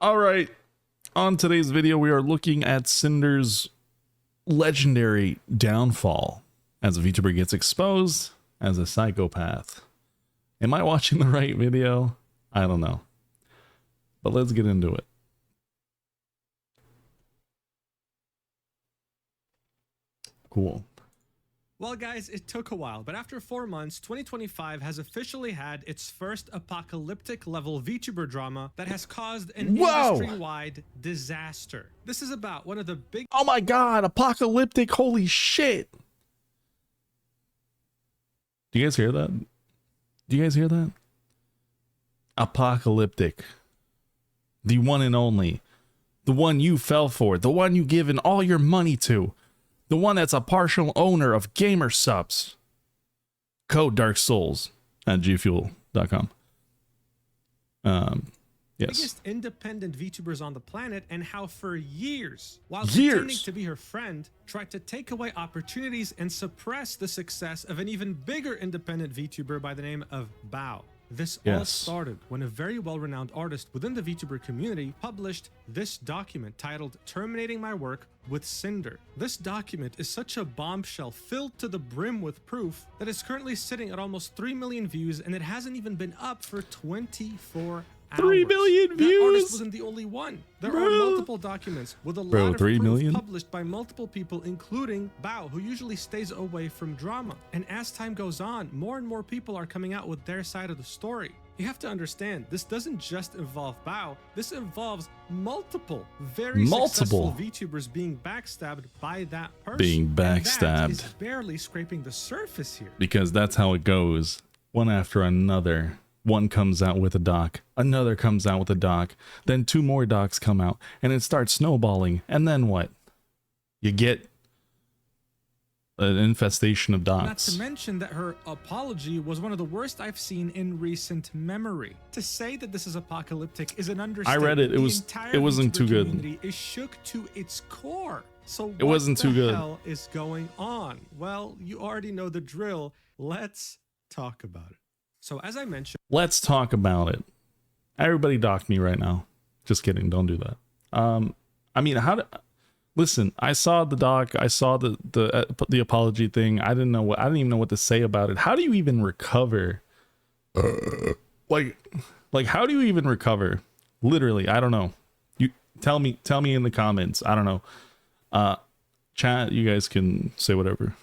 All right, on today's video, we are looking at Cinder's legendary downfall as a VTuber gets exposed as a psychopath. Am I watching the right video? I don't know. But let's get into it. Cool. Well, guys, it took a while, but after 4 months, 2025 has officially had its first apocalyptic level VTuber drama that has caused an industry-wide disaster. This is about one of the big— Oh my god, apocalyptic, holy shit. Do you guys hear that? Do you guys hear that? Apocalyptic. The one and only. The one you fell for. The one you given all your money to. The one that's a partial owner of gamer subs. Code Dark Souls at gfuel.com. Yes. Biggest independent VTubers on the planet, and how for years, while pretending to be her friend, tried to take away opportunities and suppress the success of an even bigger independent VTuber by the name of Bao. This all started when a very well-renowned artist within the VTuber community published this document titled "Terminating My Work with Cinder." This document is such a bombshell filled to the brim with proof that it's currently sitting at almost 3 million views, and it hasn't even been up for 24 hours. 3 million views? That artist wasn't the only one. There are multiple documents with a lot of proof published by multiple people, including Bao, who usually stays away from drama. And as time goes on, more and more people are coming out with their side of the story. You have to understand, this doesn't just involve Bao. This involves multiple, very successful VTubers being backstabbed by that person. Being backstabbed. And that is barely scraping the surface here. Because that's how it goes. One after another. One comes out with a doc, another comes out with a doc, then 2 more docs come out, and it starts snowballing. And then what? You get an infestation of docs. Not to mention that her apology was one of the worst I've seen in recent memory. To say that this is apocalyptic is an understatement. I read it. It wasn't too good. The community is shook to its core. So it wasn't too good. What the hell is going on? Well, you already know the drill. Let's talk about it. So as I mentioned, let's talk about it. Everybody docked me right now. Just kidding. Don't do that. I mean, listen, I saw the doc. I saw the apology thing. I didn't even know what to say about it. How do you even recover? Like how do you even recover? Literally, I don't know. You tell me in the comments. I don't know. Chat, you guys can say whatever.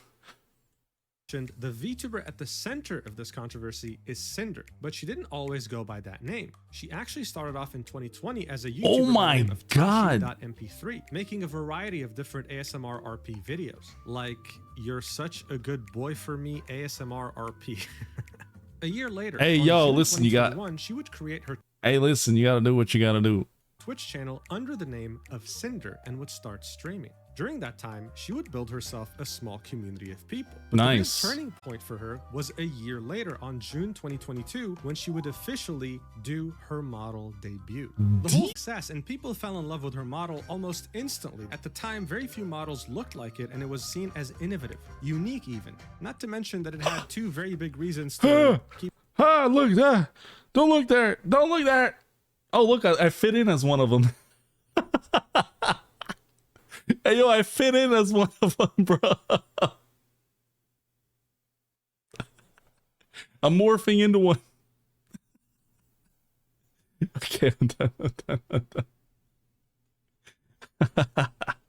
The VTuber at the center of this controversy is Cinder, but she didn't always go by that name. She actually started off in 2020 as a YouTuber oh my of god .mp3, making a variety of different ASMR RP videos, like "You're such a good boy for me" ASMR RP. A year later, hey yo, listen, she would create her listen, you gotta do what you gotta do. Twitch channel under the name of Cinder and would start streaming. During that time, she would build herself a small community of people. But nice. The real turning point for her was a year later on June 2022 when she would officially do her model debut. The whole success, and people fell in love with her model almost instantly. At the time, very few models looked like it, and it was seen as innovative, unique even. Not to mention that it had 2 very big reasons to keep— look there. Don't look there. Don't look there. Oh, look, I fit in as one of them. Hey, yo, I fit in as one of them, bro. I'm morphing into one. Okay, I'm done.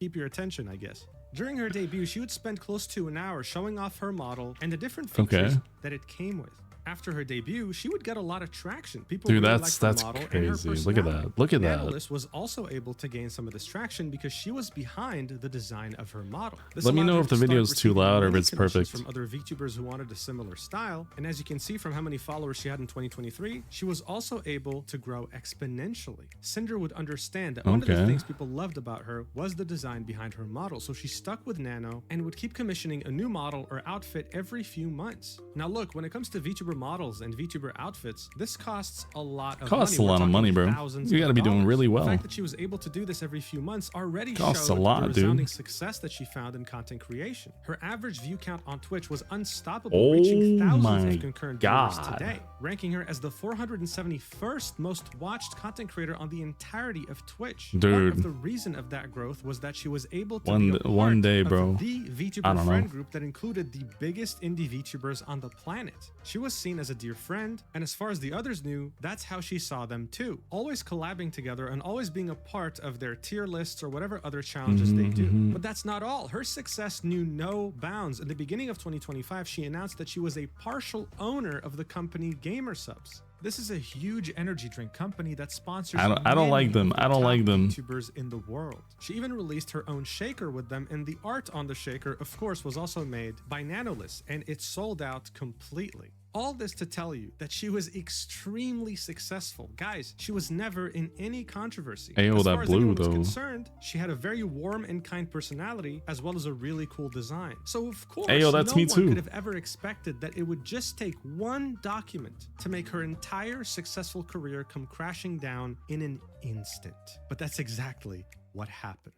Keep your attention, I guess. During her debut, she would spend close to an hour showing off her model and the different features that it came with. After her debut, she would get a lot of traction. People really liked her model and her personality. Look at that. Look at that. Analyst was also able to gain some of this traction because she was behind the design of her model. Let me know if the video is too loud or if it's perfect. From other VTubers who wanted a similar style, and as you can see from how many followers she had in 2023, she was also able to grow exponentially. Cinder would understand that one of the things people loved about her was the design behind her model, so she stuck with Nano and would keep commissioning a new model or outfit every few months. Now look, when it comes to VTuber models and VTuber outfits, this costs a lot of money. Costs a lot of money, bro. You gotta be doing really well. The fact that she was able to do this every few months already costs showed a lot, the resounding dude. success that she found in content creation. Her average view count on Twitch was unstoppable, reaching thousands of concurrent viewers today. ranking her as the 471st most watched content creator on the entirety of Twitch. Dude. Part of the reason of that growth was that she was able to be a one day, part bro. of the VTuber friend group that included the biggest indie VTubers on the planet. She was seen as a dear friend, and as far as the others knew, that's how she saw them too. Always collabing together and always being a part of their tier lists or whatever other challenges they do. But that's not all. Her success knew no bounds. In the beginning of 2025, she announced that she was a partial owner of the company Gamer Subs. This is a huge energy drink company that sponsors I don't like them. I don't like them. YouTubers in the world. She even released her own shaker with them, and the art on the shaker, of course, was also made by Nanoless, and it sold out completely. All this to tell you that she was extremely successful. Guys, she was never in any controversy. Ayo, as that far as blue, anyone was though. concerned, she had a very warm and kind personality, as well as a really cool design. So of course, Ayo, that's no me one too. could have ever expected that it would just take one document to make her entire successful career come crashing down in an instant. But that's exactly what happened.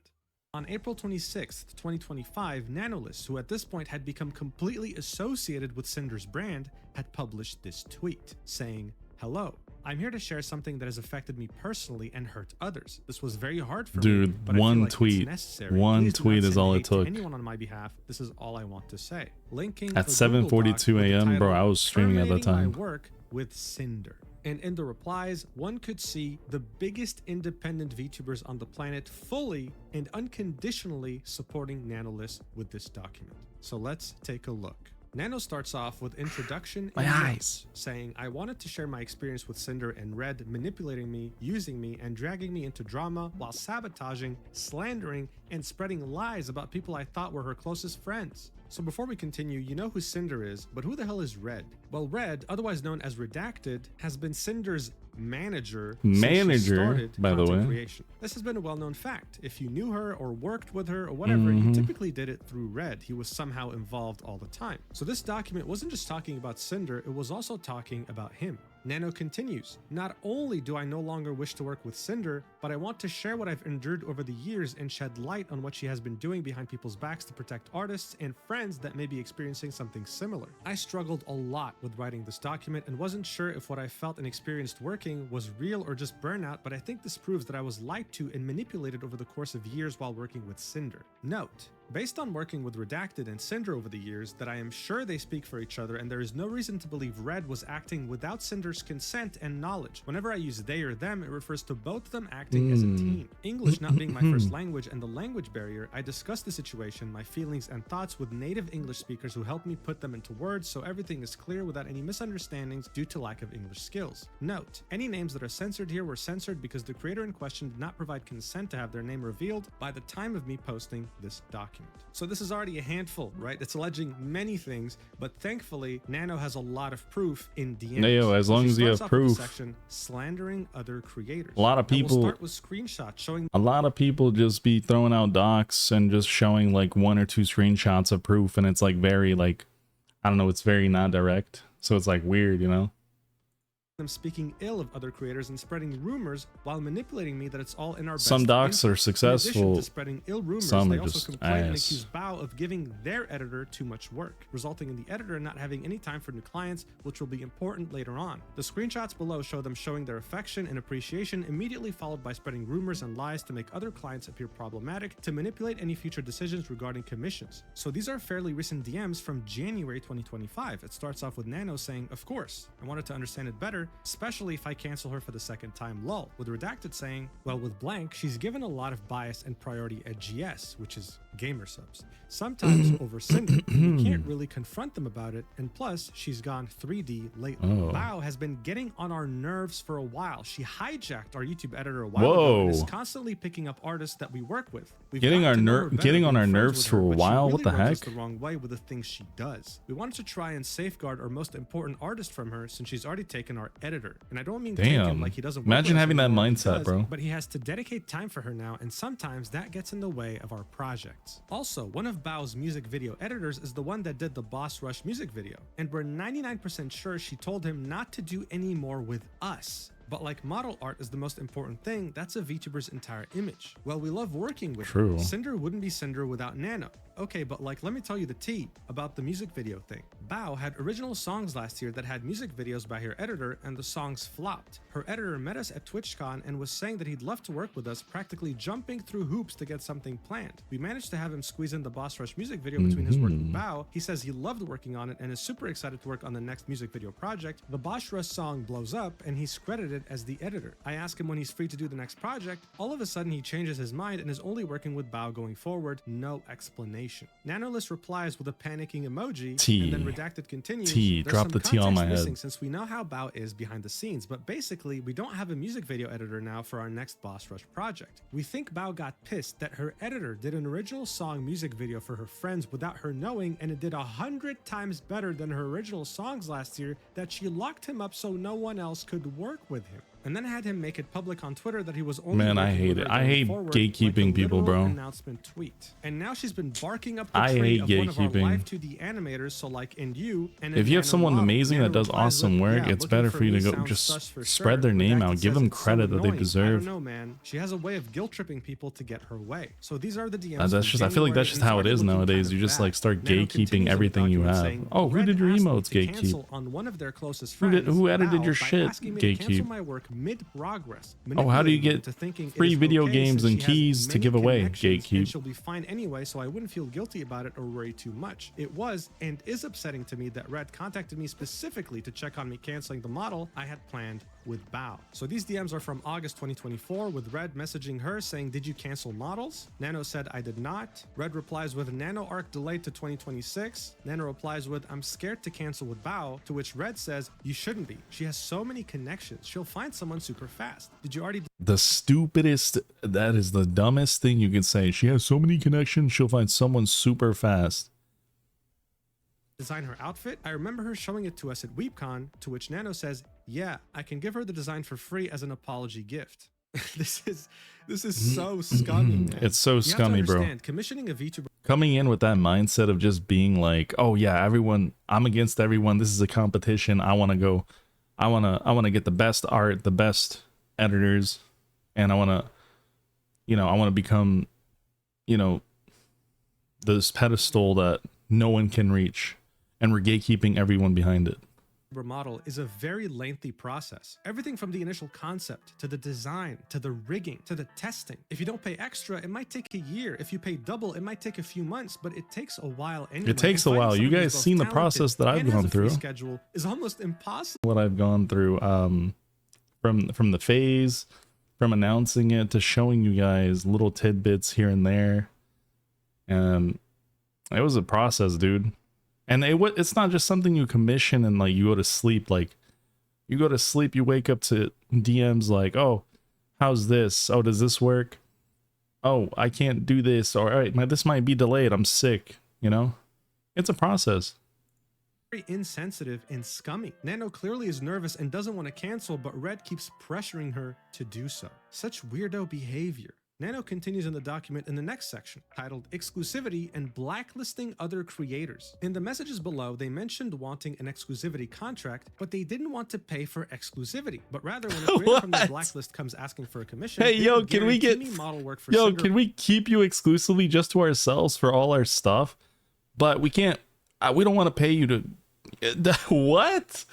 On April 26th, 2025, Nanoless, who at this point had become completely associated with Cinder's brand, had published this tweet saying, "Hello, I'm here to share something that has affected me personally and hurt others. This was very hard for me, Dude, but I feel one like it's tweet. necessary. One Please do tweet not is send all it hate to took. anyone on my behalf. This is all I want to say." Linking At a Google 7:42 Doc with the a.m., bro, title, I was streaming at that "Terminating time. My work with Cinder." And in the replies, one could see the biggest independent VTubers on the planet fully and unconditionally supporting Nanoless with this document. So let's take a look. Nano starts off with introduction My and eyes. notes, saying, "I wanted to share my experience with Cinder and Red manipulating me, using me, and dragging me into drama while sabotaging, slandering, and spreading lies about people I thought were her closest friends." So before we continue, you know who Cinder is, but who the hell is Red? Well, Red, otherwise known as Redacted, has been Cinder's manager since she started by the content way. creation. This has been a well-known fact. If you knew her or worked with her or whatever, you typically did it through Red. He was somehow involved all the time. So this document wasn't just talking about Cinder, it was also talking about him. Nano continues, "Not only do I no longer wish to work with Cinder, but I want to share what I've endured over the years and shed light on what she has been doing behind people's backs to protect artists and friends that may be experiencing something similar. I struggled a lot with writing this document and wasn't sure if what I felt and experienced working was real or just burnout, but I think this proves that I was lied to and manipulated over the course of years while working with Cinder. Note, based on working with Redacted and Cinder over the years, that I am sure they speak for each other and there is no reason to believe Red was acting without Cinder's consent and knowledge. Whenever I use they or them, it refers to both of them acting as a team. English not being my first language and the language barrier, I discussed the situation, my feelings and thoughts with native English speakers who helped me put them into words so everything is clear without any misunderstandings due to lack of English skills. Note, any names that are censored here were censored because the creator in question did not provide consent to have their name revealed by the time of me posting this document." So this is already a handful, right? It's alleging many things, but thankfully, Nano has a lot of proof in DMs. Yo, as long She as you starts have off with the proof. section, slandering other creators. A lot of And we'll people- start with screenshots showing A lot of people just be throwing out docs and just showing like one or two screenshots of proof, and it's like very like, I don't know, it's very not direct. So it's like weird, you know? them speaking ill of other creators and spreading rumors while manipulating me that it's all in our best Some docs are interest. In successful. addition to spreading ill rumors, Some they are also just complain and ass. accuse Bao of giving their editor too much work, resulting in the editor not having any time for new clients, which will be important later on. The screenshots below show them showing their affection and appreciation, immediately followed by spreading rumors and lies to make other clients appear problematic, to manipulate any future decisions regarding commissions. So these are fairly recent DMs from January 2025. It starts off with Nano saying, "Of course, I wanted to understand it better, especially if I cancel her for the second time, lol," with Redacted saying, "Well, with blank, she's given a lot of bias and priority at GS, which is Gamer Subs. Sometimes over Cinder, you can't really confront them about it, and plus, she's gone 3D lately. Bao has been getting on our nerves for a while. She hijacked our YouTube editor a while ago and is constantly picking up artists that we work with. We've Getting gotten our to know her better, getting on being our friends nerves with for her, a but she while? really What the rubs us heck? the wrong way with the things she does. We wanted to try and safeguard our most important artist from her since she's already taken our editor. And I don't mean take him Damn. like he doesn't work Imagine with us having that anymore, he mindset, does, bro. but he has to dedicate time for her now, and sometimes that gets in the way of our projects. Also, one of Bao's music video editors is the one that did the Boss Rush music video, and we're 99% sure she told him not to do any more with us. But like model art is the most important thing, that's a VTuber's entire image. Well, we love working with True. her. Sinder wouldn't be Sinder without Nano. Okay, but like, let me tell you the tea about the music video thing. Bao had original songs last year that had music videos by her editor, and the songs flopped. Her editor met us at TwitchCon and was saying that he'd love to work with us, practically jumping through hoops to get something planned. We managed to have him squeeze in the Boss Rush music video between his work with Bao. He says he loved working on it and is super excited to work on the next music video project. The Boss Rush song blows up and he's credited as the editor. I ask him when he's free to do the next project. All of a sudden he changes his mind and is only working with Bao going forward. No explanation. Nanolist replies with a panicking emoji, and then redacted continues. Drop the T on my head. Since we know how Bao is behind the scenes, but basically we don't have a music video editor now for our next Boss Rush project. We think Bao got pissed that her editor did an original song music video for her friends without her knowing, and it did 100 times better than her original songs last year, that she locked him up so no one else could work with him. And then had him make it public on Twitter that he was only— Man, I hate it. I hate gatekeeping like people, bro. Announcement tweet. And now she's been barking up the I tree hate of one of our gatekeeping. live 2D animators, so like in you and If you have someone amazing that does awesome work, it's better for you to go just spread their name out. Give them credit that they deserve. I don't know, man. She has a way of guilt tripping people to get her way. So these are the DMs. That's just— I feel like that's just how it is nowadays. You just like start gatekeeping everything you have. Oh, who did your emotes gatekeep? On one of their closest friends, Who edited your shit? Gatekeep. Oh, how do you get free video games and keys to give away? Gatekeep. She'll be fine anyway, so I wouldn't feel guilty about it or worry too much. It was and is upsetting to me that Red contacted me specifically to check on me canceling the model I had planned with Bao. So these DMs are from August 2024, with Red messaging her saying, "Did you cancel models?" Nano said, "I did not." Red replies with, "Nano arc delayed to 2026. Nano replies with, "I'm scared to cancel with Bao," to which Red says, "You shouldn't be. She has so many connections. She'll find someone super fast. Did you already—" The stupidest— that is the dumbest thing you can say. She has so many connections, she'll find someone super fast. design her outfit? I remember her showing it to us at WeebCon, to which Nano says, "Yeah, I can give her the design for free as an apology gift." This is so scummy, man. It's so scummy, bro. Commissioning a VTuber coming in with that mindset of just being like, "Oh yeah, everyone, I'm against everyone. This is a competition. I want to get the best art, the best editors, and I want to become, this pedestal that no one can reach, and we're gatekeeping everyone behind it." model is a very lengthy process. Everything from the initial concept to the design to the rigging to the testing. If you don't pay extra, it might take a year. If you pay double, it might take a few months, but it takes a while anyway. It takes a while. You guys seen the process that I've gone through. Schedule is almost impossible. What I've gone through, from the phase, from announcing it to showing you guys little tidbits here and there. And it was a process, dude. And it's not just something you commission and like you go to sleep. Like you go to sleep, you wake up to DMs like, "Oh, how's this? Oh, does this work? Oh, I can't do this. All right, this might be delayed. I'm sick." It's a process. Very insensitive and scummy. Nano clearly is nervous and doesn't want to cancel, but Red keeps pressuring her to do so. Such weirdo behavior. Nano continues in the document in the next section, titled Exclusivity and Blacklisting Other Creators. In the messages below, they mentioned wanting an exclusivity contract, but they didn't want to pay for exclusivity. But rather, when a creator from the blacklist comes asking for a commission, hey, yo, can we get model work for can we keep you exclusively just to ourselves for all our stuff? But we can't, we don't want to pay you to, what?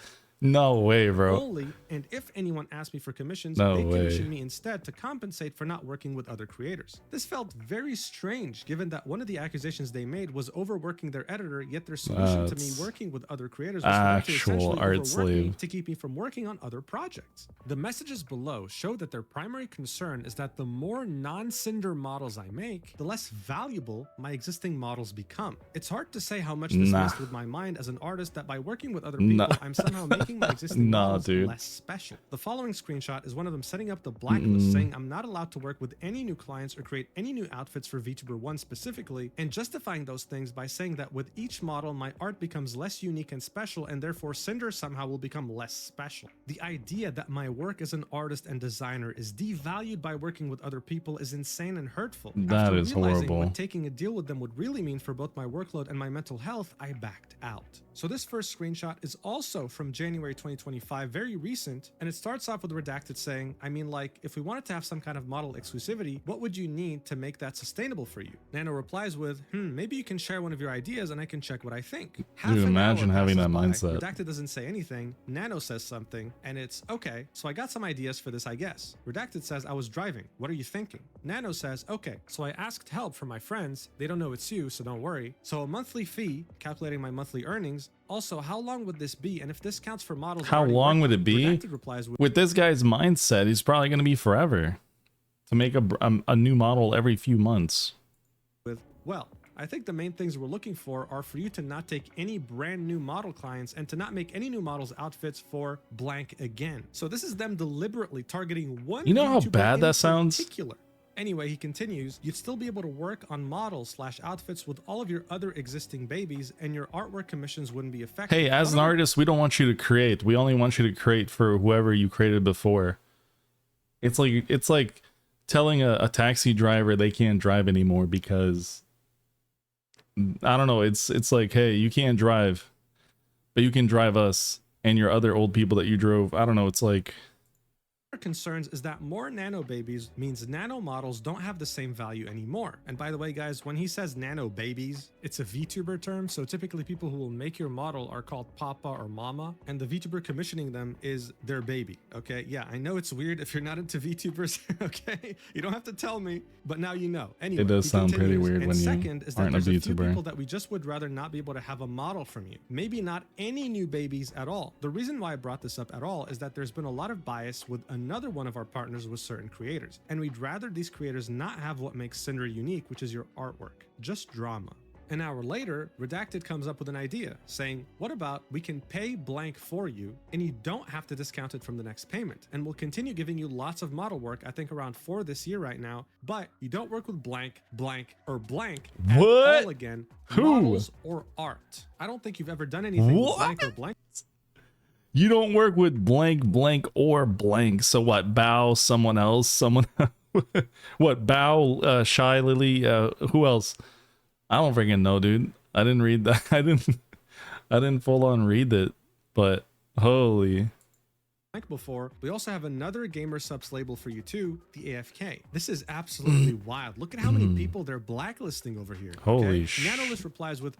No way, bro. Only, and if anyone asked me for commissions, No they way. commissioned me instead to compensate for not working with other creators. This felt very strange, given that one of the accusations they made was overworking their editor, yet their solution to me working with other creators was actual art slave to keep me from working on other projects. The messages below show that their primary concern is that the more non-Cinder models I make, the less valuable my existing models become. It's hard to say how much this messed with my mind as an artist, that by working with other people, I'm somehow making my existing models less special. The following screenshot is one of them setting up the blacklist, saying I'm not allowed to work with any new clients or create any new outfits for VTuber 1 specifically, and justifying those things by saying that with each model my art becomes less unique and special, and therefore Cinder somehow will become less special. The idea that my work as an artist and designer is devalued by working with other people is insane and hurtful. That is horrible. What taking a deal with them would really mean for both my workload and my mental health, I backed out. So this first screenshot is also from January 2025, very recent, recent, and it starts off with Redacted saying, I mean, like, if we wanted to have some kind of model exclusivity, what would you need to make that sustainable for you? Nano replies with, maybe you can share one of your ideas and I can check what I think. Dude, imagine having that mindset. Redacted doesn't say anything, Nano says something, and it's, okay, so I got some ideas for this, I guess. Redacted says, I was driving, what are you thinking? Nano says, okay, so I asked help from my friends, they don't know it's you, so don't worry. So a monthly fee, calculating my monthly earnings. Also, how long would this be? And if this counts for models, how long would it be? With this guy's mindset, he's probably going to be forever to make a new model every few months. Well, I think the main things we're looking for are for you to not take any brand new model clients and to not make any new models outfits for blank again. So this is them deliberately targeting one. You know how bad that sounds? Particular. Anyway, he continues, you'd still be able to work on models/outfits with all of your other existing babies and your artwork commissions wouldn't be affected. Hey, as an artist, we don't want you to create. We only want you to create for whoever you created before. It's like telling a taxi driver they can't drive anymore because, I don't know, it's like, hey, you can't drive, but you can drive us and your other old people that you drove. I don't know, it's like... concerns is that more nano babies means nano models don't have the same value anymore. And by the way, guys, when he says nano babies, it's a VTuber term. So typically people who will make your model are called Papa or Mama, and the VTuber commissioning them is their baby. Okay. Yeah, I know it's weird if you're not into VTubers. Okay. You don't have to tell me, but now you know. Anyway, it does sound pretty weird when you aren't a VTuber. Few people that we just would rather not be able to have a model from you. Maybe not any new babies at all. The reason why I brought this up at all is that there's been a lot of bias with another one of our partners with certain creators, and we'd rather these creators not have what makes Cinder unique, which is your artwork, just drama. An hour later, Redacted comes up with an idea saying, what about we can pay blank for you and you don't have to discount it from the next payment, and we'll continue giving you lots of model work, I think around 4 this year right now, but you don't work with blank, blank, or blank at all again, models or art. I don't think you've ever done anything with blank or blank. You don't work with blank, blank, or blank. So what? Bow someone else? Someone? What? Bow? Shy Lily? Who else? I don't freaking know, dude. I didn't read that. I didn't full on read it. But holy. Before, we also have another gamer subs label for you too, the AFK. This is absolutely wild. Look at how many people they're blacklisting over here. Holy shit. Nanolist replies with,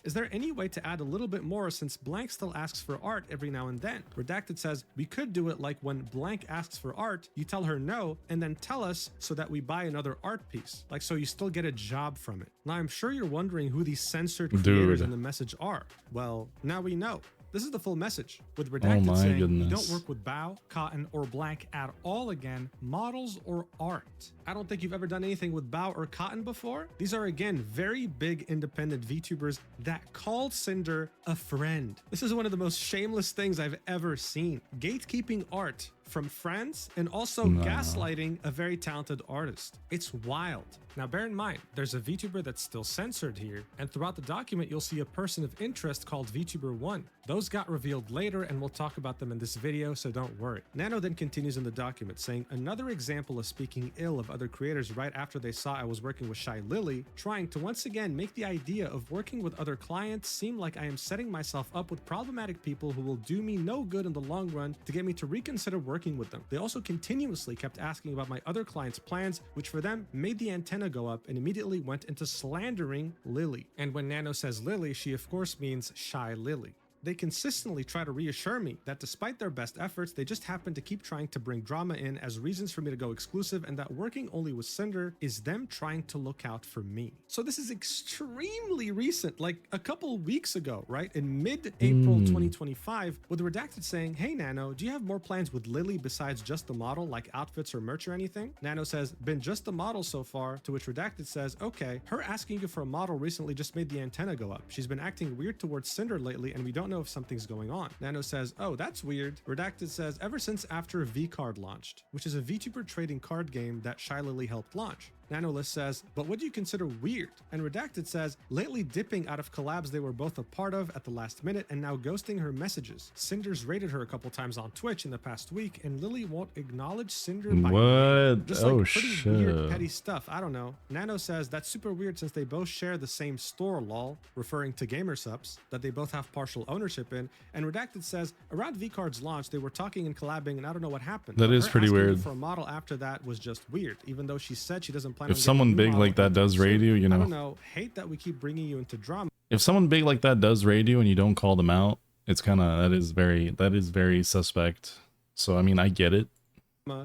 is there any way to add a little bit more since blank still asks for art every now and then? Redacted says, we could do it like when blank asks for art, you tell her no, and then tell us so that we buy another art piece. Like, so you still get a job from it. Now, I'm sure you're wondering who these censored creators in the message are. Well, now we know. This is the full message, with Redacted saying, you don't work with bow, cotton, or blank at all again, models or art. I don't think you've ever done anything with bow or cotton before. These are, again, very big independent VTubers that called Cinder a friend. This is one of the most shameless things I've ever seen. Gatekeeping art from friends and also gaslighting a very talented artist. It's wild. Now bear in mind, there's a VTuber that's still censored here, and throughout the document you'll see a person of interest called VTuber1. Those got revealed later and we'll talk about them in this video, so don't worry. Nano then continues in the document saying, another example of speaking ill of other creators right after they saw I was working with Shy Lily, trying to once again make the idea of working with other clients seem like I am setting myself up with problematic people who will do me no good in the long run to get me to reconsider working with them. They also continuously kept asking about my other clients' plans, which for them made the antenna go up and immediately went into slandering Lily. And when Nano says Lily, she of course means Shy Lily. They consistently try to reassure me that despite their best efforts, they just happen to keep trying to bring drama in as reasons for me to go exclusive, and that working only with Cinder is them trying to look out for me. So this is extremely recent, like a couple weeks ago, right? In mid-April 2025, with Redacted saying, hey Nano, do you have more plans with Lily besides just the model, like outfits or merch or anything? Nano says, been just the model so far, to which Redacted says, okay, her asking you for a model recently just made the antenna go up. She's been acting weird towards Cinder lately and we don't know if something's going on. Nano says, oh, that's weird. Redacted says, ever since after V-Card launched, which is a VTuber trading card game that Shy Lily helped launch. Nanolist says, but what do you consider weird? And Redacted says, lately dipping out of collabs they were both a part of at the last minute and now ghosting her messages. Cinder's raided her a couple times on Twitch in the past week and Lily won't acknowledge Cinder by name. Just like pretty weird petty stuff. I don't know. Nano says, that's super weird since they both share the same store, lol, referring to GamerSups, that they both have partial ownership in. And Redacted says, around VCard's launch, they were talking and collabing and I don't know what happened. That is pretty weird. For a model after that was just weird, even though she said she doesn't plan if someone big like that does raid you, you know. I don't know, hate that we keep bringing you into drama. If someone big like that does raid you and you don't call them out, it's kind of, that is very suspect. So, I mean, I get it.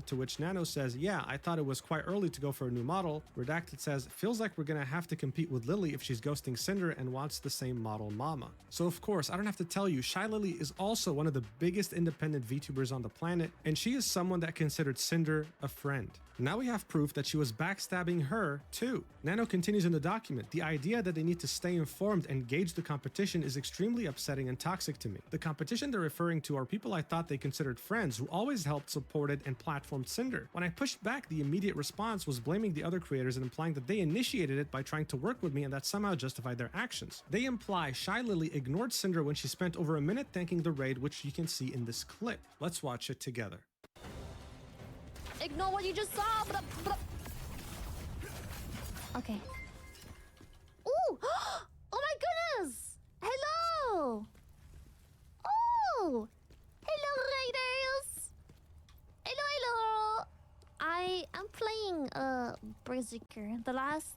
To which Nano says, yeah, I thought it was quite early to go for a new model. Redacted says, feels like we're gonna have to compete with Lily if she's ghosting Cinder and wants the same model mama. So of course, I don't have to tell you, Shy Lily is also one of the biggest independent VTubers on the planet, and she is someone that considered Cinder a friend. Now we have proof that she was backstabbing her too. Nano continues in the document, the idea that they need to stay informed and gauge the competition is extremely upsetting and toxic to me. The competition they're referring to are people I thought they considered friends who always helped, supported, and platformed Cinder. When I pushed back, the immediate response was blaming the other creators and implying that they initiated it by trying to work with me and that somehow justified their actions. They imply Shy Lily ignored Cinder when she spent over a minute thanking the raid, which you can see in this clip. Let's watch it together. Ignore what you just saw. Okay. Ooh! Oh my goodness! Hello! Oh! Hello, Raiders! Hello! I am playing Berserker. The last,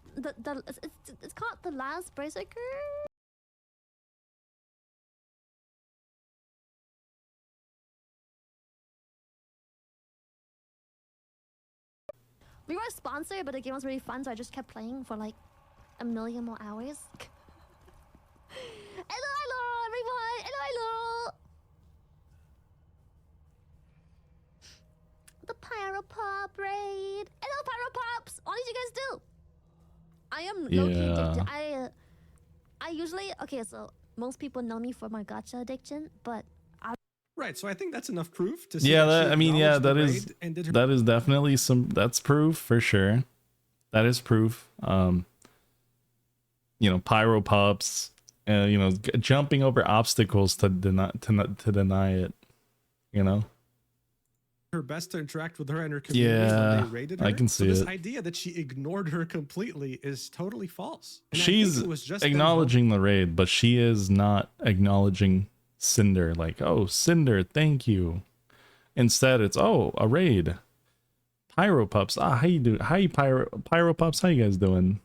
it's called the last Berserker. We weren't sponsored, but the game was really fun, so I just kept playing for like a million more hours. Hello, everyone! Hello! The Pyro Pop raid! Hello, Pyro Pops! What did you guys do? I am low-key addicted. I usually... Okay, so most people know me for my gacha addiction, but... Right, so I think that's enough proof to see. Yeah, that is definitely that's proof for sure. That is proof. You know, Pyro Pops, you know, jumping over obstacles to deny it. You know, her best to interact with her and her community. Yeah, when they raided her. I can see this it. idea that she ignored her completely is totally false. And she's acknowledging the raid, but she is not acknowledging Cinder, like, oh, Cinder, thank you. Instead, it's, oh, a raid. Pyro Pups, how you do? Hi, Pyro Pups, how you guys doing?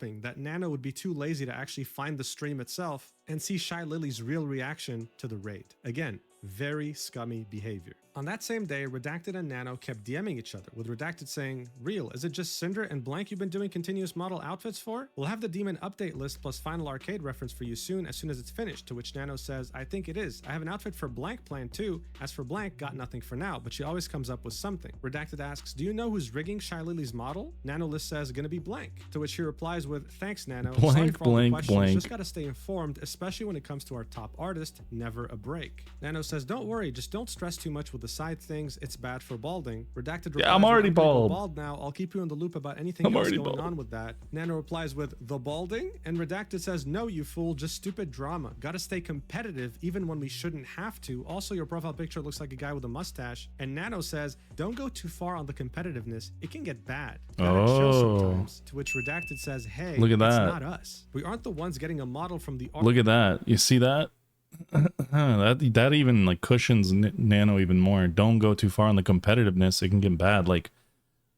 That Nano would be too lazy to actually find the stream itself and see Shy Lily's real reaction to the raid. Again, very scummy behavior. On that same day, Redacted and Nano kept DMing each other, with Redacted saying, Real, is it just Cinder and Blank you've been doing continuous model outfits for? We'll have the demon update list plus final arcade reference for you soon as it's finished, to which Nano says, I think it is. I have an outfit for Blank planned too. As for Blank, got nothing for now, but she always comes up with something. Redacted asks, do you know who's rigging Shy Lily's model? Nano list says, gonna be Blank, to which he replies with, thanks Nano. Blank, blank. Just gotta stay informed, especially when it comes to our top artist, never a break. Nano says, don't worry, just don't stress too much with the side things. It's bad for balding. Redacted replies, yeah, I'm already bald. Bald now. I'll keep you in the loop about anything else going on with that. Nano replies with the balding, and Redacted says, no, you fool, just stupid drama. Gotta stay competitive even when we shouldn't have to. Also, your profile picture looks like a guy with a mustache. And Nano says, don't go too far on the competitiveness. It can get bad. Gotta chill sometimes. To which Redacted says, hey, look at that. It's not us. We aren't the ones getting a model from the art. Look at that. You see that? that even like cushions Nano even more. Don't go too far on the competitiveness, it can get bad. Like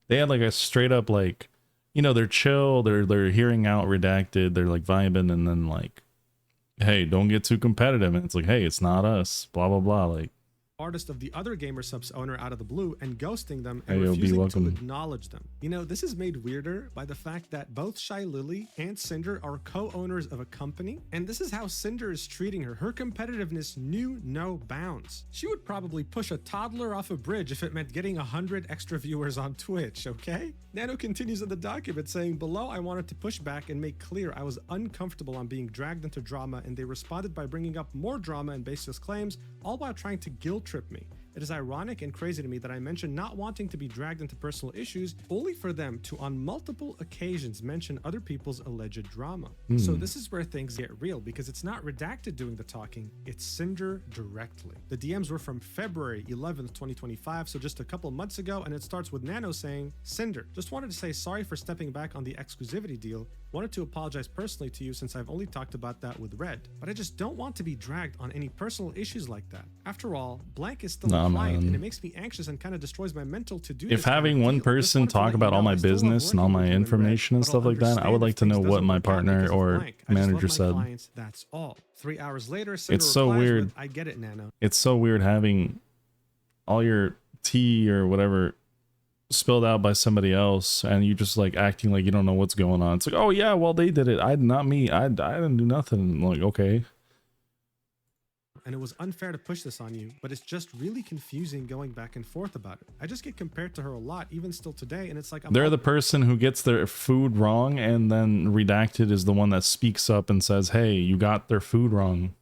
they had like a straight up, like, you know, they're chill, they're hearing out Redacted, they're like vibing, and then like, hey, don't get too competitive, and it's like, hey, it's not us, blah blah blah. Like artist of the other GamerSups owner out of the blue and ghosting them and refusing to acknowledge them. You know, this is made weirder by the fact that both Shy Lily and Cinder are co-owners of a company, and this is how Cinder is treating her. Her competitiveness knew no bounds. She would probably push a toddler off a bridge if it meant getting 100 extra viewers on Twitch, okay? Nano continues in the document saying, below I wanted to push back and make clear I was uncomfortable on being dragged into drama, and they responded by bringing up more drama and baseless claims, all while trying to guilt trip me. It is ironic and crazy to me that I mentioned not wanting to be dragged into personal issues, only for them to on multiple occasions mention other people's alleged drama. So this is where things get real, because it's not Redacted doing the talking, it's Cinder directly. The DMs were from February 11th, 2025, so just a couple months ago, and it starts with Nano saying, Cinder, just wanted to say sorry for stepping back on the exclusivity deal. Wanted to apologize personally to you since I've only talked about that with Red, but I just don't want to be dragged on any personal issues like that. After all, Blank is still a client, and it makes me anxious and kind of destroys my mental to do if having one person talk about all my business and all my information and stuff like that, I would like to know what my partner or manager said. That's all. 3 hours later, it's so weird. I get it, Nano. It's so weird having all your tea or whatever spilled out by somebody else and you just like acting like you don't know what's going on. It's like, oh yeah, well they did it, not me, I didn't do nothing. Like, okay. And it was unfair to push this on you, but it's just really confusing going back and forth about it. I just get compared to her a lot, even still today, and it's like they're the person who gets their food wrong, and then Redacted is the one that speaks up and says, hey, you got their food wrong.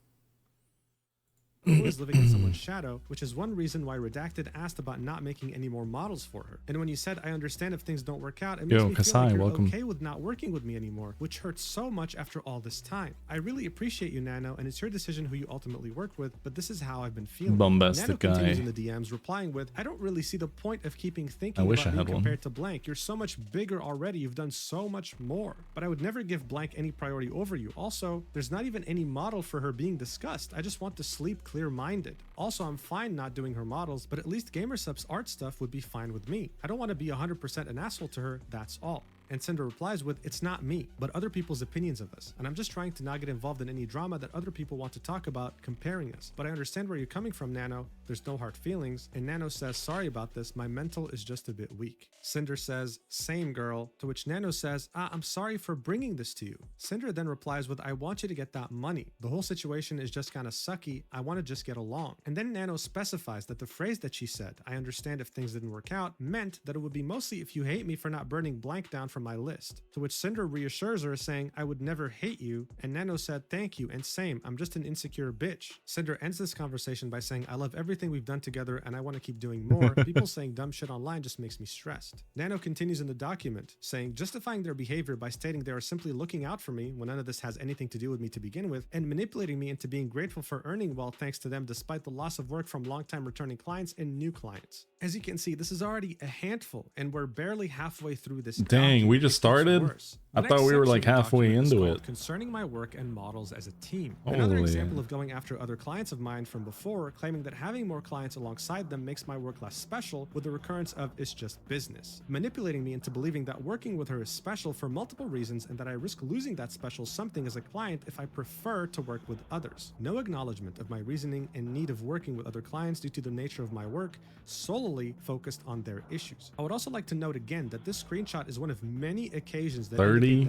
Was living in someone's shadow, which is one reason why Redacted asked about not making any more models for her. And when you said, I understand if things don't work out, it makes me feel like you're okay with not working with me anymore, which hurts so much after all this time. I really appreciate you, Nano, and it's your decision who you ultimately work with, but this is how I've been feeling. Bombastic Nano guy. continues in the DMs, replying with, I don't really see the point of keeping thinking about being compared to Blank. You're so much bigger already. You've done so much more. But I would never give Blank any priority over you. Also, there's not even any model for her being discussed. I just want to sleep clear-minded. Also, I'm fine not doing her models, but at least GamerSup's art stuff would be fine with me. I don't want to be 100% an asshole to her, that's all. And Cinder replies with, it's not me, but other people's opinions of us. And I'm just trying to not get involved in any drama that other people want to talk about comparing us. But I understand where you're coming from, Nano. There's no hard feelings. And Nano says, sorry about this. My mental is just a bit weak. Cinder says, same girl. To which Nano says, I'm sorry for bringing this to you. Cinder then replies with, I want you to get that money. The whole situation is just kind of sucky. I want to just get along. And then Nano specifies that the phrase that she said, I understand if things didn't work out, meant that it would be mostly if you hate me for not burning Blank down from my list. To which Cinder reassures her, saying, I would never hate you, and Nano said, thank you, and same, I'm just an insecure bitch. Cinder ends this conversation by saying, I love everything we've done together and I want to keep doing more. People saying dumb shit online just makes me stressed. Nano continues in the document, saying, justifying their behavior by stating they are simply looking out for me when none of this has anything to do with me to begin with, and manipulating me into being grateful for earning well thanks to them despite the loss of work from long-time returning clients and new clients. As you can see, this is already a handful, and we're barely halfway through this. Dang, we just started? I thought we were like halfway into it. Concerning my work and models as a team. Another example of going after other clients of mine from before, claiming that having more clients alongside them makes my work less special, with the recurrence of it's just business. Manipulating me into believing that working with her is special for multiple reasons and that I risk losing that special something as a client if I prefer to work with others. No acknowledgement of my reasoning and need of working with other clients due to the nature of my work, solely focused on their issues. I would also like to note again that this screenshot is one of many occasions that 30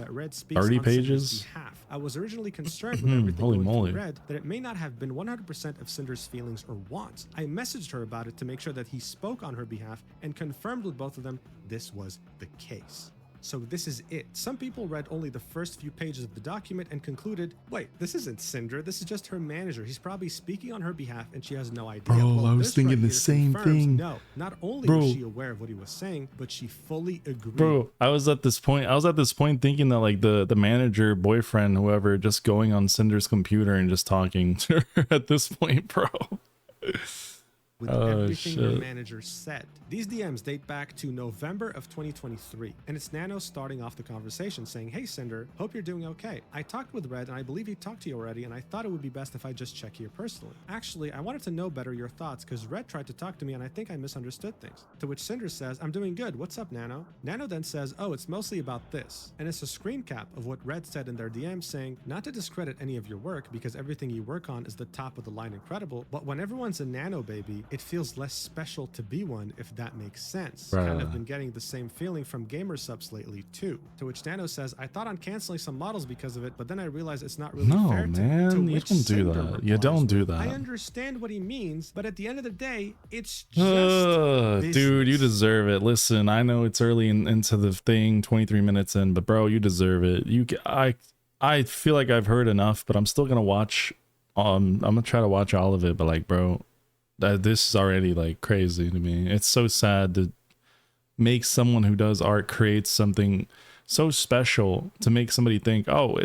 pages. Behalf. I was originally concerned with everything going through Red that it may not have been 100% of Cinder's feelings or wants. I messaged her about it to make sure that he spoke on her behalf and confirmed with both of them this was the case. So this is it. Some people read only the first few pages of the document and concluded, wait, this isn't Cinder, this is just her manager. He's probably speaking on her behalf and she has no idea. Bro, well, I was thinking the same thing. No, not only was she aware of what he was saying, but she fully agreed. Bro, I was at this point thinking that like the manager, boyfriend, whoever, just going on Cinder's computer and just talking to her at this point, bro. With everything your manager said. These DMs date back to November of 2023, and it's Nano starting off the conversation saying, hey Cinder, hope you're doing okay. I talked with Red and I believe he talked to you already, and I thought it would be best if I just check here personally. Actually, I wanted to know better your thoughts because Red tried to talk to me and I think I misunderstood things. To which Cinder says, I'm doing good, what's up Nano? Nano then says, oh, it's mostly about this. And it's a screen cap of what Red said in their DM saying, not to discredit any of your work because everything you work on is the top of the line incredible, but when everyone's a Nano baby, it feels less special to be one, if that makes sense. Kind of been getting the same feeling from GamerSup's lately too. To which Nano says, I thought on canceling some models because of it, but then I realized it's not really fair to you don't do that. You don't do that. I understand what he means, but at the end of the day, it's just dude, you deserve it. Listen, I know it's early into the thing, 23 minutes in, but bro, you deserve it. I feel like I've heard enough, but I'm still gonna watch. I'm gonna try to watch all of it, but like, bro, this is already like crazy to me. It's so sad to make someone who does art create something so special to make somebody think, oh,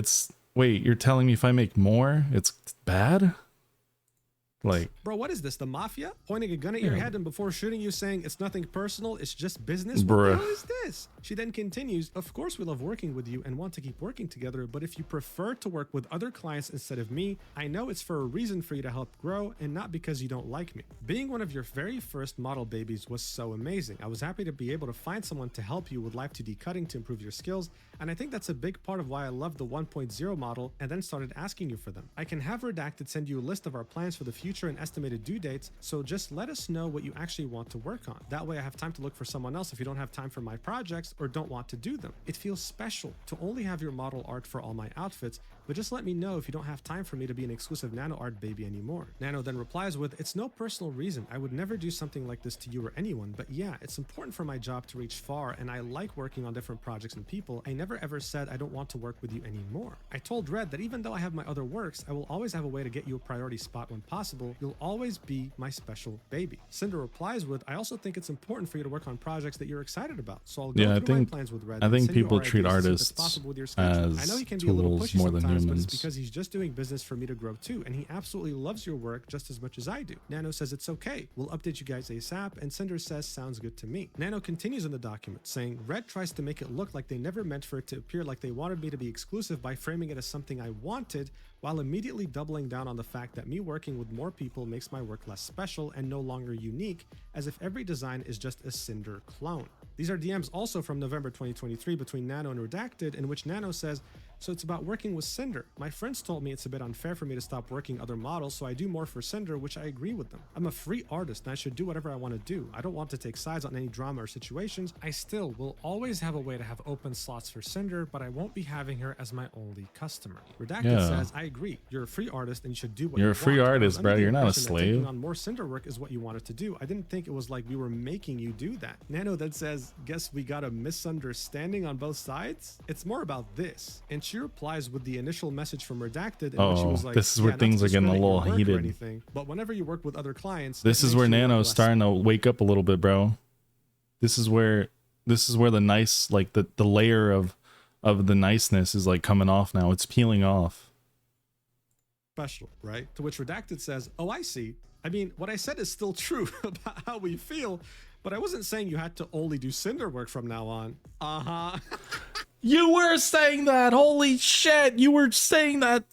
wait, you're telling me if I make more, it's bad? Like, bro, what is this? The mafia pointing a gun at your head and before shooting you saying it's nothing personal, it's just business? Bruh. What the hell is this? She then continues, of course we love working with you and want to keep working together, but if you prefer to work with other clients instead of me, I know it's for a reason for you to help grow and not because you don't like me. Being one of your very first model babies was so amazing. I was happy to be able to find someone to help you with live 2D cutting to improve your skills, and I think that's a big part of why I love the 1.0 model and then started asking you for them. I can have Redacted send you a list of our plans for the future and estimated due dates, so just let us know what you actually want to work on. That way I have time to look for someone else if you don't have time for my projects or don't want to do them. It feels special to only have your model art for all my outfits, but just let me know if you don't have time for me to be an exclusive Nano art baby anymore. Nano then replies with, it's no personal reason. I would never do something like this to you or anyone, but yeah, it's important for my job to reach far and I like working on different projects and people. I never ever said I don't want to work with you anymore. I told Red that even though I have my other works, I will always have a way to get you a priority spot when possible. You'll always be my special baby. Cinder replies with, I also think it's important for you to work on projects that you're excited about. So I'll go through my plans with Red. I think people treat treat artists as I know he can be a little tools pushy more than sometimes, but humans. it's because he's just doing business for me to grow too, and he absolutely loves your work just as much as I do. Nano says it's okay. We'll update you guys ASAP, and Cinder says sounds good to me. Nano continues in the document saying, Red tries to make it look like they never meant for it to appear like they wanted me to be exclusive by framing it as something I wanted, while immediately doubling down on the fact that me working with more people makes my work less special and no longer unique, as if every design is just a Cinder clone. These are DMs also from November 2023 between Nano and Redacted, in which Nano says, so it's about working with Cinder. My friends told me it's a bit unfair for me to stop working other models, so I do more for Cinder, which I agree with them. I'm a free artist and I should do whatever I want to do. I don't want to take sides on any drama or situations. I still will always have a way to have open slots for Cinder, but I won't be having her as my only customer. Redacted says, I agree. You're a free artist and you should do what you want. You're a free artist, bro. You're not a slave. Taking on more Cinder work is what you wanted to do. I didn't think it was like we were making you do that. Nano then says, guess we got a misunderstanding on both sides? It's more about this. And she replies with the initial message from Redacted, in which she was like, this is where things are getting a little heated. Anything, but whenever you work with other clients, this is where Nano's starting to wake up a little bit, bro. This is where the nice, like the layer of the niceness is like coming off now. It's peeling off. Special, right? To which Redacted says, oh, I see. I mean, what I said is still true about how we feel, but I wasn't saying you had to only do Cinder work from now on. You were saying that. Holy shit. You were saying that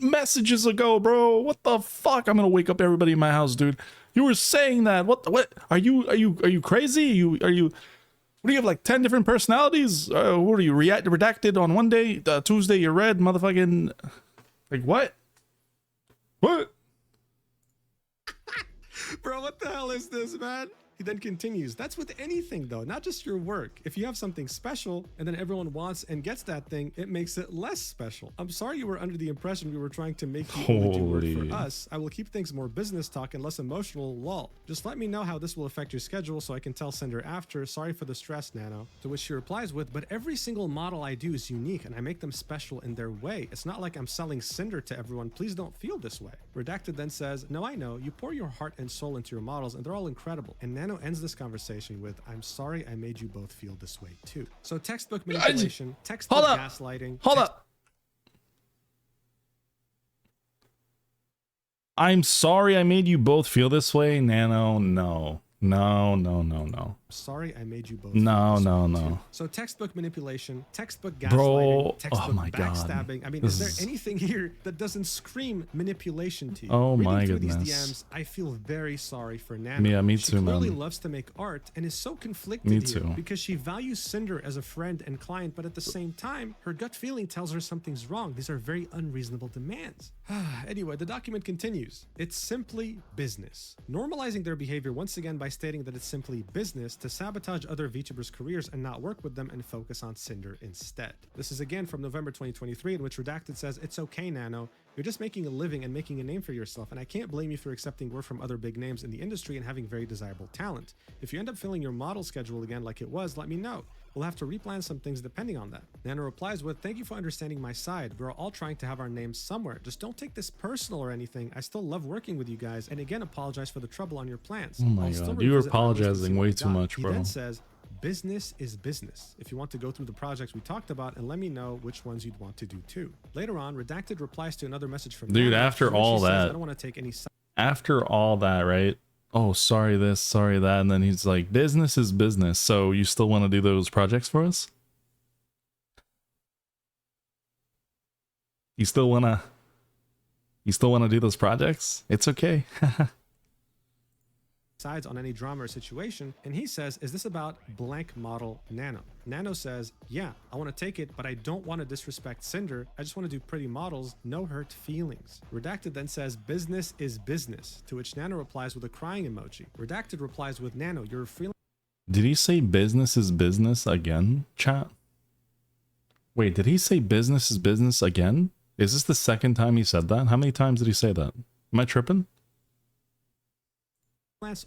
messages ago, bro. What the fuck? I'm gonna wake up everybody in my house, dude. You were saying that. What are you crazy? What do you have, like 10 different personalities? What are you, Redacted on one day, Tuesday you're Red, motherfucking, like what? Bro, what the hell is this, man? He then continues, that's with anything though, not just your work. If you have something special and then everyone wants and gets that thing, it makes it less special. I'm sorry you were under the impression we were trying to make you only do work for us. I will keep things more business talk and less emotional, lol. Just let me know how this will affect your schedule so I can tell Cinder after. Sorry for the stress, Nano. To which she replies with, but every single model I do is unique and I make them special in their way. It's not like I'm selling Cinder to everyone. Please don't feel this way. Redacted then says, no, I know. You pour your heart and soul into your models and they're all incredible. And Nano ends this conversation with, I'm sorry I made you both feel this way too. So textbook manipulation, textbook gaslighting. Hold up. I'm sorry I made you both feel this way. Nano, no. Sorry I made you both. No. So textbook manipulation, textbook gaslighting, textbook backstabbing. God. I mean, is there anything here that doesn't scream manipulation to you? Oh my Reading through goodness. These DMs, I feel very sorry for Nano. Yeah, me she too, clearly man. loves to make art and is so conflicted Me here too. because she values Cinder as a friend and client, but at the same time, her gut feeling tells her something's wrong. These are very unreasonable demands. Anyway, the document continues. It's simply business. Normalizing their behavior once again by stating that it's simply business to sabotage other VTubers' careers and not work with them and focus on Cinder instead. This is again from November 2023, in which Redacted says, it's okay, Nano. You're just making a living and making a name for yourself, and I can't blame you for accepting work from other big names in the industry and having very desirable talent. If you end up filling your model schedule again like it was, let me know. We'll have to replan some things depending on that. Nano replies with, thank you for understanding my side. We're all trying to have our names somewhere. Just don't take this personal or anything. I still love working with you guys, and again, apologize for the trouble on your plans. Oh my god, you're apologizing way too much, bro. He then says, business is business. If you want to go through the projects we talked about and let me know which ones you'd want to do too. Later on, Redacted replies to another message from dude. Nano, After all that, says, I don't want to take any. After all that, right? Oh, sorry this, sorry that, and then he's like, business is business. So you still want to do those projects for us? You still wanna do those projects? It's okay. Sides on any drama or situation, and he says, is this about blank model Nano? Nano says, yeah, I want to take it, but I don't want to disrespect Cinder. I just want to do pretty models, no hurt feelings. Redacted then says, business is business, to which Nano replies with a crying emoji. Redacted replies with, Nano, you're a freelance. Did he say business is business again, chat? Wait, did he say business is business again? Is this the second time he said that? How many times did he say that? Am I tripping?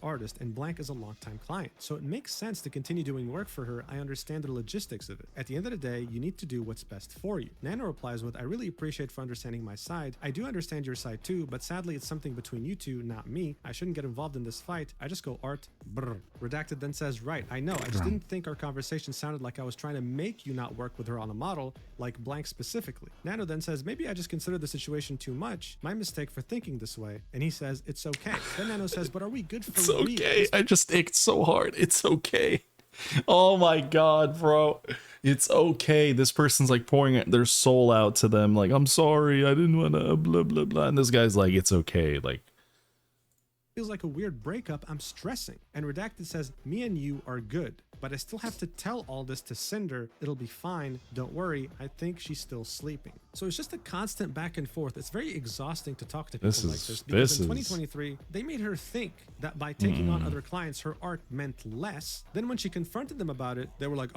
Artist, and blank is a longtime client, so it makes sense to continue doing work for her. I understand the logistics of it. At the end of the day, you need to do what's best for you. Nano replies with, I really appreciate for understanding my side. I do understand your side too, but sadly it's something between you two, not me. I shouldn't get involved in this fight. I just go art. Brr. Redacted then says, right, I know. I just didn't think our conversation sounded like I was trying to make you not work with her on a model, like blank specifically. Nano then says, maybe I just considered the situation too much. My mistake for thinking this way. And he says, it's okay. Then Nano says, but are we good for It's okay. I just ached so hard. It's okay. Oh my god, bro. It's okay. This person's like pouring their soul out to them. Like, I'm sorry. I didn't want to blah, blah, blah. And this guy's like, it's okay. Like, feels like a weird breakup. I'm stressing. And Redacted says, me and you are good, but I still have to tell all this to Cinder. It'll be fine. Don't worry. I think she's still sleeping. So it's just a constant back and forth. It's very exhausting to talk to people like this because in 2023, they made her think that by taking on other clients, her art meant less. Then when she confronted them about it, they were like,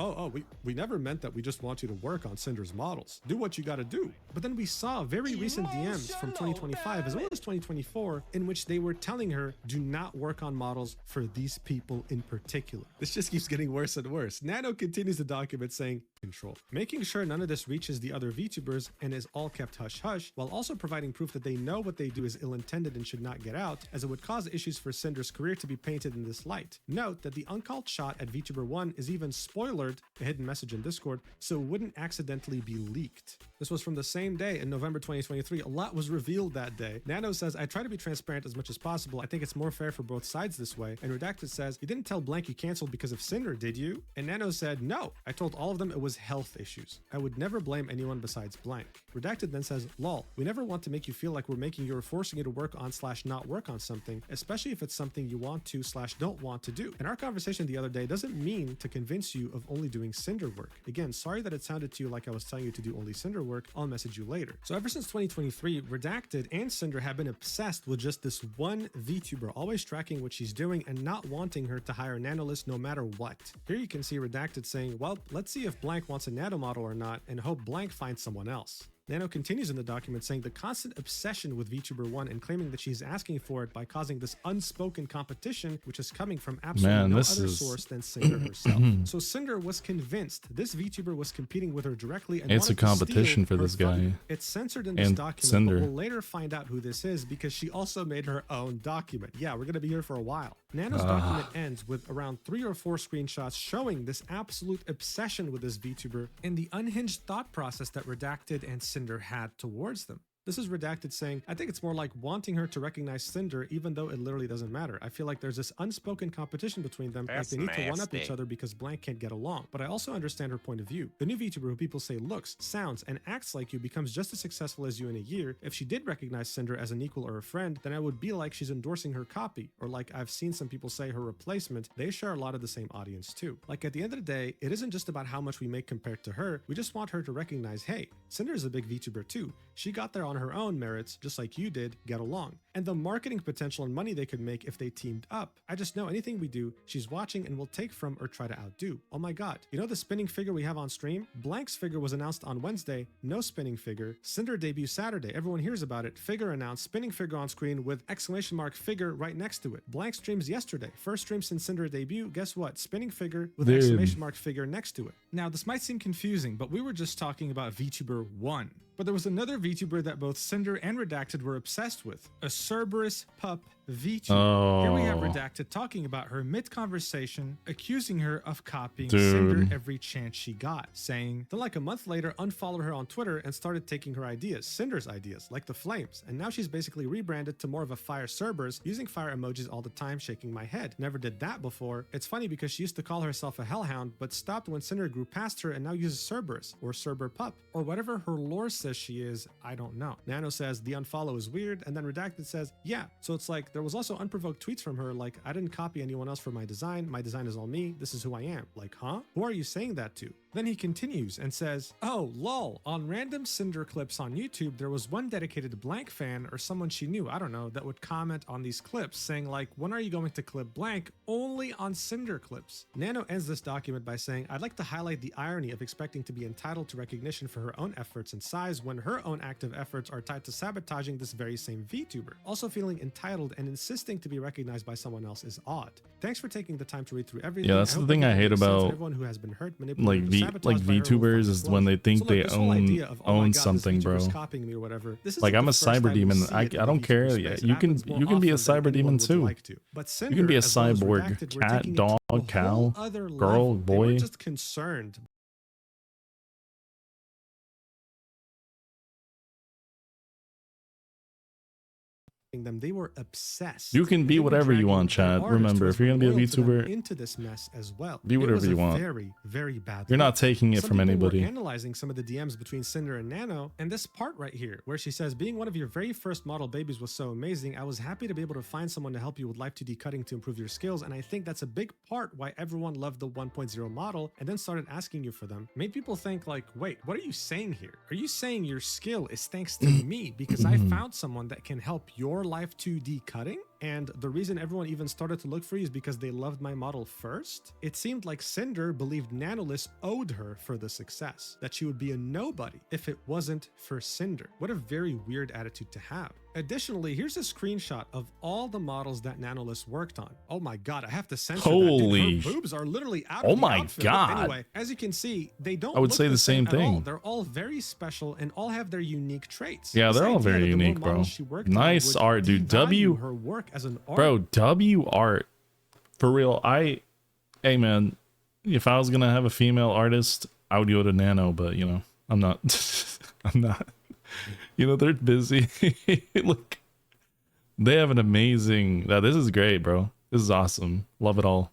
we never meant that. We just want you to work on Cinder's models. Do what you got to do. But then we saw very recent DMs from 2025 as well as 2024 in which they were telling her, do not work on models for these people in particular. This just keeps getting worse and worse. Nano continues the document saying, control, making sure none of this reaches the other VTubers and is all kept hush-hush, while also providing proof that they know what they do is ill-intended and should not get out, as it would cause issues for Cinder's career to be painted in this light. Note that the uncalled shot at VTuber 1 is even spoilered, a hidden message in Discord, so it wouldn't accidentally be leaked. This was from the same day in November 2023. A lot was revealed that day. Nano says, I try to be transparent as much as possible. I think it's more fair for both sides this way. And Redacted says, you didn't tell blank you canceled because of Cinder, did you? And Nano said, no, I told all of them it was health issues. I would never blame anyone besides blank. Redacted then says, lol, we never want to make you feel like we're making you or forcing you to work on / not work on something, especially if it's something you want to / don't want to do. And our conversation the other day doesn't mean to convince you of only doing Cinder work. Again, sorry that it sounded to you like I was telling you to do only Cinder work. I'll message you later. So ever since 2023, Redacted and Cinder have been obsessed with just this one VTuber, always tracking what she's doing and not wanting her to hire Nanolist no matter what. Here you can see Redacted saying, well, let's see if blank wants a nano model or not and hope blank finds someone else. Nano continues in the document saying the constant obsession with VTuber 1 and claiming that she's asking for it by causing this unspoken competition, which is coming from absolutely no other source than Cinder herself. So Cinder was convinced this VTuber was competing with her directly and it's a competition for this guy. It's censored in this document, but we'll later find out who this is because she also made her own document. Yeah, we're going to be here for a while. Nano's document ends with around 3 or 4 screenshots showing this absolute obsession with this VTuber and the unhinged thought process that Redacted and Cinder had towards them. This is Redacted saying, I think it's more like wanting her to recognize Cinder even though it literally doesn't matter. I feel like there's this unspoken competition between them, like they need to one-up each other because blank can't get along. But I also understand her point of view. The new VTuber who people say looks, sounds, and acts like you becomes just as successful as you in a year. If she did recognize Cinder as an equal or a friend, then I would be like she's endorsing her copy, or like I've seen some people say her replacement. They share a lot of the same audience too. Like at the end of the day, it isn't just about how much we make compared to her. We just want her to recognize, hey, Cinder is a big VTuber too. She got there on on her own merits, just like you did, get along, and the marketing potential and money they could make if they teamed up. I just know anything we do, she's watching and will take from or try to outdo. Oh my god, you know the spinning figure we have on stream? Blank's figure was announced on Wednesday, no spinning figure. Cinder debut Saturday, everyone hears about it. Figure announced, spinning figure on screen with exclamation mark figure right next to it. Blank streams yesterday, first stream since Cinder debut. Guess what? Spinning figure with exclamation mark figure next to it. Now this might seem confusing, but we were just talking about VTuber 1. But there was another VTuber that both Cinder and Redacted were obsessed with, a Cerberus pup VTuber. Oh. Here we have Redacted talking about her mid-conversation, accusing her of copying Cinder every chance she got, saying, then like a month later unfollowed her on Twitter and started taking her ideas, Cinder's ideas, like the flames, and now she's basically rebranded to more of a fire Cerberus, using fire emojis all the time, shaking my head. Never did that before. It's funny because she used to call herself a hellhound, but stopped when Cinder grew past her and now uses Cerberus, or Cerber pup, or whatever her lore says she is, I don't know. Nano says the unfollow is weird, and then Redacted says, yeah. So it's like there was also unprovoked tweets from her like, I didn't copy anyone else for my design is all me, this is who I am. Like, huh? Who are you saying that to? Then he continues and says, oh, lol, on random Cinder clips on YouTube, there was one dedicated Blank fan or someone she knew, I don't know, that would comment on these clips saying like, when are you going to clip Blank? Only on Cinder clips. Nano ends this document by saying, I'd like to highlight the irony of expecting to be entitled to recognition for her own efforts and size when her own active efforts are tied to sabotaging this very same VTuber. Also feeling entitled and insisting to be recognized by someone else is odd. Thanks for taking the time to read through everything. Yeah, that's the thing I hate about everyone who has been hurt, manipulated, like VTubers is when they think they own something, bro. Copying me or whatever. Like I'm a cyber demon. I don't care. Yeah, you can be a cyber demon too. But You can be a cyborg, cat, dog, cow, girl, boy. We're just concerned. Them, they were obsessed. You can be whatever you want, Chad. Remember, if you're gonna be a VTuber, into this mess as well, be whatever you want. Very, very bad. You're not taking it from anybody. Were analyzing some of the DMs between Cinder and Nano, and this part right here, where she says, "Being one of your very first model babies was so amazing. I was happy to be able to find someone to help you with live 2D cutting to improve your skills, and I think that's a big part why everyone loved the 1.0 model, and then started asking you for them. Made people think like, wait, what are you saying here? Are you saying your skill is thanks to me because I found someone that can help your live 2D cutting? And the reason everyone even started to look for you is because they loved my model first? It seemed like Cinder believed Nanolist owed her for the success, that she would be a nobody if it wasn't for Cinder. What a very weird attitude to have. Additionally, here's a screenshot of all the models that Nanolist worked on. Oh my god, I have to censor that. Dude, her boobs are literally out of the outfit. God. Anyway, as you can see, they don't I would look say the same thing. They're all very special and all have their unique traits. Yeah, they're all very unique, bro. Nice art, dude. Her work as an art. Bro, W art. For real, hey man, if I was gonna have a female artist, I would go to Nano, but you know, I'm not. I'm not. You know, they're busy. Look, they have an amazing. This is great, bro. This is awesome. Love it all.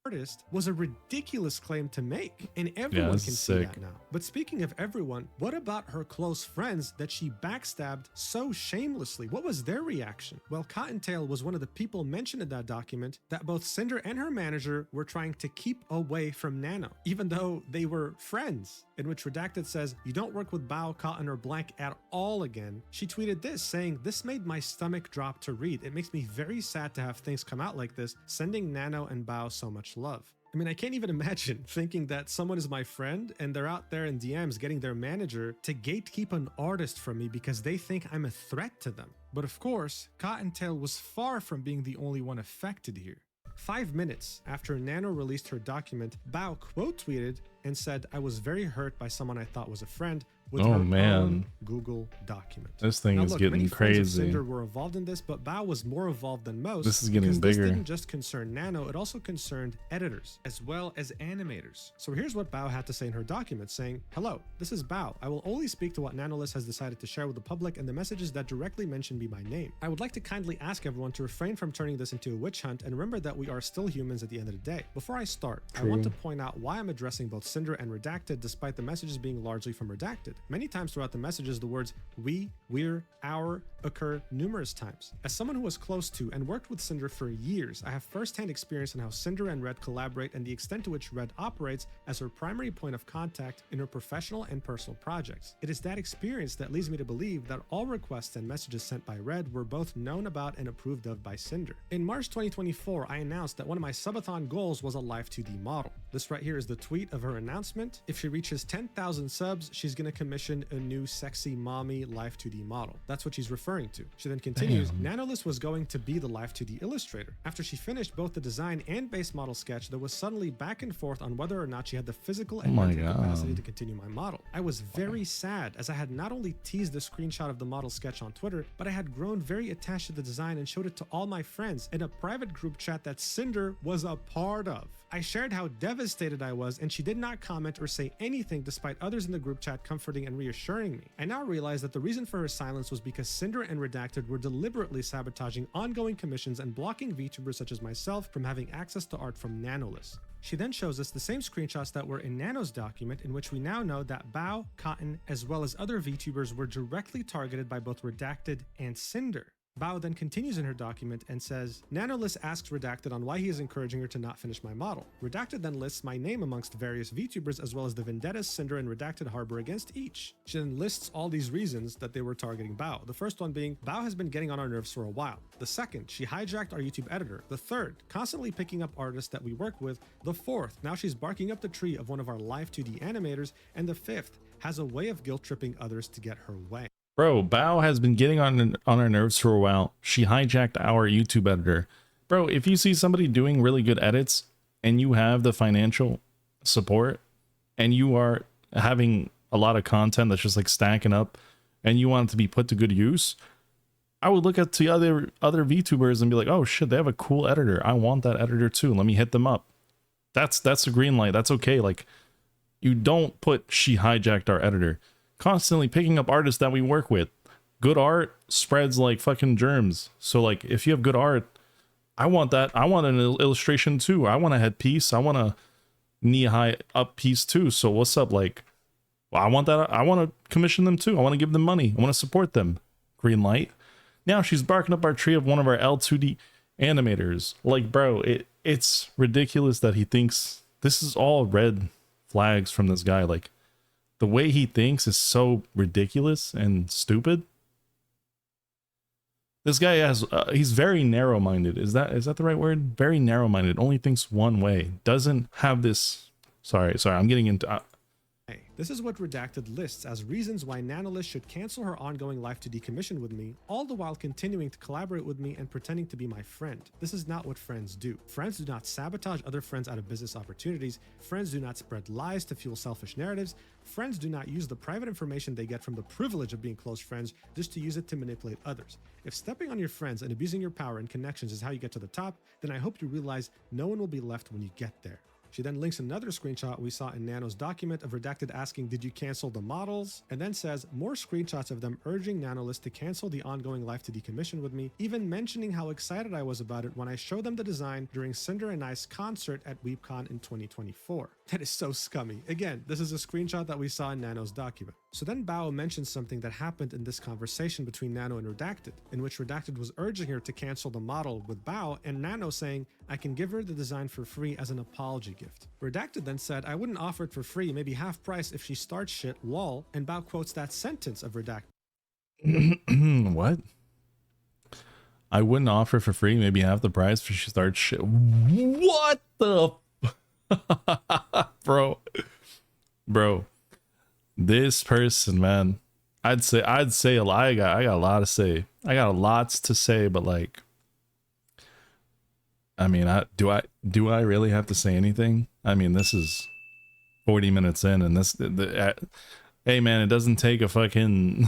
Artist was a ridiculous claim to make, and everyone can see that now. But speaking of everyone, what about her close friends that she backstabbed so shamelessly? What was their reaction? Well, Cottontail was one of the people mentioned in that document that both Cinder and her manager were trying to keep away from Nano, even though they were friends, in which Redacted says, you don't work with Bao, Cotton, or Blank at all again. She tweeted this, saying, this made my stomach drop to read. It makes me very sad to have things come out like this, sending Nano and Bao so much love. I mean, I can't even imagine thinking that someone is my friend and they're out there in DMs getting their manager to gatekeep an artist from me because they think I'm a threat to them. But of course, Cottontail was far from being the only one affected here. 5 minutes after Nano released her document, Bao quote tweeted and said, I was very hurt by someone I thought was a friend, with her own Google document. This thing is getting crazy. Cinder were involved in this, but Bao was more involved than most. This is getting bigger. This didn't just concern Nano, it also concerned editors as well as animators. So here's what Bao had to say in her document, saying, hello, this is Bao. I will only speak to what Nanolist has decided to share with the public and the messages that directly mention me by name. I would like to kindly ask everyone to refrain from turning this into a witch hunt and remember that we are still humans at the end of the day. Before I start, I want to point out why I'm addressing both Cinder and Redacted despite the messages being largely from Redacted. Many times throughout the messages, the words we, we're, our occur numerous times. As someone who was close to and worked with Cinder for years, I have firsthand experience in how Cinder and Red collaborate and the extent to which Red operates as her primary point of contact in her professional and personal projects. It is that experience that leads me to believe that all requests and messages sent by Red were both known about and approved of by Cinder. In March 2024, I announced that one of my subathon goals was a Live 2D model. This right here is the tweet of her announcement. If she reaches 10,000 subs, she's going to commission a new sexy mommy Live 2D model. That's what she's referring to. She then continues, Nanolist was going to be the Live 2D illustrator. After she finished both the design and base model sketch, there was suddenly back and forth on whether or not she had the physical and mental capacity to continue my model. I was very sad, as I had not only teased the screenshot of the model sketch on Twitter, but I had grown very attached to the design and showed it to all my friends in a private group chat that Cinder was a part of. I shared how devastated I was, and she did not comment or say anything despite others in the group chat comforting and reassuring me. I now realize that the reason for her silence was because Cinder and Redacted were deliberately sabotaging ongoing commissions and blocking VTubers such as myself from having access to art from Nanolist. She then shows us the same screenshots that were in Nano's document, in which we now know that Bao, Cotton, as well as other VTubers were directly targeted by both Redacted and Cinder. Bao then continues in her document and says, Nanolist asks Redacted on why he is encouraging her to not finish my model. Redacted then lists my name amongst various VTubers as well as the vendettas Cinder and Redacted harbor against each. She then lists all these reasons that they were targeting Bao. The first one being, Bao has been getting on our nerves for a while. The second, she hijacked our YouTube editor. The third, constantly picking up artists that we work with. The fourth, now she's barking up the tree of one of our Live 2D animators. And the fifth, has a way of guilt tripping others to get her way. Bro, Bao has been getting on our nerves for a while. She hijacked our YouTube editor. Bro, if you see somebody doing really good edits and you have the financial support and you are having a lot of content that's just like stacking up and you want it to be put to good use, I would look at the other VTubers and be like, oh shit, they have a cool editor. I want that editor too. Let me hit them up. That's a green light. That's okay. Like, you don't put she hijacked our editor. Constantly picking up artists that we work with. Good art spreads like fucking germs. So like, if you have good art, I want that. I want an illustration too. I want a headpiece. I want a knee high up piece too. So what's up? Like, well, I want that. I want to commission them too. I want to give them money. I want to support them. Green light. Now she's barking up our tree of one of our L2D animators. Like, bro, it's ridiculous that he thinks this is all red flags from this guy. Like, the way he thinks is so ridiculous and stupid. This guy has, he's very narrow-minded. Is that the right word? Very narrow-minded. Only thinks one way. Doesn't have this. Sorry. I'm getting into. This is what Redacted lists as reasons why Nanolist should cancel her ongoing Live 2D commission with me, all the while continuing to collaborate with me and pretending to be my friend. This is not what friends do. Friends do not sabotage other friends out of business opportunities. Friends do not spread lies to fuel selfish narratives. Friends do not use the private information they get from the privilege of being close friends just to use it to manipulate others. If stepping on your friends and abusing your power and connections is how you get to the top, then I hope you realize no one will be left when you get there. She then links another screenshot we saw in Nano's document of Redacted asking, did you cancel the models? And then says more screenshots of them urging Nanolist to cancel the ongoing Live 2D commission with me, even mentioning how excited I was about it when I showed them the design during Cinder and I's concert at WeebCon in 2024. That is so scummy. Again, this is a screenshot that we saw in Nano's document. So then Bao mentions something that happened in this conversation between Nano and Redacted, in which Redacted was urging her to cancel the model with Bao, and Nano saying, I can give her the design for free as an apology gift. Redacted then said, I wouldn't offer it for free, maybe half price if she starts shit, lol, and Bao quotes that sentence of Redacted. What? I wouldn't offer for free, maybe half the price if she starts shit. What the bro, this person, man, I'd say a lot. I got a lot to say. I got lots to say, but like, I mean, do I really have to say anything? I mean, this is 40 minutes in, and hey man, it doesn't take a fucking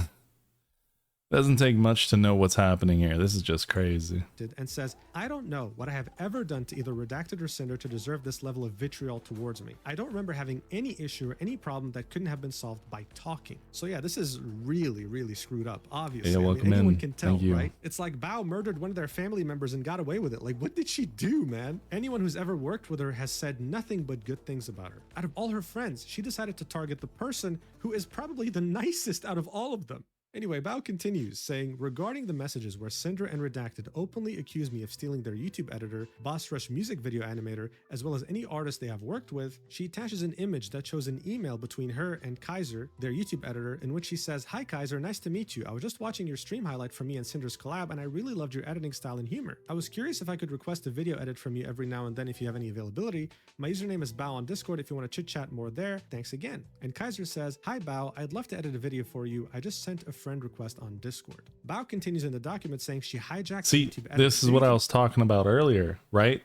Doesn't take much to know what's happening here. This is just crazy. And says, I don't know what I have ever done to either Redacted or Cinder to deserve this level of vitriol towards me. I don't remember having any issue or any problem that couldn't have been solved by talking. So yeah, this is really, really screwed up, obviously. Yeah, welcome in. Anyone can tell, Thank you. right? It's like Bao murdered one of their family members and got away with it. Like, what did she do, man? Anyone who's ever worked with her has said nothing but good things about her. Out of all her friends, she decided to target the person who is probably the nicest out of all of them. Anyway, Bao continues, saying, regarding the messages where Cinder and Redacted openly accuse me of stealing their YouTube editor, Boss Rush music video animator, as well as any artist they have worked with, she attaches an image that shows an email between her and Kaiser, their YouTube editor, in which she says, Hi Kaiser, nice to meet you. I was just watching your stream highlight from me and Cinder's collab, and I really loved your editing style and humor. I was curious if I could request a video edit from you every now and then if you have any availability. My username is Bao on Discord if you want to chit chat more there. Thanks again. And Kaiser says, Hi Bao, I'd love to edit a video for you. I just sent a friend request on Discord. Bao continues in the document saying she hijacked See, YouTube editor. this is what I was talking about earlier, right?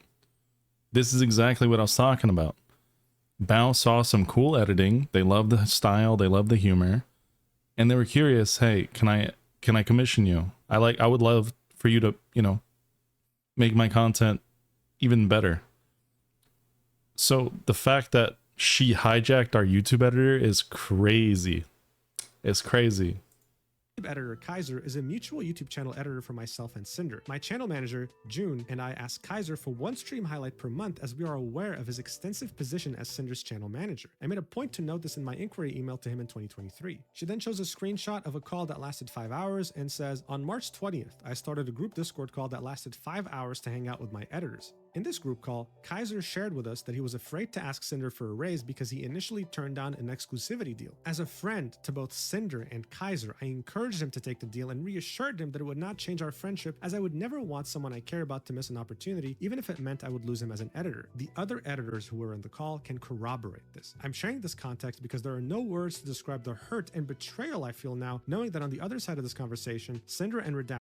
This is exactly what I was talking about. Bao saw some cool editing. They love the style. They love the humor. And they were curious, hey, can I commission you? I would love for you to, make my content even better. So the fact that she hijacked our YouTube editor is crazy. It's crazy. Editor Kaiser is a mutual YouTube channel editor for myself and Cinder. My channel manager, June, and I asked Kaiser for one stream highlight per month as we are aware of his extensive position as Cinder's channel manager. I made a point to note this in my inquiry email to him in 2023. She then shows a screenshot of a call that lasted 5 hours and says, on March 20th, I started a group Discord call that lasted 5 hours to hang out with my editors. In this group call, Kaiser shared with us that he was afraid to ask Cinder for a raise because he initially turned down an exclusivity deal. As a friend to both Cinder and Kaiser, I encouraged him to take the deal and reassured him that it would not change our friendship, as I would never want someone I care about to miss an opportunity, even if it meant I would lose him as an editor. The other editors who were in the call can corroborate this. I'm sharing this context because there are no words to describe the hurt and betrayal I feel now, knowing that on the other side of this conversation, Cinder and Redact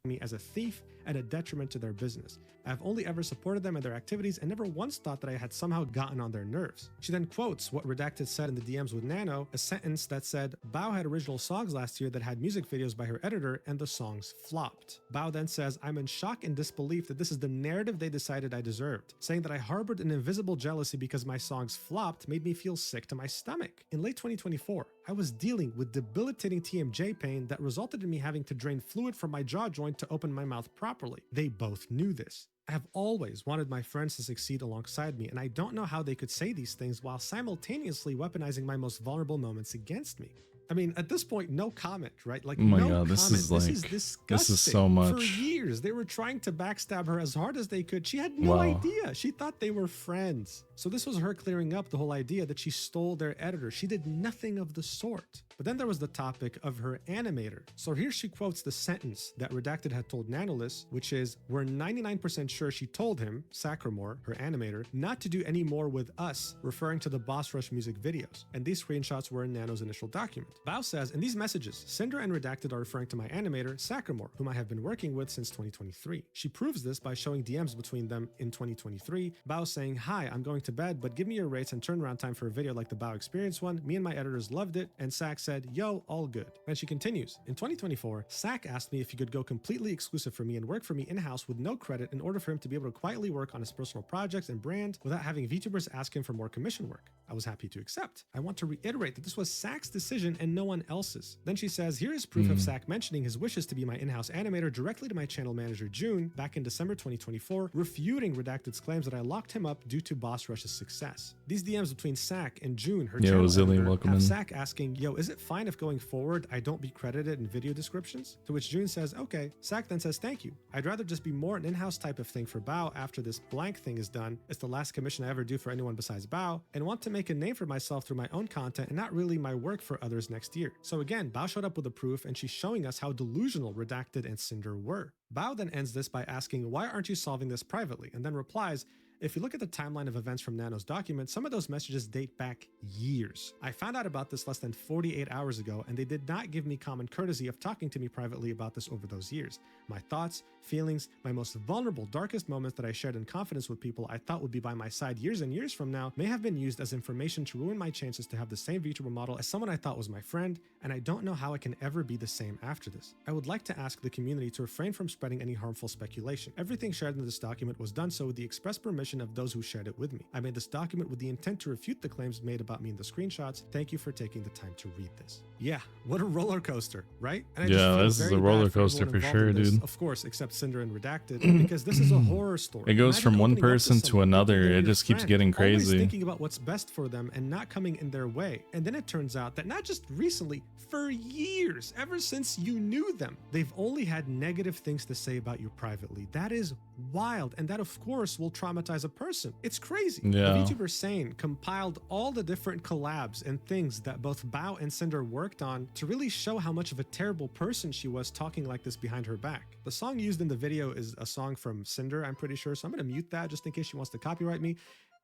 me as a thief and a detriment to their business. I've only ever supported them and their activities and never once thought that I had somehow gotten on their nerves. She then quotes what Redacted said in the DMs with Nano, a sentence that said, Bao had original songs last year that had music videos by her editor and the songs flopped. Bao then says, I'm in shock and disbelief that this is the narrative they decided I deserved, saying that I harbored an invisible jealousy because my songs flopped made me feel sick to my stomach. In late 2024, I was dealing with debilitating TMJ pain that resulted in me having to drain fluid from my jaw joint to open my mouth properly. They both knew this. I have always wanted my friends to succeed alongside me, and I don't know how they could say these things while simultaneously weaponizing my most vulnerable moments against me. I mean, at this point, no comment, right? Like, oh my no God, comment. this is disgusting. This is so much. For years, they were trying to backstab her as hard as they could. She had no idea. She thought they were friends. So this was her clearing up the whole idea that she stole their editor. She did nothing of the sort. But then there was the topic of her animator. So here she quotes the sentence that Redacted had told Nanolis, which is, we're 99% sure she told him, Sacramore, her animator, not to do any more with us, referring to the Boss Rush music videos. And these screenshots were in Nano's initial document. Bao says, in these messages, Cinder and Redacted are referring to my animator, Sacramore, whom I have been working with since 2023. She proves this by showing DMs between them in 2023, Bao saying, hi, I'm going to bed, but give me your rates and turnaround time for a video like the Bao Experience one. Me and my editors loved it, and Sac said, yo, all good. And she continues, in 2024, Sac asked me if he could go completely exclusive for me and work for me in-house with no credit in order for him to be able to quietly work on his personal projects and brand without having VTubers ask him for more commission work. I was happy to accept. I want to reiterate that this was Sac's decision and no one else's. Then she says, here is proof of Sac mentioning his wishes to be my in-house animator directly to my channel manager June back in December 2024, refuting Redacted's claims that I locked him up due to Boss Rush's success. These DMs between Sac and June, her channel editor, have Sac asking, yo, is it fine if going forward I don't be credited in video descriptions? To which June says, okay. Sac then says, thank you. I'd rather just be more an in-house type of thing for Bao after this blank thing is done. It's the last commission I ever do for anyone besides Bao, and want to make a name for myself through my own content and not really my work for others next year. So again, Bao showed up with the proof and she's showing us how delusional Redacted and Cinder were. Bao then ends this by asking, why aren't you solving this privately? And then replies, If you look at the timeline of events from Nano's document, some of those messages date back years. I found out about this less than 48 hours ago, and they did not give me common courtesy of talking to me privately about this over those years. My thoughts, feelings, my most vulnerable, darkest moments that I shared in confidence with people I thought would be by my side years and years from now may have been used as information to ruin my chances to have the same Vtuber model as someone I thought was my friend, and I don't know how it can ever be the same after this. I would like to ask the community to refrain from spreading any harmful speculation. Everything shared in this document was done so with the express permission of those who shared it with me. I made this document with the intent to refute the claims made about me in the screenshots. Thank you for taking the time to read this. Yeah, what a roller coaster, right? And yeah, this is a roller coaster for sure, dude. Of course, except Cinder and Redacted, because this is a horror story. It goes from one person to another. It just keeps getting crazy. Always thinking about what's best for them and not coming in their way. And then it turns out that not just recently, for years, ever since you knew them, they've only had negative things to say about you privately. That is wild, and that of course will traumatize a person. It's crazy. Yeah. The VTuber Sane compiled all the different collabs and things that both Bao and Cinder worked on to really show how much of a terrible person she was talking like this behind her back. The song used in the video is a song from Cinder, I'm pretty sure, so I'm gonna mute that just in case she wants to copyright me.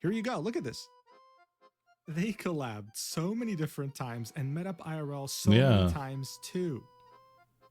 Here you go, look at this. They collabed so many different times and met up IRL so many times too.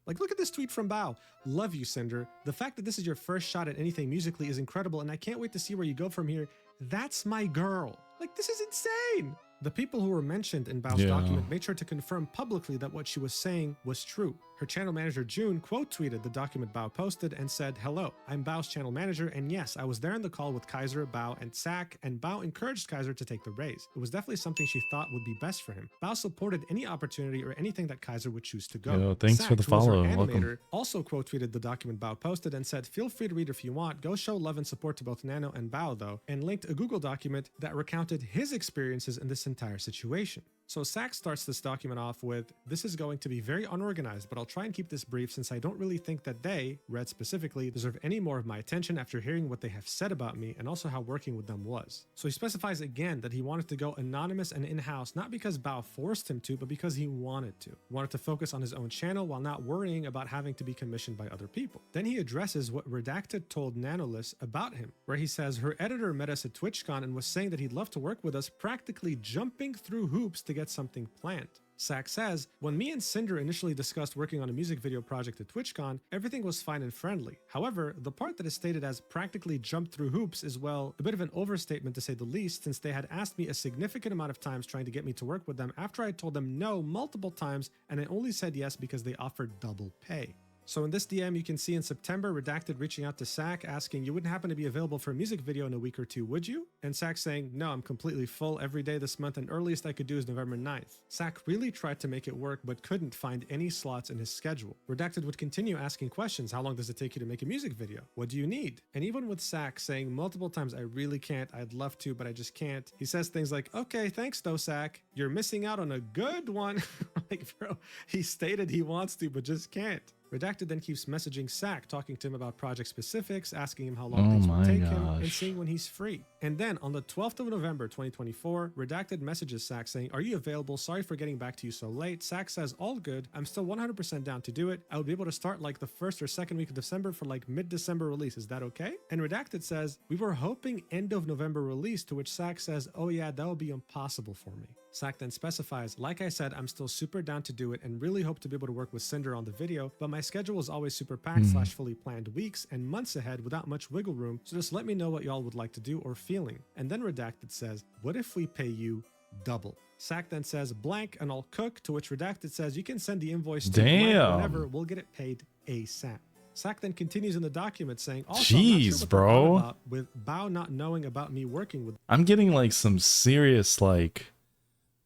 Like, look at this tweet from Bao. Love you, Cinder. The fact that this is your first shot at anything musically is incredible, and I can't wait to see where you go from here. That's my girl. Like, this is insane. The people who were mentioned in Bao's document made sure to confirm publicly that what she was saying was true. Her channel manager June quote tweeted the document Bao posted and said, "Hello, I'm Bao's channel manager, and yes, I was there in the call with Kaiser, Bao, and Sak, and Bao encouraged Kaiser to take the raise. It was definitely something she thought would be best for him. Bao supported any opportunity or anything that Kaiser would choose to go." Yo, thanks Sak, for the who was her follow. animator, Welcome. also quote tweeted the document Bao posted and said, "Feel free to read if you want. Go show love and support to both Nano and Bao though," and linked a Google document that recounted his experiences in this entire situation. So Sak starts this document off with, "This is going to be very unorganized, but I'll try and keep this brief since I don't really think that they, Red specifically, deserve any more of my attention after hearing what they have said about me and also how working with them was." So he specifies again that he wanted to go anonymous and in-house, not because Bao forced him to, but because he wanted to. He wanted to focus on his own channel while not worrying about having to be commissioned by other people. Then he addresses what Redacted told Nanoless about him, where he says her editor met us at TwitchCon and was saying that he'd love to work with us, practically jumping through hoops to get something planned. Sak says, "When me and Cinder initially discussed working on a music video project at TwitchCon, everything was fine and friendly. However, the part that is stated as practically jumped through hoops is, well, a bit of an overstatement to say the least, since they had asked me a significant amount of times trying to get me to work with them after I told them no multiple times, and I only said yes because they offered double pay." So in this DM, you can see in September, Redacted reaching out to Sak asking, "You wouldn't happen to be available for a music video in a week or two, would you?" And Sak saying, "No, I'm completely full every day this month and earliest I could do is November 9th. Sak really tried to make it work but couldn't find any slots in his schedule. Redacted would continue asking questions. How long does it take you to make a music video? What do you need? And even with Sak saying multiple times, "I really can't, I'd love to, but I just can't," he says things like, "Okay, thanks though, Sak. You're missing out on a good one." Like, bro, he stated he wants to, but just can't. Redacted then keeps messaging Sak, talking to him about project specifics, asking him how long things will take him, and seeing when he's free. And then on the 12th of November 2024, Redacted messages Sak saying, "Are you available? Sorry for getting back to you so late." Sak says, "All good. I'm still 100% down to do it. I would be able to start like the first or second week of December for like mid-December release. Is that okay?" And Redacted says, "We were hoping end of November release," to which Sak says, "Oh yeah, that would be impossible for me." Sak then specifies, "Like I said, I'm still super down to do it and really hope to be able to work with Cinder on the video, but my schedule is always super packed / fully planned weeks and months ahead without much wiggle room, so just let me know what y'all would like to do or feeling." And then Redacted says, "What if we pay you double?" Sak then says, "Blank and I'll cook," to which Redacted says, "You can send the invoice to whenever, we'll get it paid ASAP." Sak then continues in the document saying, "Also, jeez, I'm bro, about with Bao not knowing about me working with." I'm getting like some serious like.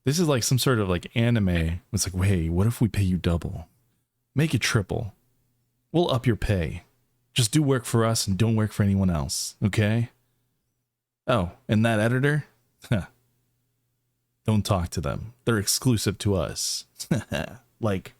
This is like some sort of like anime. It's like, wait, what if we pay you double? Make it triple. We'll up your pay. Just do work for us and don't work for anyone else, okay? Oh, and that editor? Don't talk to them. They're exclusive to us. Like,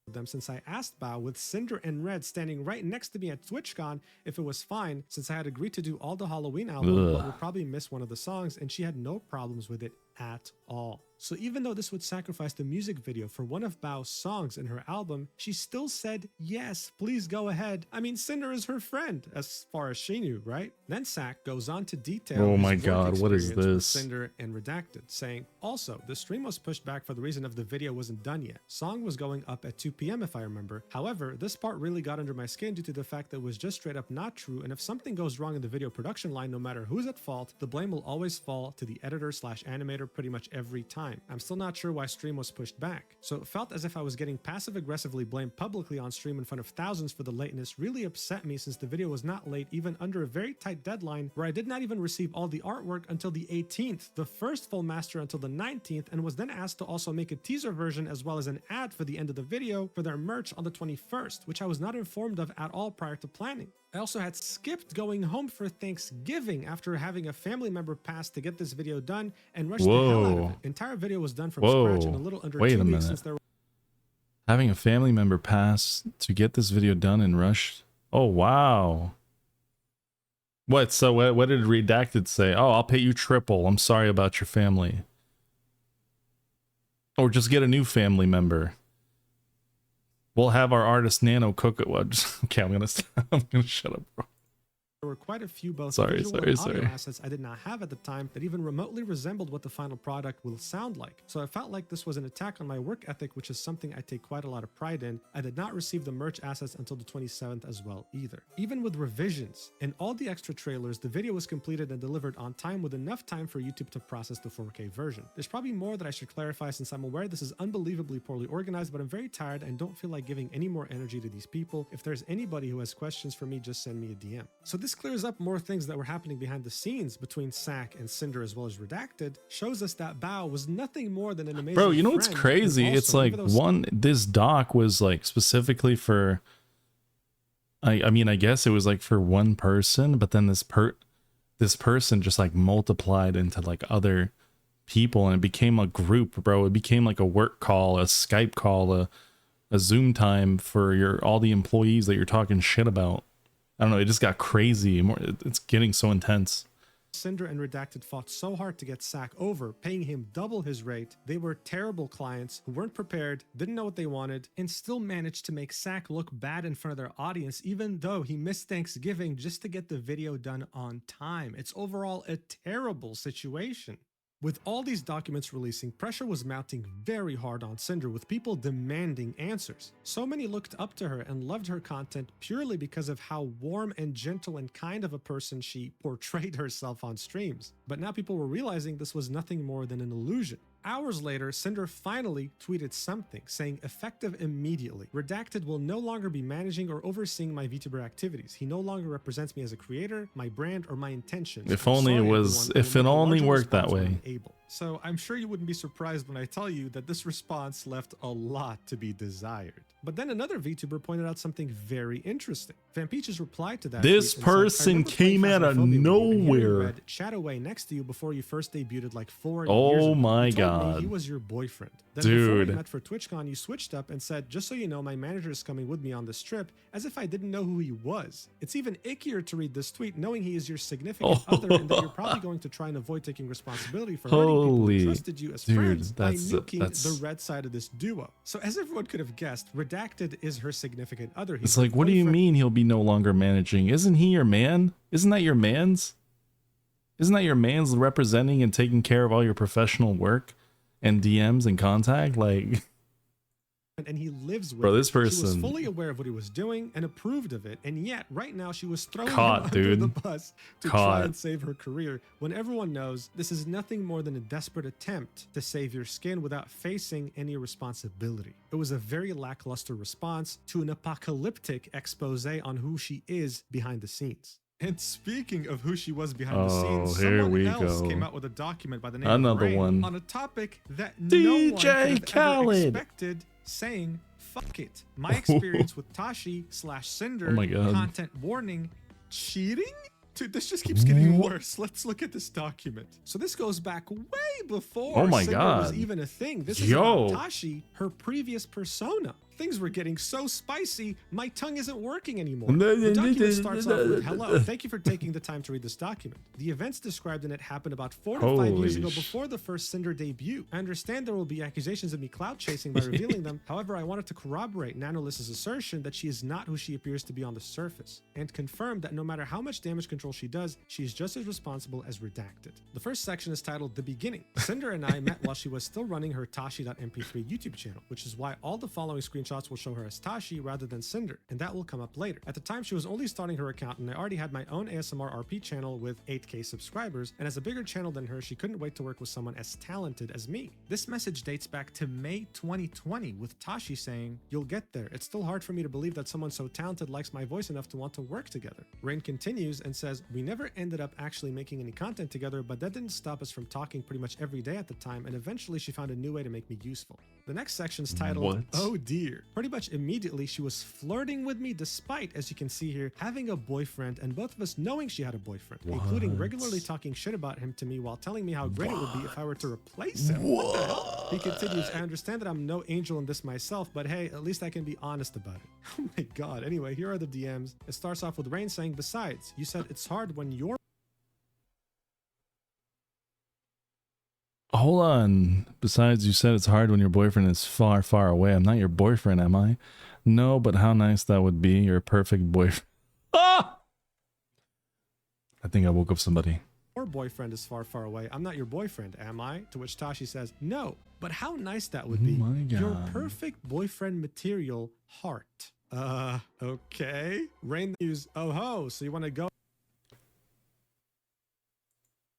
them since I asked Bao with Cinder and Red standing right next to me at TwitchCon if it was fine, since I had agreed to do all the Halloween album but would probably miss one of the songs, and she had no problems with it at all. So even though this would sacrifice the music video for one of Bao's songs in her album, she still said, yes, please go ahead. I mean, Cinder is her friend, as far as she knew, right? Then Sak goes on to detail oh his my work god, what is experience with this? Cinder and Redacted, saying, also, the stream was pushed back for the reason of the video wasn't done yet. Song was going up at 2 p.m. if I remember. However, this part really got under my skin due to the fact that it was just straight up not true, and if something goes wrong in the video production line, no matter who's at fault, the blame will always fall to the editor/animator pretty much every time. I'm still not sure why stream was pushed back. So it felt as if I was getting passive-aggressively blamed publicly on stream in front of thousands for the lateness really upset me, since the video was not late even under a very tight deadline where I did not even receive all the artwork until the 18th, the first full master until the 19th, and was then asked to also make a teaser version as well as an ad for the end of the video for their merch on the 21st, which I was not informed of at all prior to planning. I also had skipped going home for Thanksgiving after having a family member pass to get this video done and rushed the hell out of it. Entire video was done from scratch in a little under 2 weeks since there were having a family member pass to get this video done and rushed. Oh wow. What? So what did Redacted say? Oh, I'll pay you triple. I'm sorry about your family. Or just get a new family member. We'll have our artist Nano cook it. Okay, I'm gonna shut up, bro. There were quite a few both visual and audio assets I did not have at the time that even remotely resembled what the final product will sound like. So I felt like this was an attack on my work ethic, which is something I take quite a lot of pride in. I did not receive the merch assets until the 27th as well either. Even with revisions and all the extra trailers, the video was completed and delivered on time with enough time for YouTube to process the 4K version. There's probably more that I should clarify since I'm aware this is unbelievably poorly organized, but I'm very tired and don't feel like giving any more energy to these people. If there's anybody who has questions for me, just send me a DM. So this clears up more things that were happening behind the scenes between Sak and Cinder as well as Redacted, shows us that Bao was nothing more than an amazing bro, you know what's crazy? Also, it's like this doc was like specifically for I mean, I guess it was like for one person, but then this person just like multiplied into like other people and it became a group, bro. It became like a work call, a Skype call, a Zoom time for all the employees that you're talking shit about. I don't know, it just got crazy. It's getting so intense. Cinder and Redacted fought so hard to get Sak over, paying him double his rate. They were terrible clients who weren't prepared, didn't know what they wanted, and still managed to make Sak look bad in front of their audience, even though he missed Thanksgiving just to get the video done on time. It's overall a terrible situation. With all these documents releasing, pressure was mounting very hard on Cinder, with people demanding answers. So many looked up to her and loved her content purely because of how warm and gentle and kind of a person she portrayed herself on streams. But now people were realizing this was nothing more than an illusion. Hours later, Cinder finally tweeted something saying, effective immediately. Redacted will no longer be managing or overseeing my VTuber activities. He no longer represents me as a creator, my brand, or my intentions. If only it worked that way. So I'm sure you wouldn't be surprised when I tell you that this response left a lot to be desired. But then another VTuber pointed out something very interesting. Vampeach's replied to that. This person came out of nowhere. Chat away next to you before you first debuted like 4 years ago. Oh my god. He was your boyfriend. Then before we met for TwitchCon, you switched up and said, just so you know, my manager is coming with me on this trip, as if I didn't know who he was. It's even ickier to read this tweet knowing he is your significant other and that you're probably going to try and avoid taking responsibility for hurting people who trusted you as friends by nuking the red side of this duo. So as everyone could have guessed, Redacted is her significant other. It's like, what do you mean he'll be no longer managing? Isn't he your man? Isn't that your man's? Isn't that your man's representing and taking care of all your professional work and DMs and contact? Like, and he lives with this person. She was fully aware of what he was doing and approved of it, and yet right now she was throwing him under the bus to try and save her career, when everyone knows this is nothing more than a desperate attempt to save your skin without facing any responsibility. It was a very lackluster response to an apocalyptic expose on who she is behind the scenes. And speaking of who she was behind the scenes, someone else came out with a document by the name of Rain on a topic that no one could have ever expected, saying, fuck it. My experience with Tashi/Cinder, content warning, cheating? Dude, this just keeps getting worse. Let's look at this document. So this goes back way before Cinder was even a thing. This is about Tashi, her previous persona. Things were getting so spicy, my tongue isn't working anymore. The document starts off with, hello, thank you for taking the time to read this document. The events described in it happened about 4 to 5 years ago before the first Cinder debut. I understand there will be accusations of me clout chasing by revealing them. However, I wanted to corroborate Nanoliss's assertion that she is not who she appears to be on the surface, and confirm that no matter how much damage control she does, she is just as responsible as Redacted. The first section is titled The Beginning. Cinder and I met while she was still running her Tashi.mp3 YouTube channel, which is why all the following screenshots will show her as Tashi rather than Cinder, and that will come up later. At the time, she was only starting her account, and I already had my own ASMR RP channel with 8K subscribers, and as a bigger channel than her, she couldn't wait to work with someone as talented as me. This message dates back to May 2020, with Tashi saying, "You'll get there. It's still hard for me to believe that someone so talented likes my voice enough to want to work together." Rain continues and says, "We never ended up actually making any content together, but that didn't stop us from talking pretty much every day at the time, and eventually she found a new way to make me useful." The next section's titled, "Oh dear." Pretty much immediately, she was flirting with me despite, as you can see here, having a boyfriend, and both of us knowing she had a boyfriend, including regularly talking shit about him to me while telling me how great it would be if I were to replace him. What the hell? He continues, "I understand that I'm no angel in this myself, but hey, at least I can be honest about it." Oh my god. Anyway, here are the DMs. It starts off with Rain saying, "Besides, you said it's hard when you're..." Hold on. Besides, you said it's hard when your boyfriend is far, far away. I'm not your boyfriend, am I? No, but how nice that would be. Your perfect boyfriend. Ah! I think I woke up somebody. "Your boyfriend is far, far away. I'm not your boyfriend, am I?" To which Tashi says, "No, but how nice that would be. Oh my God. Your perfect boyfriend material, heart." Okay. Rain news, "Oh ho, so you want to go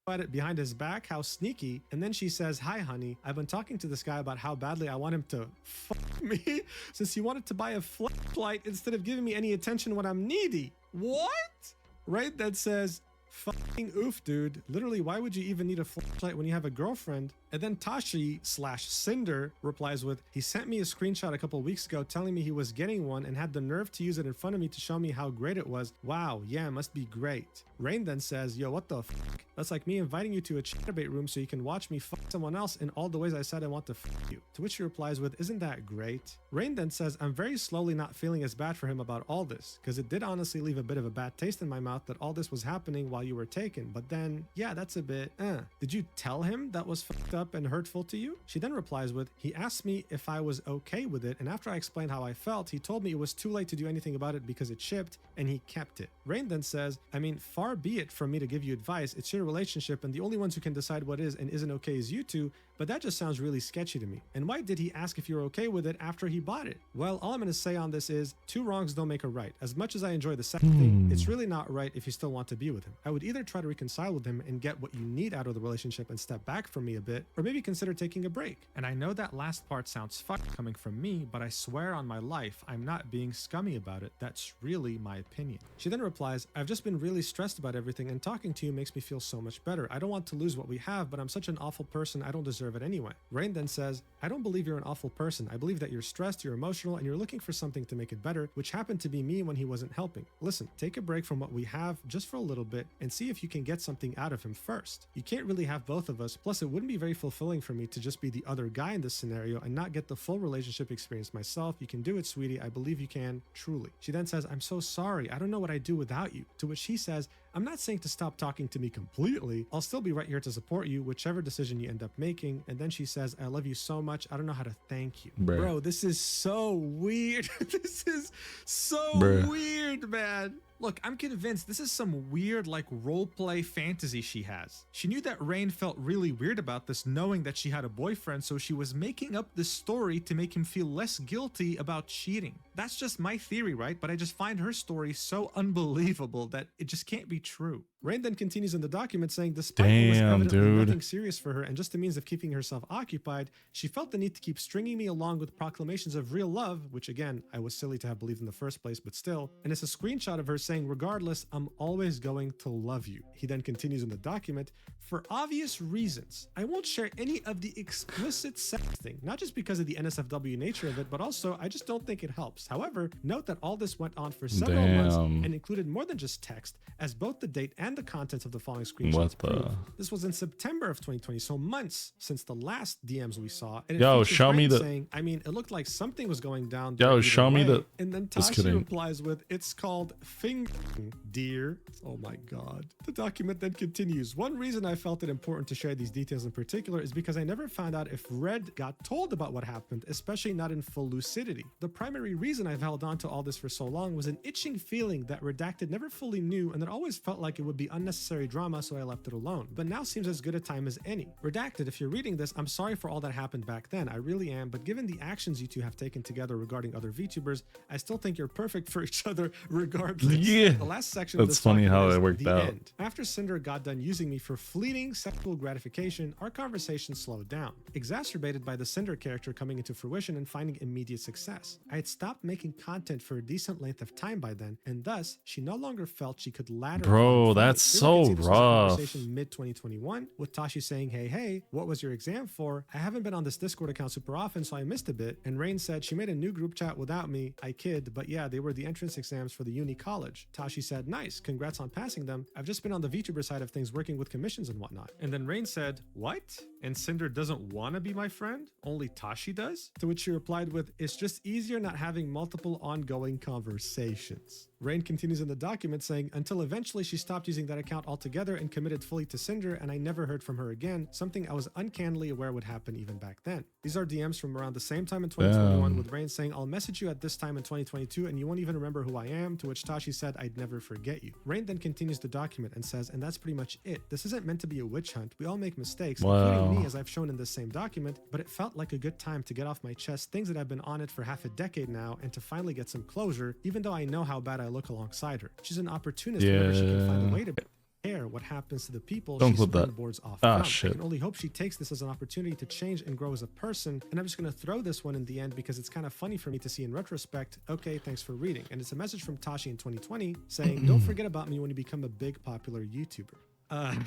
at it behind his back? How sneaky." And then she says, "Hi honey, I've been talking to this guy about how badly I want him to fuck me since he wanted to buy a flashlight instead of giving me any attention when I'm needy." What? Rain then says, "Fucking oof, dude. Literally, why would you even need a flashlight when you have a girlfriend?" And then Tashi/Cinder replies with, "He sent me a screenshot a couple weeks ago telling me he was getting one and had the nerve to use it in front of me to show me how great it was. Wow, yeah, must be great." Rain then says, "Yo, what the fuck? That's like me inviting you to a chatterbait room so you can watch me fuck someone else in all the ways I said I want to fuck you." To which she replies with, "Isn't that great?" Rain then says, "I'm very slowly not feeling as bad for him about all this, because it did honestly leave a bit of a bad taste in my mouth that all this was happening while you were taken, but then, yeah, that's a bit, Did you tell him that was fucked up and hurtful to you?" She then replies with, "He asked me if I was okay with it, and after I explained how I felt, he told me it was too late to do anything about it because it shipped, and he kept it." Rain then says, "I mean, far be it from me to give you advice. It's your relationship, and the only ones who can decide what is and isn't okay is you two, but that just sounds really sketchy to me. And why did he ask if you're okay with it after he bought it?" Well, all I'm going to say on this is, two wrongs don't make a right. As much as I enjoy the second thing, it's really not right if you still want to be with him. I would either try to reconcile with him and get what you need out of the relationship and step back from me a bit, or maybe consider taking a break. And I know that last part sounds fucked coming from me, but I swear on my life, I'm not being scummy about it. That's really my opinion. She then replies, "I've just been really stressed about everything, and talking to you makes me feel so much better. I don't want to lose what we have, but I'm such an awful person, I don't deserve it anyway." Rain then says, "I don't believe you're an awful person. I believe that you're stressed, you're emotional, and you're looking for something to make it better, which happened to be me when he wasn't helping. Listen, take a break from what we have just for a little bit and see if you can get something out of him first. You can't really have both of us, plus it wouldn't be very fulfilling for me to just be the other guy in this scenario and not get the full relationship experience myself. You can do it, sweetie. I believe you can, truly." She then says, "I'm so sorry. I don't know what I'd do without you." To which he says, "I'm not saying to stop talking to me completely. I'll still be right here to support you, whichever decision you end up making." And then she says, "I love you so much. I don't know how to thank you." Bro, this is so weird. This is so weird, man. Look, I'm convinced this is some weird like roleplay fantasy she has. She knew that Rain felt really weird about this, knowing that she had a boyfriend, so she was making up this story to make him feel less guilty about cheating. That's just my theory, right? But I just find her story so unbelievable that it just can't be true. Rain then continues in the document saying, despite it was evidently nothing serious for her and just a means of keeping herself occupied, she felt the need to keep stringing me along with proclamations of real love, which again, I was silly to have believed in the first place, but still. And it's a screenshot of her saying, regardless, I'm always going to love you. He then continues in the document, for obvious reasons, I won't share any of the explicit sexting, not just because of the NSFW nature of it, but also I just don't think it helps. However, note that all this went on for several months and included more than just text, as both the date and and the contents of the following screenshots prove. This was in September of 2020, so months since the last DMs we saw. And yo, show me the. Saying, I mean, it looked like something was going down. Yo, show me the. And then Tashi replies with, "It's called fingering, dear." Oh my god. The document then continues. One reason I felt it important to share these details in particular is because I never found out if Red got told about what happened, especially not in full lucidity. The primary reason I've held on to all this for so long was an itching feeling that Redacted never fully knew and that always felt like it would be unnecessary drama, so I left it alone. But now seems as good a time as any. Redacted, if you're reading this, I'm sorry for all that happened back then. I really am, but given the actions you two have taken together regarding other VTubers, I still think you're perfect for each other regardless. Yeah. The last section That's of this funny how it worked out. End. After Cinder got done using me for fleeting sexual gratification, our conversation slowed down, exacerbated by the Cinder character coming into fruition and finding immediate success. I had stopped making content for a decent length of time by then, and thus she no longer felt she could ladder. Bro, that's so rough. Conversation mid 2021 with Tashi saying, "Hey, what was your exam for? I haven't been on this Discord account super often, so I missed a bit." And Rain said she made a new group chat without me. I kid, but yeah, they were the entrance exams for the uni college. Tashi said, "Nice, congrats on passing them. I've just been on the VTuber side of things working with commissions and whatnot." And then Rain said, "What? And Cinder doesn't want to be my friend? Only Tashi does?" To which she replied with, "It's just easier not having multiple ongoing conversations." Rain continues in the document saying, "Until eventually she stopped using that account altogether and committed fully to Cinder, and I never heard from her again, something I was uncannily aware would happen even back then." These are DMs from around the same time in 2021 with Rain saying, "I'll message you at this time in 2022 and you won't even remember who I am," to which Tashi said, "I'd never forget you." Rain then continues the document and says, "And that's pretty much it. This isn't meant to be a witch hunt. We all make mistakes, including me, as I've shown in this same document, but it felt like a good time to get off my chest things that I've been on it for half a decade now and to finally get some closure, even though I know how bad I look alongside her. She's an opportunist whenever she can find a way to care what happens to the people she springboards off from. Shit. I can only hope she takes this as an opportunity to change and grow as a person." And I'm just going to throw this one in the end because it's kind of funny for me to see in retrospect. Okay, thanks for reading. And it's a message from Tashi in 2020 saying, "Don't forget about me when you become a big popular YouTuber."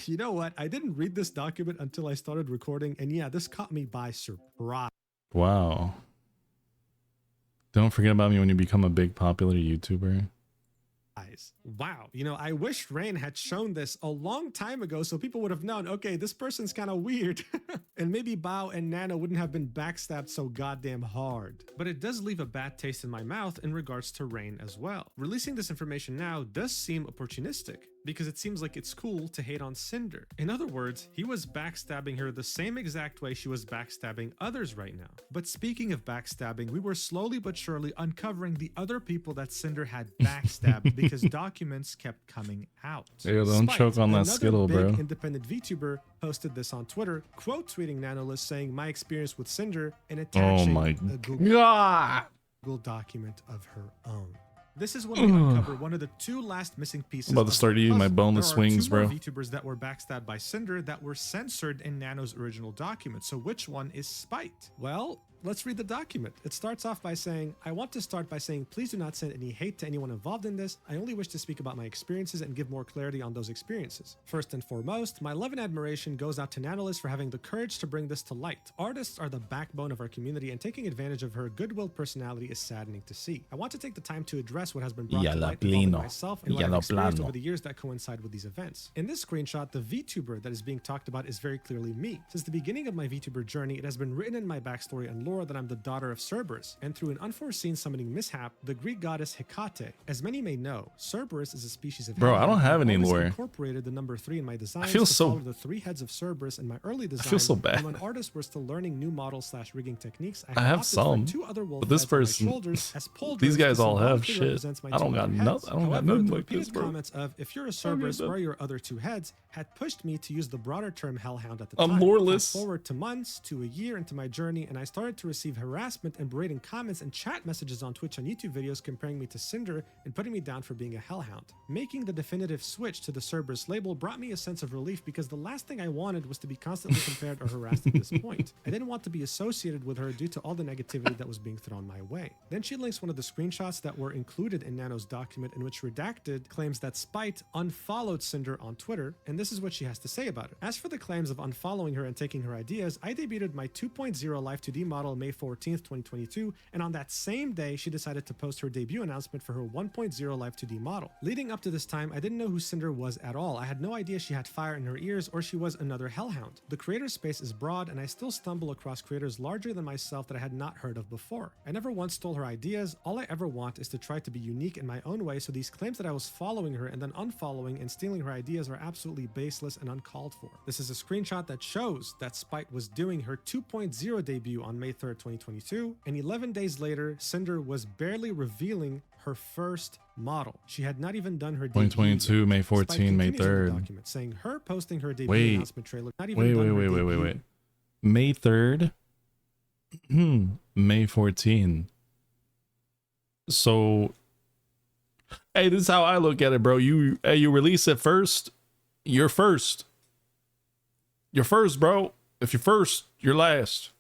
You know what? I didn't read this document until I started recording, and yeah, this caught me by surprise. Wow. Don't forget about me when you become a big popular YouTuber. Wow. You know, I wish Rain had shown this a long time ago so people would have known, okay, this person's kind of weird. And maybe Bao and Nano wouldn't have been backstabbed so goddamn hard. But it does leave a bad taste in my mouth in regards to Rain as well. Releasing this information now does seem opportunistic, because it seems like it's cool to hate on Cinder. In other words, he was backstabbing her the same exact way she was backstabbing others right now. But speaking of backstabbing, we were slowly but surely uncovering the other people that Cinder had backstabbed because documents kept coming out. Hey, don't choke on that Skittle, bro. Another big independent VTuber posted this on Twitter, quote tweeting Nanolist saying, "My experience with Cinder," and attaching a Google document of her own. This is when we uncover one of the two last missing pieces. I'm about to start eating my boneless swings, bro. VTubers that were backstabbed by Cinder that were censored in Nano's original document. So which one is Spite? Well, let's read the document. It starts off by saying, "I want to start by saying please do not send any hate to anyone involved in this. I only wish to speak about my experiences and give more clarity on those experiences. First and foremost, my love and admiration goes out to Nanolist for having the courage to bring this to light. Artists are the backbone of our community, and taking advantage of her goodwill personality is saddening to see. I want to take the time to address what has been brought to light involving myself and what I've experienced over the years that coincide with these events. In this screenshot, the VTuber that is being talked about is very clearly me. Since the beginning of my VTuber journey, it has been written in my backstory and lore that I'm the daughter of Cerberus, and through an unforeseen summoning mishap, the Greek goddess Hecate. As many may know, Cerberus is a species of I don't have any lore. Incorporated the number 3 in my design. I feel so. The 3 heads of Cerberus in my early design. I feel so bad. And when artists were still learning new model/rigging techniques, I have some, 2 other wolf but this person, these guys all have shit. I don't got nothing. I don't got nothing like this, bro. Comments of "if you're a Cerberus or your other 2 heads" had pushed me to use the broader term Hellhound at the time. I'm loreless. Fast forward to months to a year into my journey, and I started to receive harassment and berating comments and chat messages on Twitch and YouTube videos comparing me to Cinder and putting me down for being a Hellhound. Making the definitive switch to the Cerberus label brought me a sense of relief because the last thing I wanted was to be constantly compared or harassed at this point. I didn't want to be associated with her due to all the negativity that was being thrown my way. Then she links one of the screenshots that were included included in Nano's document in which Redacted claims that Spite unfollowed Cinder on Twitter, and this is what she has to say about it. As for the claims of unfollowing her and taking her ideas, I debuted my 2.0 Life 2D model May 14th, 2022, and on that same day, she decided to post her debut announcement for her 1.0 Life 2D model. Leading up to this time, I didn't know who Cinder was at all. I had no idea she had fire in her ears or she was another hellhound. The creator space is broad, and I still stumble across creators larger than myself that I had not heard of before. I never once stole her ideas. All I ever want is to try to be unique in my own way, so these claims that I was following her and then unfollowing and stealing her ideas are absolutely baseless and uncalled for. This is a screenshot that shows that Spite was doing her 2.0 debut on May 3rd, 2022, and 11 days later, Cinder was barely revealing her first model. She had not even done her 2022, May 14, May 3rd. Document saying her posting her debut announcement trailer. Not even wait. May 3rd? May 14. So, hey, this is how I look at it, bro. You release it first, you're first. You're first, bro. If you're first, you're last.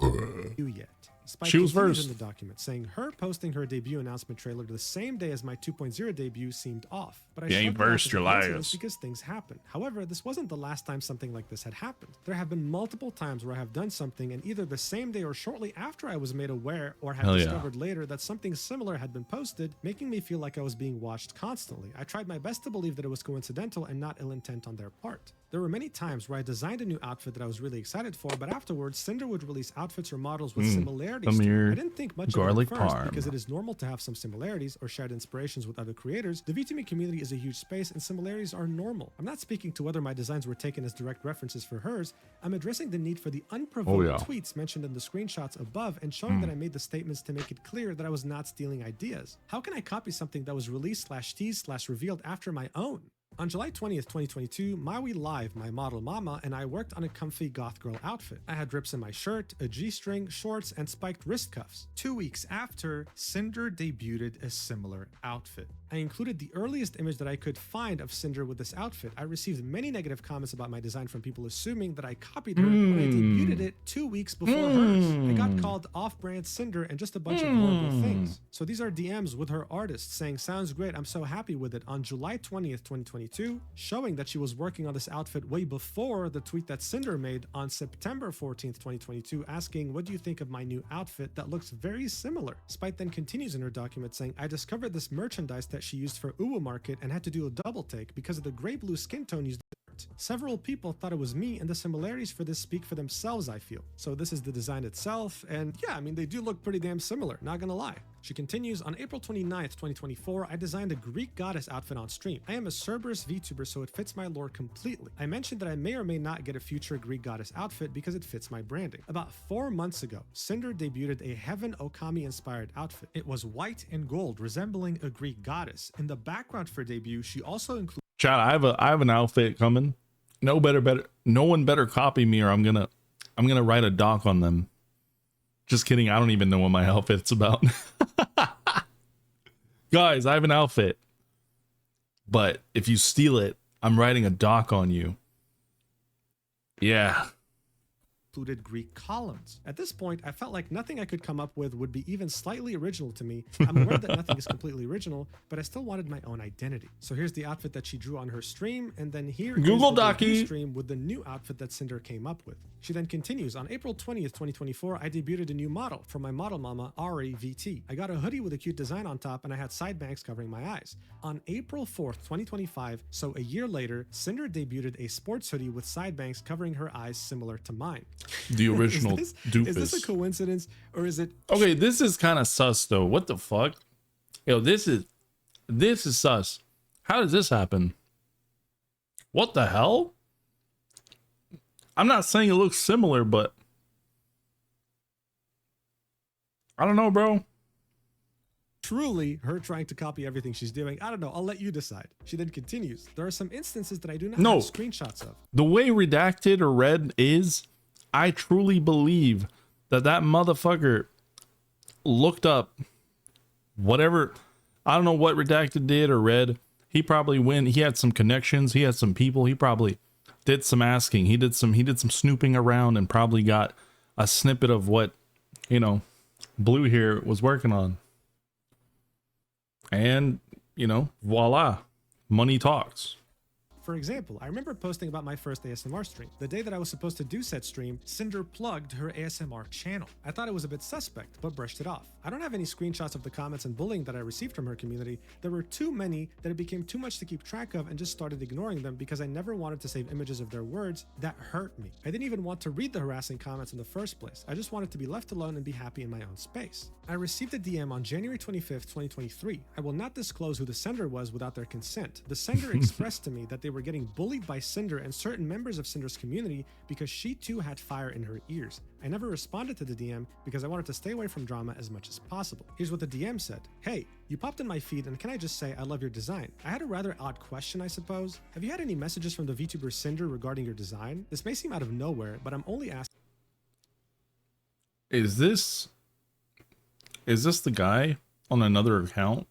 Yet. Spike She was first in the document, saying her posting her debut announcement trailer the same day as my 2.0 debut seemed off. But I ain't first, you're last. Because things happen. However, this wasn't the last time something like this had happened. There have been multiple times where I have done something, and either the same day or shortly after I was made aware or had discovered later that something similar had been posted, making me feel like I was being watched constantly. I tried my best to believe that it was coincidental and not ill intent on their part. There were many times where I designed a new outfit that I was really excited for, but afterwards, Cinder would release outfits or models with similarities. I didn't think much of it at first because it is normal to have some similarities or shared inspirations with other creators. The VTuber community is a huge space and similarities are normal. I'm not speaking to whether my designs were taken as direct references for hers. I'm addressing the need for the unprovoked tweets mentioned in the screenshots above and showing that I made the statements to make it clear that I was not stealing ideas. How can I copy something that was released/teased/revealed after my own? On July 20th, 2022, Maui Live, my model Mama, and I worked on a comfy goth girl outfit. I had rips in my shirt, a G-string, shorts, and spiked wrist cuffs. 2 weeks after, Cinder debuted a similar outfit. I included the earliest image that I could find of Cinder with this outfit. I received many negative comments about my design from people assuming that I copied her when I debuted it 2 weeks before hers. I got called off-brand Cinder and just a bunch of horrible things. So these are DMs with her artist saying, "Sounds great, I'm so happy with it," on July 20th, 2022, showing that she was working on this outfit way before the tweet that Cinder made on September 14th, 2022, asking, "What do you think of my new outfit that looks very similar?" Spite then continues in her document saying, "I discovered this merchandise that she used for Uwa Market and had to do a double take because of the gray blue skin tone used. Several people thought it was me, and the similarities for this speak for themselves, I feel." So this is the design itself, and yeah, I mean, they do look pretty damn similar, not gonna lie. She continues, "On April 29th, 2024, I designed a Greek goddess outfit on stream. I am a Cerberus VTuber, so it fits my lore completely. I mentioned that I may or may not get a future Greek goddess outfit because it fits my branding. About 4 months ago, Cinder debuted a Heaven Okami-inspired outfit. It was white and gold, resembling a Greek goddess. In the background for debut, she also included..." Chat, I have an outfit coming. No one better copy me, or I'm gonna write a doc on them. Just kidding. I don't even know what my outfit's about. Guys, I have an outfit, but if you steal it, I'm writing a doc on you. Yeah. Included Greek columns. At this point, I felt like nothing I could come up with would be even slightly original to me. I'm aware that nothing is completely original, but I still wanted my own identity. So here's the outfit that she drew on her stream, and then here Google is the Docky stream with the new outfit that Cinder came up with. She then continues, "On April 20th, 2024, I debuted a new model from my model mama, Ari VT. I got a hoodie with a cute design on top, and I had side bangs covering my eyes. On April 4th, 2025, so a year later, Cinder debuted a sports hoodie with side bangs covering her eyes similar to mine." The original doofus. Is this a coincidence, or is it... Okay, this is kind of sus though. What the fuck? Yo, this is sus. How does this happen? What the hell? I'm not saying it looks similar, but I don't know, bro. Truly her trying to copy everything she's doing. I don't know. I'll let you decide. She then continues, "There are some instances that I do not have screenshots of." The way redacted or read is, I truly believe that motherfucker looked up whatever. I don't know what redacted did or read. He probably he had some connections. He had some people. He probably did some asking. He did some snooping around and probably got a snippet of what, Blue here was working on. And, you know, voila, money talks. For example, I remember posting about my first ASMR stream. The day that I was supposed to do said stream, Cinder plugged her ASMR channel. I thought it was a bit suspect, but brushed it off. I don't have any screenshots of the comments and bullying that I received from her community. There were too many that it became too much to keep track of and just started ignoring them because I never wanted to save images of their words that hurt me. I didn't even want to read the harassing comments in the first place. I just wanted to be left alone and be happy in my own space. I received a DM on January 25th, 2023. I will not disclose who the sender was without their consent. The sender expressed to me that they were getting bullied by Cinder and certain members of Cinder's community because she too had fire in her ears. I never responded to the DM because I wanted to stay away from drama as much as possible. Here's what the DM said. Hey, you popped in my feed and can I just say I love your design? I had a rather odd question, I suppose. Have you had any messages from the VTuber Cinder regarding your design? This may seem out of nowhere, but I'm only asking. Is this the guy on another account?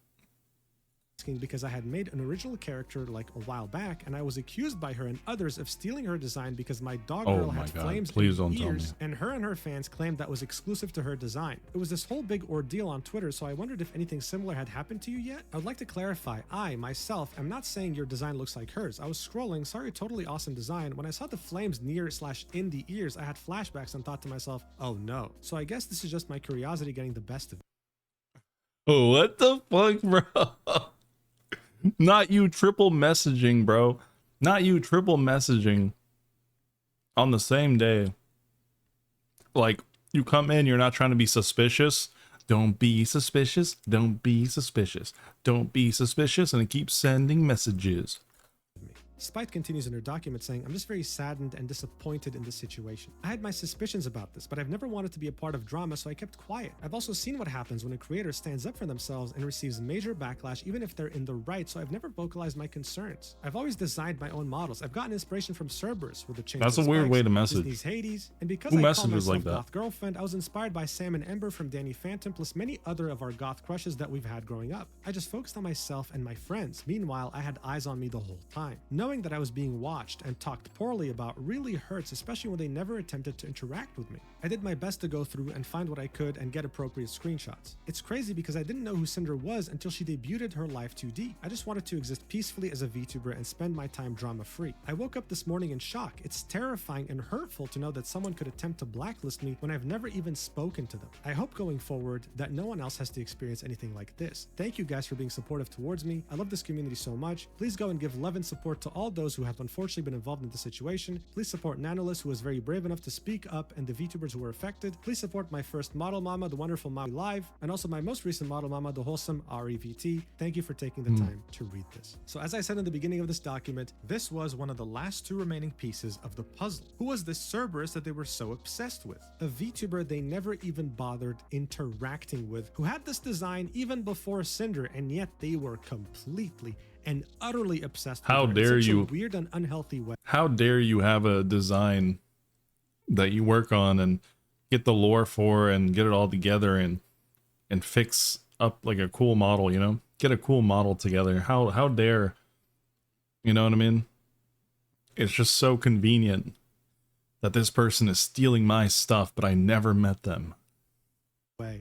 Because I had made an original character like a while back and I was accused by her and others of stealing her design because my dog girl had flames in her ears and her fans claimed that was exclusive to her design. It was this whole big ordeal on Twitter, so I wondered if anything similar had happened to you yet. I would like to clarify, I myself am not saying your design looks like hers. I was scrolling, sorry, totally awesome design. When I saw the flames near/in the ears, I had flashbacks and thought to myself, oh no. So I guess this is just my curiosity getting the best of it. Oh, what the fuck, bro? Not you triple messaging, bro. Not you triple messaging on the same day. Like, you come in, you're not trying to be suspicious. Don't be suspicious. Don't be suspicious. Don't be suspicious. And it keeps sending messages. Spite continues in her document saying, I'm just very saddened and disappointed in this situation. I had my suspicions about this, but I've never wanted to be a part of drama, so I kept quiet. I've also seen what happens when a creator stands up for themselves and receives major backlash even if they're in the right, so I've never vocalized my concerns. I've always designed my own models. I've gotten inspiration from Cerberus with the change. That's a weird way to message. Disney's Hades, and because Who I call messages myself like that? Goth Girlfriend, I was inspired by Sam and Ember from Danny Phantom plus many other of our goth crushes that we've had growing up. I just focused on myself and my friends. Meanwhile, I had eyes on me the whole time. Knowing that I was being watched and talked poorly about really hurts, especially when they never attempted to interact with me. I did my best to go through and find what I could and get appropriate screenshots. It's crazy because I didn't know who Cinder was until she debuted her Live 2D. I just wanted to exist peacefully as a VTuber and spend my time drama-free. I woke up this morning in shock. It's terrifying and hurtful to know that someone could attempt to blacklist me when I've never even spoken to them. I hope going forward that no one else has to experience anything like this. Thank you guys for being supportive towards me. I love this community so much. Please go and give love and support to all those who have unfortunately been involved in the situation. Please support Nanolus, who was very brave enough to speak up, and the VTubers who were affected. Please support my first model mama, the wonderful Maui Live, and also my most recent model mama, the wholesome REVT. Thank you for taking the time to read this. So as I said in the beginning of this document, this was one of the last two remaining pieces of the puzzle. Who was this Cerberus that they were so obsessed with? A VTuber they never even bothered interacting with, who had this design even before Cinder, and yet they were completely and utterly obsessed with How her dare in such you? a weird and unhealthy way. How dare you have a design that you work on and get the lore for and get it all together and fix up like a cool model, you know? Get a cool model together. How dare, you know what I mean? It's just so convenient that this person is stealing my stuff, but I never met them.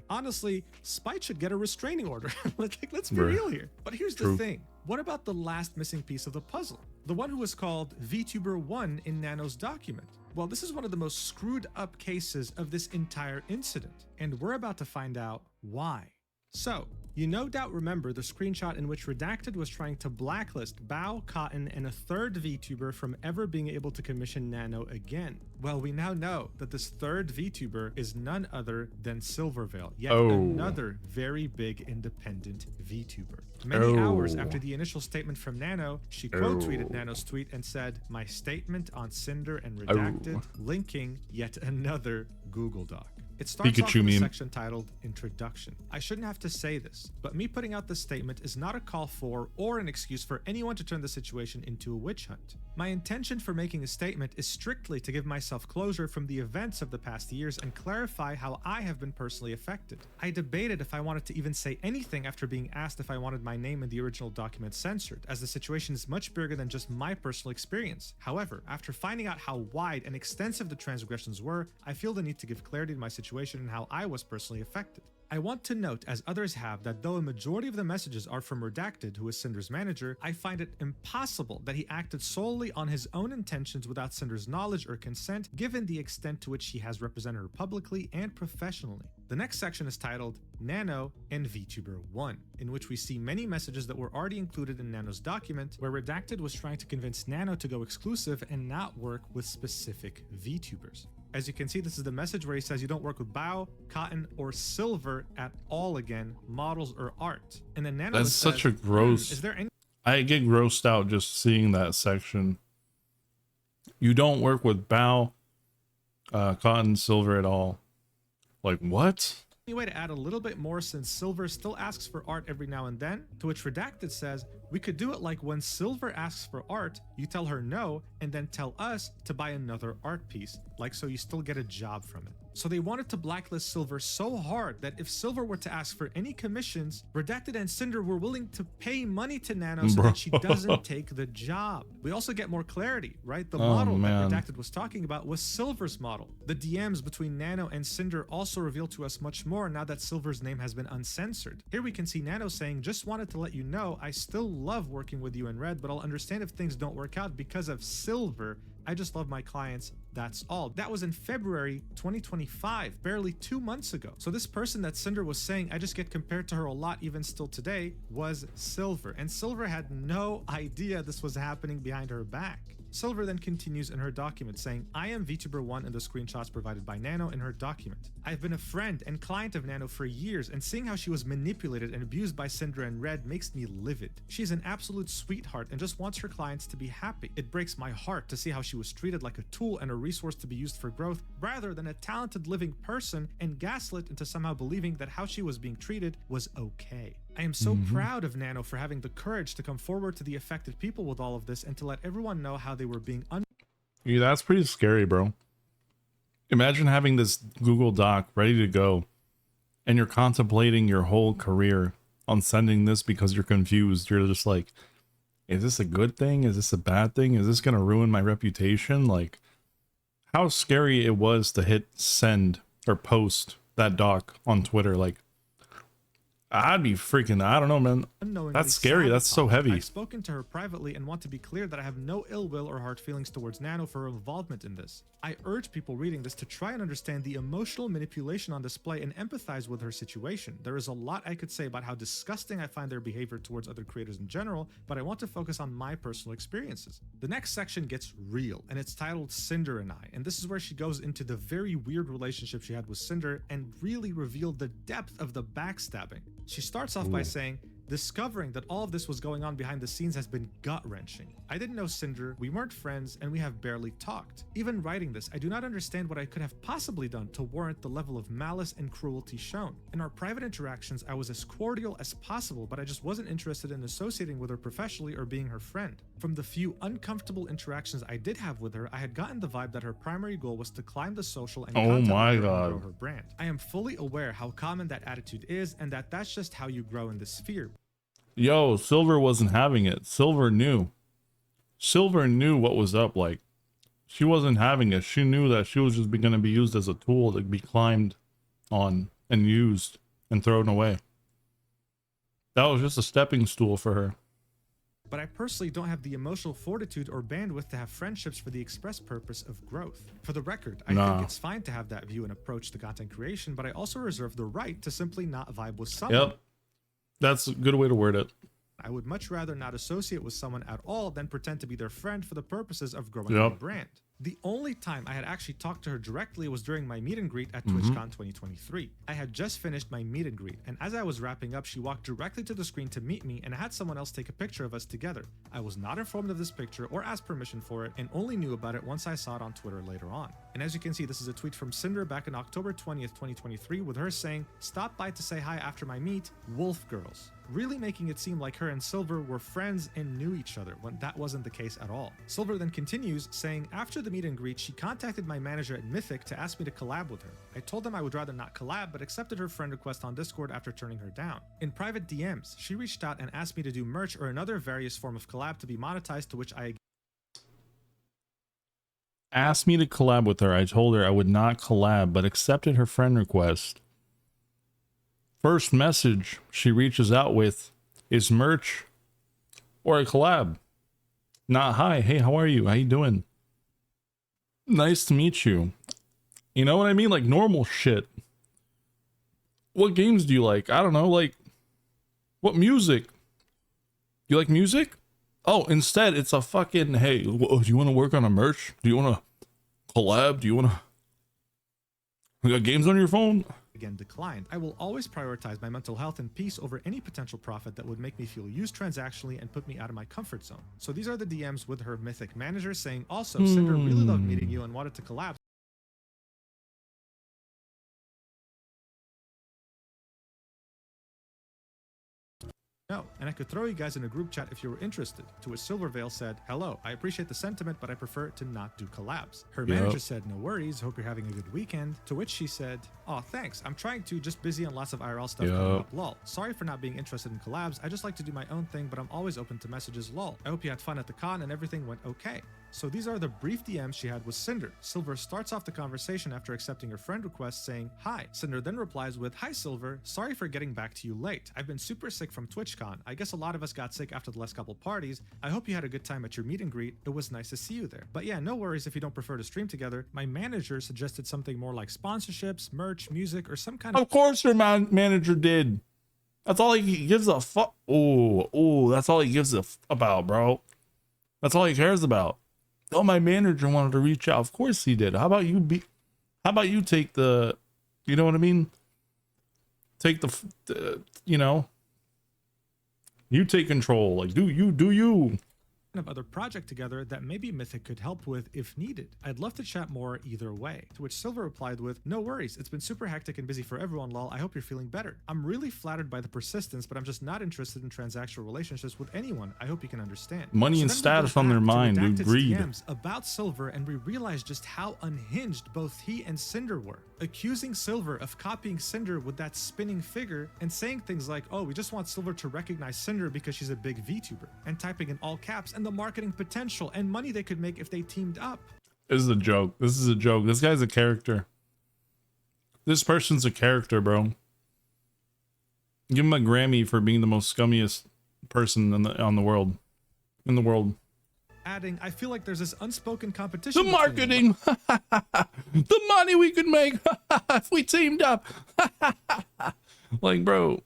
Honestly, Spite should get a restraining order. Let's be Bruh. real here. But here's the thing. What about the last missing piece of the puzzle? The one who was called VTuber 1 in Nano's document. Well, this is one of the most screwed up cases of this entire incident, and we're about to find out why. So, you no doubt remember the screenshot in which Redacted was trying to blacklist Bao, Cotton, and a third VTuber from ever being able to commission Nano again. Well, we now know that this third VTuber is none other than Silverveil, yet another very big independent VTuber. Many hours after the initial statement from Nano, she quote tweeted Nano's tweet and said, "My statement on Cinder and Redacted, linking yet another Google Doc." It starts off with a section titled Introduction. I shouldn't have to say this, but me putting out this statement is not a call for or an excuse for anyone to turn the situation into a witch hunt. My intention for making a statement is strictly to give myself closure from the events of the past years and clarify how I have been personally affected. I debated if I wanted to even say anything after being asked if I wanted my name in the original document censored, as the situation is much bigger than just my personal experience. However, after finding out how wide and extensive the transgressions were, I feel the need to give clarity to my situation and how I was personally affected. I want to note, as others have, that though a majority of the messages are from Redacted, who is Cinder's manager, I find it impossible that he acted solely on his own intentions without Cinder's knowledge or consent, given the extent to which he has represented her publicly and professionally. The next section is titled Nano and Vtuber 1, in which we see many messages that were already included in Nano's document, where Redacted was trying to convince Nano to go exclusive and not work with specific VTubers. As you can see, this is the message where he says you don't work with Bao, Cotton, or Silver at all again, models or art. And then Nano That's says, such a gross... Is there any... I get grossed out just seeing that section. You don't work with Bao, Cotton, Silver at all. Like, what? Any way to add a little bit more, since Silver still asks for art every now and then? To which Redacted says, we could do it like when Silver asks for art, you tell her no, and then tell us to buy another art piece, like so you still get a job from it. So they wanted to blacklist Silver so hard that if Silver were to ask for any commissions, Redacted and Cinder were willing to pay money to Nano so that she doesn't take the job. We also get more clarity, right? The model that Redacted was talking about was Silver's model. The DMs between Nano and Cinder also reveal to us much more now that Silver's name has been uncensored. Here we can see Nano saying, just wanted to let you know, I still love working with you in Red, but I'll understand if things don't work out because of Silver. I just love my clients, that's all. That was in February 2025, barely 2 months ago. So this person that Cinder was saying, I just get compared to her a lot even still today, was Silver. And Silver had no idea this was happening behind her back. Silver then continues in her document saying, I am Vtuber1 in the screenshots provided by Nano in her document. I've been a friend and client of Nano for years, and seeing how she was manipulated and abused by Cinder and Red makes me livid. She's an absolute sweetheart and just wants her clients to be happy. It breaks my heart to see how she was treated like a tool and a resource to be used for growth rather than a talented living person, and gaslit into somehow believing that how she was being treated was okay. I am so proud of Nano for having the courage to come forward to the affected people with all of this and to let everyone know how they were being Yeah, that's pretty scary, bro. Imagine having this Google Doc ready to go and you're contemplating your whole career on sending this because you're confused. You're just like, is this a good thing? Is this a bad thing? Is this going to ruin my reputation? Like, how scary it was to hit send or post that doc on Twitter. Like, I'd be freaking, I don't know, man. That's scary. That's so heavy. I've spoken to her privately and want to be clear that I have no ill will or hard feelings towards Nano for her involvement in this. I urge people reading this to try and understand the emotional manipulation on display and empathize with her situation. There is a lot I could say about how disgusting I find their behavior towards other creators in general, but I want to focus on my personal experiences. The next section gets real, and it's titled Cinder and I, and this is where she goes into the very weird relationship she had with Cinder and really revealed the depth of the backstabbing. She starts off by saying, discovering that all of this was going on behind the scenes has been gut-wrenching. I didn't know Cinder, we weren't friends, and we have barely talked. Even writing this, I do not understand what I could have possibly done to warrant the level of malice and cruelty shown. In our private interactions, I was as cordial as possible, but I just wasn't interested in associating with her professionally or being her friend. From the few uncomfortable interactions I did have with her, I had gotten the vibe that her primary goal was to climb the social and content ladder and grow her brand. I am fully aware how common that attitude is, and that that's just how you grow in this sphere. Yo, Silver wasn't having it. Silver knew. Silver knew what was up. Like, she wasn't having it. She knew that she was just going to be used as a tool to be climbed on and used and thrown away. That was just a stepping stool for her. But I personally don't have the emotional fortitude or bandwidth to have friendships for the express purpose of growth. For the record, I think it's fine to have that view and approach to content creation, but I also reserve the right to simply not vibe with someone. Yep. That's a good way to word it. I would much rather not associate with someone at all than pretend to be their friend for the purposes of growing my brand. The only time I had actually talked to her directly was during my meet and greet at TwitchCon 2023. I had just finished my meet and greet, and as I was wrapping up, she walked directly to the screen to meet me and I had someone else take a picture of us together. I was not informed of this picture or asked permission for it, and only knew about it once I saw it on Twitter later on. And as you can see, this is a tweet from Cinder back in October 20th, 2023, with her saying, "Stop by to say hi after my meet, Wolf Girls." Really making it seem like her and Silver were friends and knew each other, when that wasn't the case at all. Silver then continues, saying, after the meet and greet, she contacted my manager at Mythic to ask me to collab with her. I told them I would rather not collab, but accepted her friend request on Discord after turning her down. In private DMs, she reached out and asked me to do merch or another various form of collab to be monetized, to which I asked me to collab with her. I told her I would not collab, but accepted her friend request. first message she reaches out with is merch or a collab. Not hi, hey, how are you? How you doing? Nice to meet you. You know what I mean? Like normal shit. What games do you like? I don't know, like what music? You like music? Oh, instead it's a fucking, hey, do you want to work on a merch? Do you want to collab? Do you want to... You got games on your phone? Again declined. I will always prioritize my mental health and peace over any potential profit that would make me feel used transactionally and put me out of my comfort zone. So these are the DMs with her mythic manager saying, also, Cinder really loved meeting you and wanted to collab. No, and I could throw you guys in a group chat if you were interested. To which Silverveil said, hello, I appreciate the sentiment, but I prefer to not do collabs. Her manager said, no worries, hope you're having a good weekend. To which she said, oh, thanks, I'm trying to, just busy on lots of IRL stuff coming up, lol. Sorry for not being interested in collabs, I just like to do my own thing, but I'm always open to messages, lol. I hope you had fun at the con and everything went okay. So these are the brief DMs she had with Cinder. Silver starts off the conversation after accepting her friend request saying, hi. Cinder then replies with, hi Silver, sorry for getting back to you late. I've been super sick from TwitchCon. I guess a lot of us got sick after the last couple parties. I hope you had a good time at your meet and greet. It was nice to see you there. But yeah, no worries if you don't prefer to stream together. My manager suggested something more like sponsorships, merch, music, or some kind of... Of course your manager did. That's all he gives a fuck. Oh, that's all he gives a about, bro. That's all he cares about. Oh, my manager wanted to reach out. Of course he did. How about you take the, you know what I mean? Take the you know, you take control. Like, do you. Of other project together that maybe Mythic could help with if needed. I'd love to chat more either way. To which Silver replied with, no worries, it's been super hectic and busy for everyone, lol. I hope you're feeling better. I'm really flattered by the persistence, but I'm just not interested in transactional relationships with anyone. I hope you can understand. Money and status on their mind, dude. Greed. DMs about Silver, and we realized just how unhinged both he and Cinder were. Accusing Silver of copying Cinder with that spinning figure and saying things like, oh, we just want Silver to recognize Cinder because she's a big VTuber, and typing in all caps and the marketing potential and money they could make if they teamed up. This is a joke. This is a joke. This guy's a character. This person's a character, bro. Give him a Grammy for being the most scummiest person in the world. Adding, I feel like there's this unspoken competition. The marketing, the money we could make if we teamed up. Like, bro.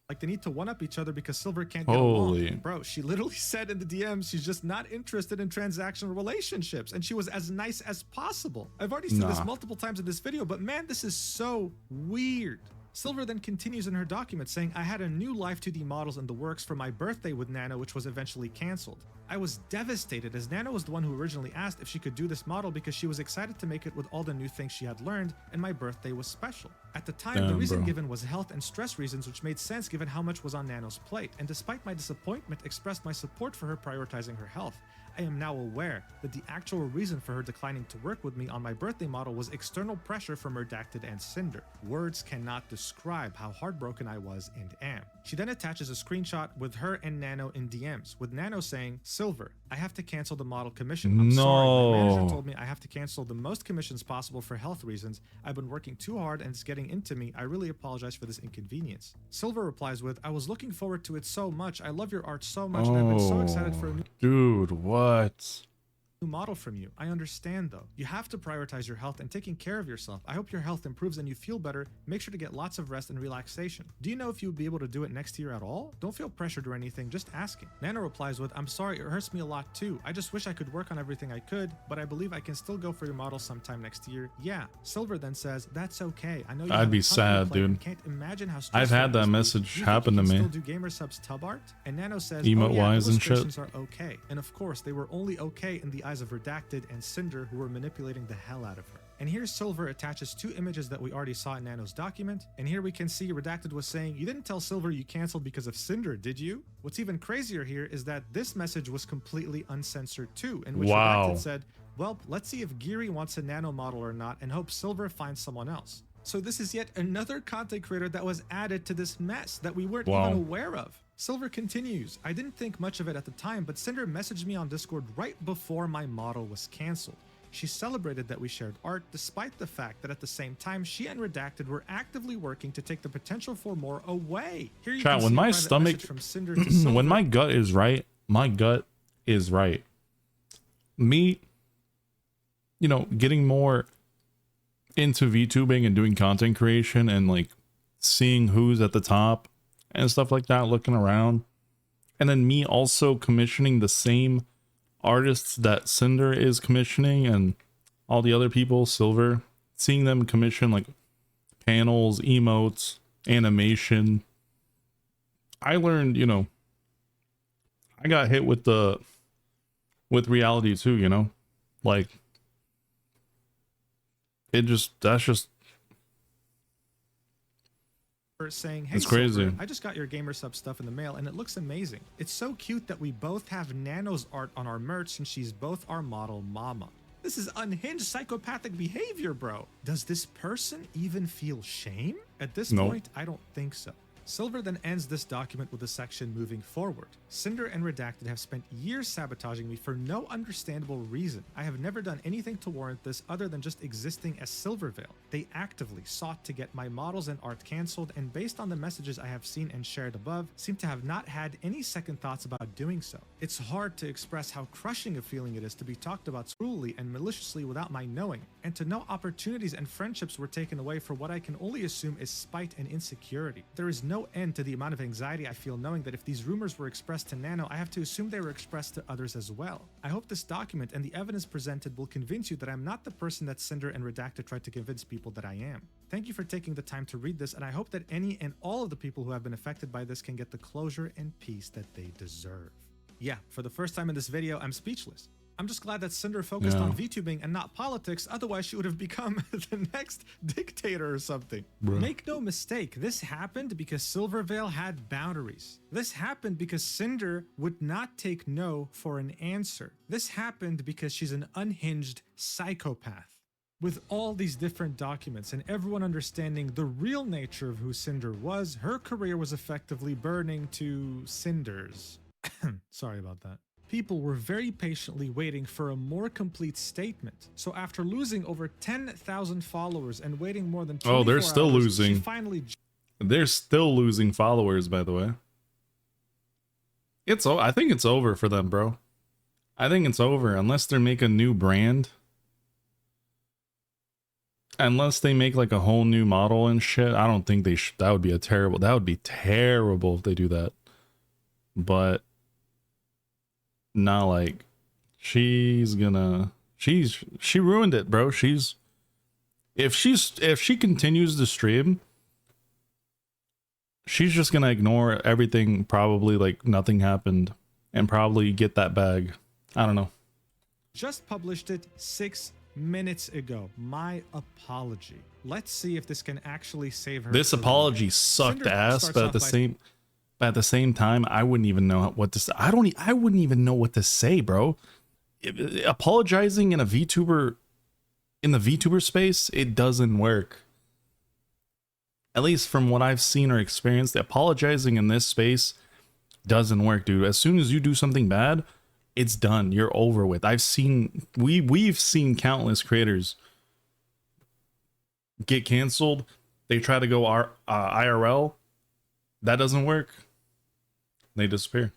Like they need to one-up each other because Silver can't get along. Bro, she literally said in the DMs she's just not interested in transactional relationships, and she was as nice as possible. I've already seen this multiple times in this video, but man, this is so weird. Silver then continues in her document saying, I had a new Live 2D models in the works for my birthday with Nano, which was eventually cancelled. I was devastated as Nano was the one who originally asked if she could do this model because she was excited to make it with all the new things she had learned, and my birthday was special. At the time, the reason given was health and stress reasons, which made sense given how much was on Nano's plate, and despite my disappointment, expressed my support for her prioritizing her health. I am now aware that the actual reason for her declining to work with me on my birthday model was external pressure from Redacted and Cinder. Words cannot describe how heartbroken I was and am. She then attaches a screenshot with her and Nano in DMs, with Nano saying, Silver, I have to cancel the model commission. I'm sorry, my manager told me I have to cancel the most commissions possible for health reasons. I've been working too hard and it's getting into me. I really apologize for this inconvenience. Silver replies with, I was looking forward to it so much. I love your art so much and I've been so excited for a new... Dude, what? Model from you. I understand though. You have to prioritize your health and taking care of yourself. I hope your health improves and you feel better. Make sure to get lots of rest and relaxation. Do you know if you would be able to do it next year at all? Don't feel pressured or anything, just asking. Nano replies with, I'm sorry, it hurts me a lot too. I just wish I could work on everything I could, but I believe I can still go for your model sometime next year. Yeah. Silver then says, that's okay. I know you I'd be sad, dude. Can't imagine how I've had that message happen to me. Still do gamer subs tub art? And Nano says, emote wise and shit. Are okay. And of course, they were only okay in the eyes of Redacted and Cinder, who were manipulating the hell out of her. And here Silver attaches two images that we already saw in Nano's document, and here we can see Redacted was saying, you didn't tell Silver you canceled because of Cinder, did you? What's even crazier here is that this message was completely uncensored too, in which Redacted said, well, let's see if Geary wants a Nano model or not, and hope Silver finds someone else. So this is yet another content creator that was added to this mess that we weren't even aware of. Silver continues, I didn't think much of it at the time, but Cinder messaged me on Discord right before my model was cancelled. She celebrated that we shared art, despite the fact that at the same time, she and Redacted were actively working to take the potential for more away. Here you Chat, can when see a my private stomach, message from Cinder to Silver. when my gut is right, my gut is right. Me, you know, getting more into VTubing and doing content creation and like seeing who's at the top and stuff like that, looking around. And then me also commissioning the same artists that Cinder is commissioning and all the other people, Silver, seeing them commission like panels, emotes, animation. I learned, you know, I got hit with reality too, you know, like that's just saying, hey, it's crazy. Silver, I just got your gamer sub stuff in the mail and it looks amazing. It's so cute that we both have Nano's art on our merch and she's both our model mama. This is unhinged psychopathic behavior, bro. Does this person even feel shame? At this point, I don't think so. Silver then ends this document with a section moving forward. Cinder and Redacted have spent years sabotaging me for no understandable reason. I have never done anything to warrant this other than just existing as Silvervale. They actively sought to get my models and art cancelled, and based on the messages I have seen and shared above, seem to have not had any second thoughts about doing so. It's hard to express how crushing a feeling it is to be talked about cruelly and maliciously without my knowing, and to know opportunities and friendships were taken away for what I can only assume is spite and insecurity. There is no end to the amount of anxiety I feel knowing that if these rumors were expressed to Nano, I have to assume they were expressed to others as well. I hope this document and the evidence presented will convince you that I'm not the person that Cinder and Redacted tried to convince people that I am. Thank you for taking the time to read this, and I hope that any and all of the people who have been affected by this can get the closure and peace that they deserve. Yeah, for the first time in this video, I'm speechless. I'm just glad that Cinder focused on VTubing and not politics, otherwise she would have become the next dictator or something. Bruh. Make no mistake, this happened because Silvervale had boundaries. This happened because Cinder would not take no for an answer. This happened because she's an unhinged psychopath. With all these different documents and everyone understanding the real nature of who Cinder was, her career was effectively burning to cinders. Sorry about that. People were very patiently waiting for a more complete statement. So after losing over 10,000 followers and waiting more than 24 they're still hours, losing. she finally... They're still losing followers, by the way. I think it's over for them, bro. I think it's over unless they make a new brand. Unless they make like a whole new model and shit. I don't think they should. That would be terrible if they do that. But not like she ruined it, bro. If she continues to stream, she's just gonna ignore everything, probably like nothing happened, and probably get that bag. I don't know. Just published it 6 minutes ago. My apology. Let's see if this can actually save her. This apology sucked ass, but at the same time, I wouldn't even know what to say. I wouldn't even know what to say, bro. Apologizing in the VTuber space, it doesn't work. At least from what I've seen or experienced, apologizing in this space doesn't work, dude. As soon as you do something bad, it's done. You're over with. We've seen countless creators get canceled. They try to go IRL. That doesn't work. They disappear.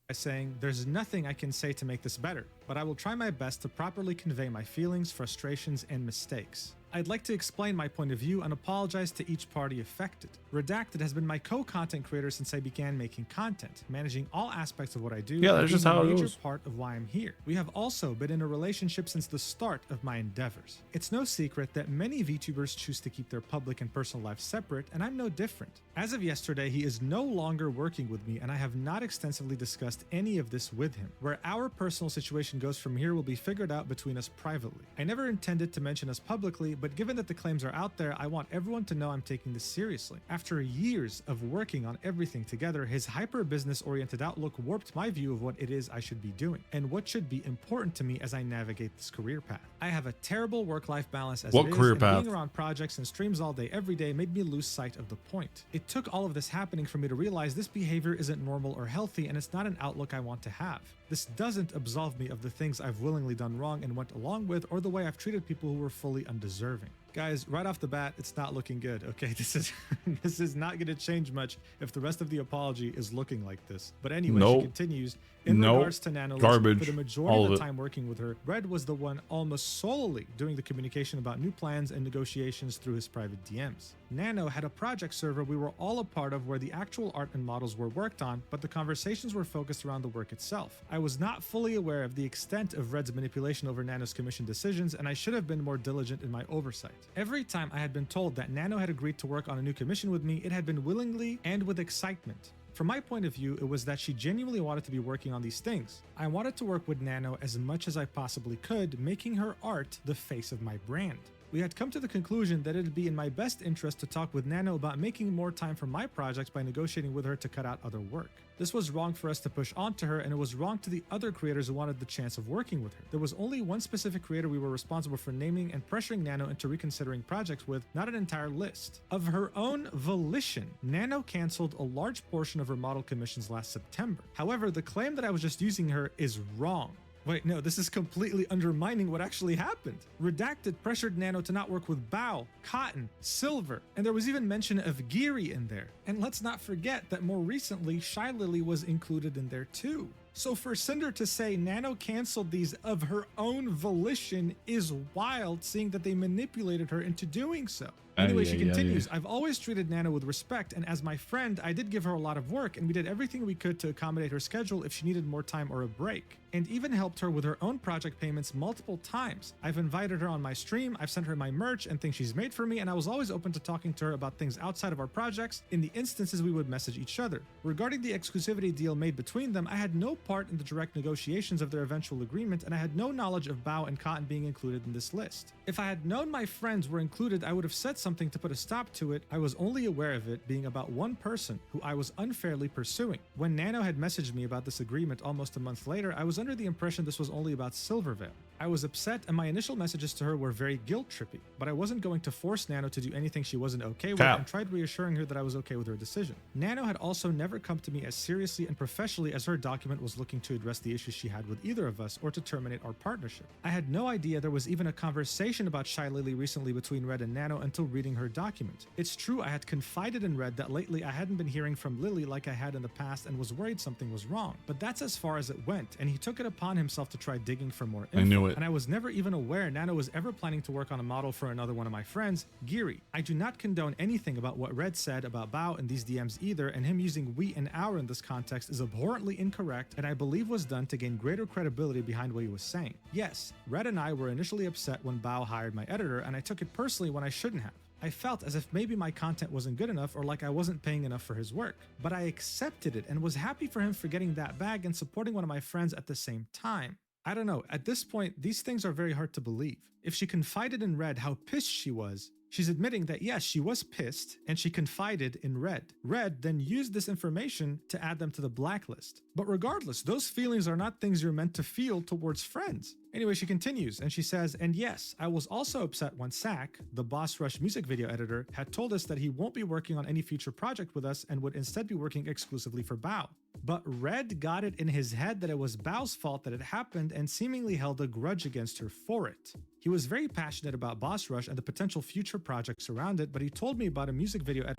By saying, there's nothing I can say to make this better, but I will try my best to properly convey my feelings, frustrations, and mistakes. I'd like to explain my point of view and apologize to each party affected. Redacted has been my co-content creator since I began making content, managing all aspects of what I do. Yeah, that's just how it goes. A major part of why I'm here. We have also been in a relationship since the start of my endeavors. It's no secret that many VTubers choose to keep their public and personal lives separate, and I'm no different. As of yesterday, he is no longer working with me, and I have not extensively discussed any of this with him. Where our personal situation goes from here will be figured out between us privately. I never intended to mention us publicly, but given that the claims are out there, I want everyone to know I'm taking this seriously. After years of working on everything together, his hyper-business-oriented outlook warped my view of what it is I should be doing, and what should be important to me as I navigate this career path. I have a terrible work-life balance as it is, and being around projects and streams all day every day made me lose sight of the point. It took all of this happening for me to realize this behavior isn't normal or healthy, and it's not an outlook I want to have. This doesn't absolve me of the things I've willingly done wrong and went along with, or the way I've treated people who were fully undeserving. Guys, right off the bat, it's not looking good, okay? This is not going to change much if the rest of the apology is looking like this. But anyway, she continues, in regards to Nano, garbage, for the majority of the time working with her, Red was the one almost solely doing the communication about new plans and negotiations through his private DMs. Nano had a project server we were all a part of where the actual art and models were worked on, but the conversations were focused around the work itself. I was not fully aware of the extent of Red's manipulation over Nano's commission decisions, and I should have been more diligent in my oversight. Every time I had been told that Nano had agreed to work on a new commission with me, it had been willingly and with excitement. From my point of view, it was that she genuinely wanted to be working on these things. I wanted to work with Nano as much as I possibly could, making her art the face of my brand. We had come to the conclusion that it'd be in my best interest to talk with Nano about making more time for my projects by negotiating with her to cut out other work. This was wrong for us to push onto her, and it was wrong to the other creators who wanted the chance of working with her. There was only one specific creator we were responsible for naming and pressuring Nano into reconsidering projects with, not an entire list. Of her own volition, Nano canceled a large portion of her model commissions last September. However, the claim that I was just using her is wrong. Wait, no, this is completely undermining what actually happened. Redacted pressured Nano to not work with Bao, Cotton, Silver, and there was even mention of Geary in there. And let's not forget that more recently, Shy Lily was included in there too. So for Cinder to say Nano canceled these of her own volition is wild, seeing that they manipulated her into doing so. Anyway, she continues, I've always treated Nano with respect, and as my friend, I did give her a lot of work, and we did everything we could to accommodate her schedule if she needed more time or a break, and even helped her with her own project payments multiple times. I've invited her on my stream, I've sent her my merch and things she's made for me, and I was always open to talking to her about things outside of our projects in the instances we would message each other. Regarding the exclusivity deal made between them, I had no part in the direct negotiations of their eventual agreement, and I had no knowledge of Bao and Cotton being included in this list. If I had known my friends were included, I would have said something to put a stop to it. I was only aware of it being about one person who I was unfairly pursuing. When Nano had messaged me about this agreement almost a month later, I was under the impression this was only about Silvervale. I was upset, and my initial messages to her were very guilt-trippy, but I wasn't going to force Nano to do anything she wasn't okay with, and tried reassuring her that I was okay with her decision. Nano had also never come to me as seriously and professionally as her document was looking to address the issues she had with either of us or to terminate our partnership. I had no idea there was even a conversation about Shy Lily recently between Red and Nano until reading her document. It's true I had confided in Red that lately I hadn't been hearing from Lily like I had in the past and was worried something was wrong, but that's as far as it went, and he took it upon himself to try digging for more info. I knew it. And I was never even aware Nano was ever planning to work on a model for another one of my friends, Geary. I do not condone anything about what Red said about Bao in these DMs either, and him using we and our in this context is abhorrently incorrect and I believe was done to gain greater credibility behind what he was saying. Yes, Red and I were initially upset when Bao hired my editor, and I took it personally when I shouldn't have. I felt as if maybe my content wasn't good enough or like I wasn't paying enough for his work, but I accepted it and was happy for him for getting that bag and supporting one of my friends at the same time. I don't know, at this point, these things are very hard to believe. If she confided in Red how pissed she was, she's admitting that yes, she was pissed and she confided in Red. Red then used this information to add them to the blacklist. But regardless, those feelings are not things you're meant to feel towards friends. Anyway, she continues and she says, and yes, I was also upset when Sack, the Boss Rush music video editor, had told us that he won't be working on any future project with us and would instead be working exclusively for Bao. But Red got it in his head that it was Bao's fault that it happened and seemingly held a grudge against her for it. He was very passionate about Boss Rush and the potential future projects around it, but he told me about a music video at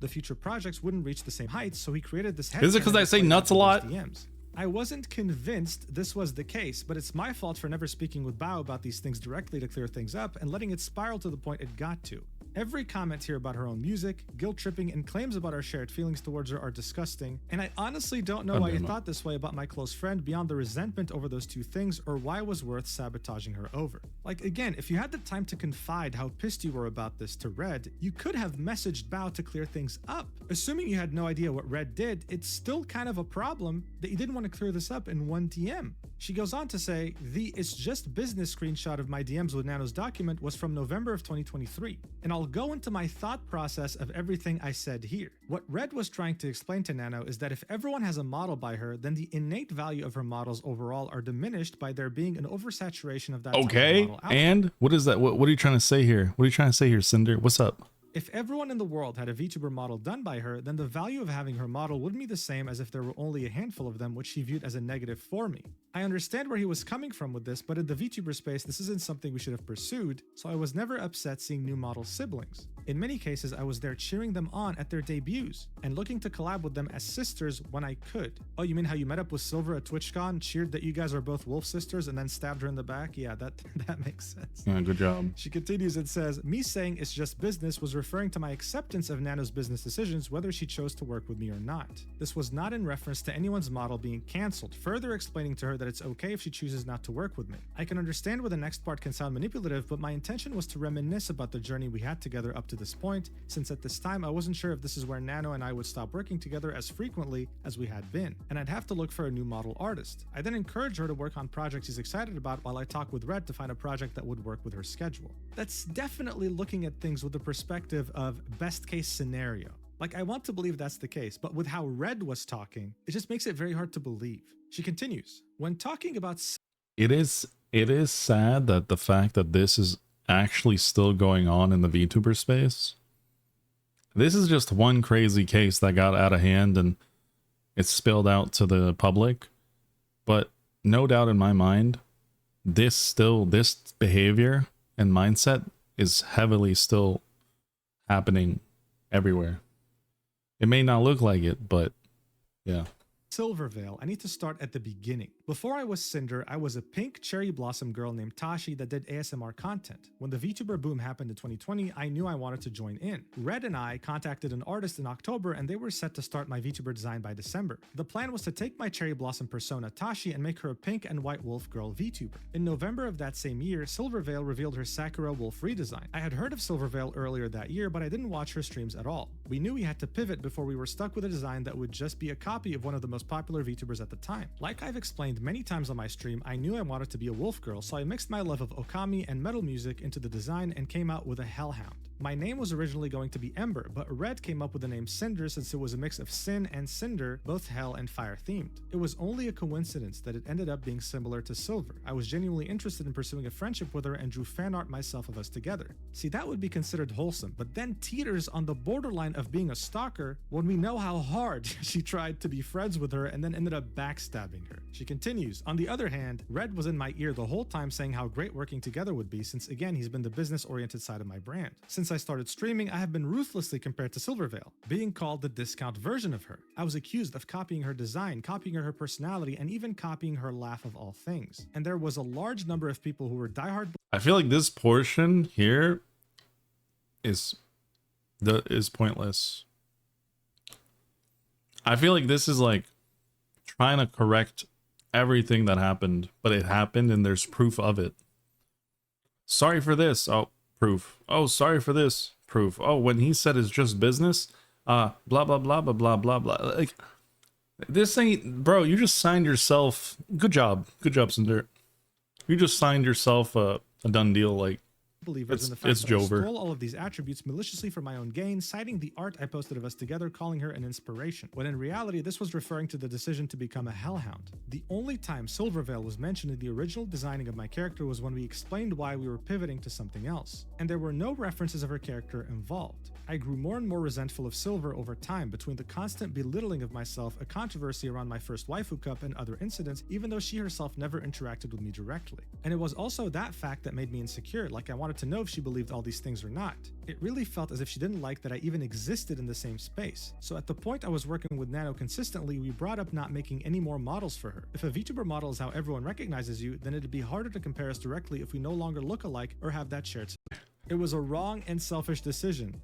the future projects wouldn't reach the same heights, so he created this head. Is it because I say nuts a lot? DMs. I wasn't convinced this was the case, but it's my fault for never speaking with Bao about these things directly to clear things up and letting it spiral to the point it got to. Every comment here about her own music, guilt-tripping, and claims about our shared feelings towards her are disgusting, and I honestly don't know why you thought this way about my close friend beyond the resentment over those two things or why it was worth sabotaging her over. Like, again, if you had the time to confide how pissed you were about this to Red, you could have messaged Bao to clear things up. Assuming you had no idea what Red did, it's still kind of a problem that you didn't want to clear this up in one DM. She goes on to say, the "it's just business" screenshot of my DMs with Nano's document was from November of 2023, and I'll go into my thought process of everything I said here. What Red was trying to explain to Nano is that if everyone has a model by her, then the innate value of her models overall are diminished by there being an oversaturation of that type of model out. And what is that? What are you trying to say here? What are you trying to say here, Cinder? What's up? If everyone in the world had a VTuber model done by her, then the value of having her model wouldn't be the same as if there were only a handful of them, which she viewed as a negative for me. I understand where he was coming from with this, but in the VTuber space, this isn't something we should have pursued, so I was never upset seeing new model siblings. In many cases, I was there cheering them on at their debuts, and looking to collab with them as sisters when I could. Oh, you mean how you met up with Silver at TwitchCon, cheered that you guys are both wolf sisters, and then stabbed her in the back? Yeah, that makes sense. Yeah, good job. She continues and says, me saying it's just business was referring to my acceptance of Nano's business decisions, whether she chose to work with me or not. This was not in reference to anyone's model being cancelled, further explaining to her that it's okay if she chooses not to work with me. I can understand where the next part can sound manipulative, but my intention was to reminisce about the journey we had together up to this point, since at this time I wasn't sure if this is where Nano and I would stop working together as frequently as we had been, and I'd have to look for a new model artist. I then encouraged her to work on projects she's excited about while I talk with Red to find a project that would work with her schedule. That's definitely looking at things with the perspective of best case scenario. Like, I want to believe that's the case, but with how Red was talking, it just makes it very hard to believe. She continues, when talking about it is sad that the fact that this is actually still going on in the VTuber space. This is just one crazy case that got out of hand and it's spilled out to the public. But no doubt in my mind, this behavior and mindset is heavily still happening everywhere. It may not look like it, but yeah. Silvervale, I need to start at the beginning. Before I was Cinder, I was a pink cherry blossom girl named Tashi that did ASMR content. When the VTuber boom happened in 2020, I knew I wanted to join in. Red and I contacted an artist in October and they were set to start my VTuber design by December. The plan was to take my cherry blossom persona Tashi and make her a pink and white wolf girl VTuber. In November of that same year, Silvervale revealed her Sakura wolf redesign. I had heard of Silvervale earlier that year, but I didn't watch her streams at all. We knew we had to pivot before we were stuck with a design that would just be a copy of one of the most popular VTubers at the time. Like I've explained many times on my stream, I knew I wanted to be a wolf girl, so I mixed my love of Okami and metal music into the design and came out with a hellhound. My name was originally going to be Ember, but Red came up with the name Cinder since it was a mix of sin and cinder, both hell and fire themed. It was only a coincidence that it ended up being similar to Silver. I was genuinely interested in pursuing a friendship with her and drew fan art myself of us together. See, that would be considered wholesome, but then teeters on the borderline of being a stalker when we know how hard she tried to be friends with her and then ended up backstabbing her. She continues, on the other hand, Red was in my ear the whole time saying how great working together would be since again he's been the business-oriented side of my brand. Since I started streaming, I have been ruthlessly compared to Silvervale, being called the discount version of her. I was accused of copying her design, copying her personality, and even copying her laugh of all things. And there was a large number of people who were diehard. I feel like this portion here is pointless. I feel like this is like trying to correct everything that happened, but it happened and there's proof of it. Sorry for this. Oh, proof. Oh, sorry for this. Proof. Oh, when he said it's just business, blah blah blah blah blah blah blah. Like, this ain't, bro. You just signed yourself. Good job, Cinder. You just signed yourself a done deal. Like, believers in the fact that I stole all of these attributes maliciously for my own gain, citing the art I posted of us together, calling her an inspiration, when in reality this was referring to the decision to become a hellhound. The only time Silvervale was mentioned in the original designing of my character was when we explained why we were pivoting to something else, and there were no references of her character involved. I grew more and more resentful of Silver over time between the constant belittling of myself, a controversy around my first waifu cup, and other incidents, even though she herself never interacted with me directly. And it was also that fact that made me insecure, like I wanted to know if she believed all these things or not. It really felt as if she didn't like that I even existed in the same space. So at the point I was working with Nano consistently, we brought up not making any more models for her. If a VTuber model is how everyone recognizes you, then it'd be harder to compare us directly if we no longer look alike or have that shared. It was a wrong and selfish decision,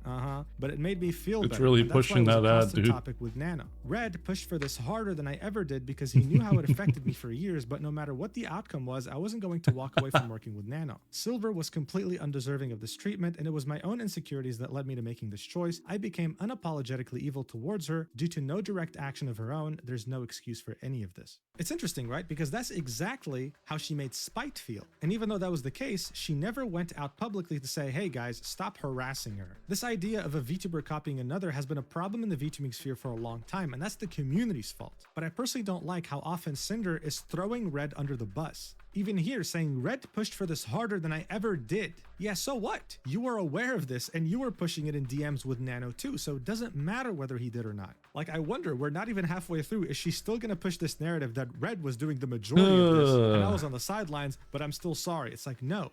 but it made me feel better. It's really pushing that ad, dude. Topic with Nano. Red pushed for this harder than I ever did because he knew how it affected me for years, but no matter what the outcome was, I wasn't going to walk away from working with Nano. Silver was completely undeserving of this treatment, and it was my own insecurities that led me to making this choice. I became unapologetically evil towards her due to no direct action of her own. There's no excuse for any of this. It's interesting, right? Because that's exactly how she made Spite feel. And even though that was the case, she never went out publicly to say, hey guys, stop harassing her. This idea of a VTuber copying another has been a problem in the VTubing sphere for a long time, and that's the community's fault. But I personally don't like how often Cinder is throwing Red under the bus. Even here, saying Red pushed for this harder than I ever did. Yeah, so what? You were aware of this and you were pushing it in DMs with Nano too, so it doesn't matter whether he did or not. Like, I wonder, we're not even halfway through. Is she still gonna push this narrative that Red was doing the majority of this and I was on the sidelines, but I'm still sorry? It's like, no,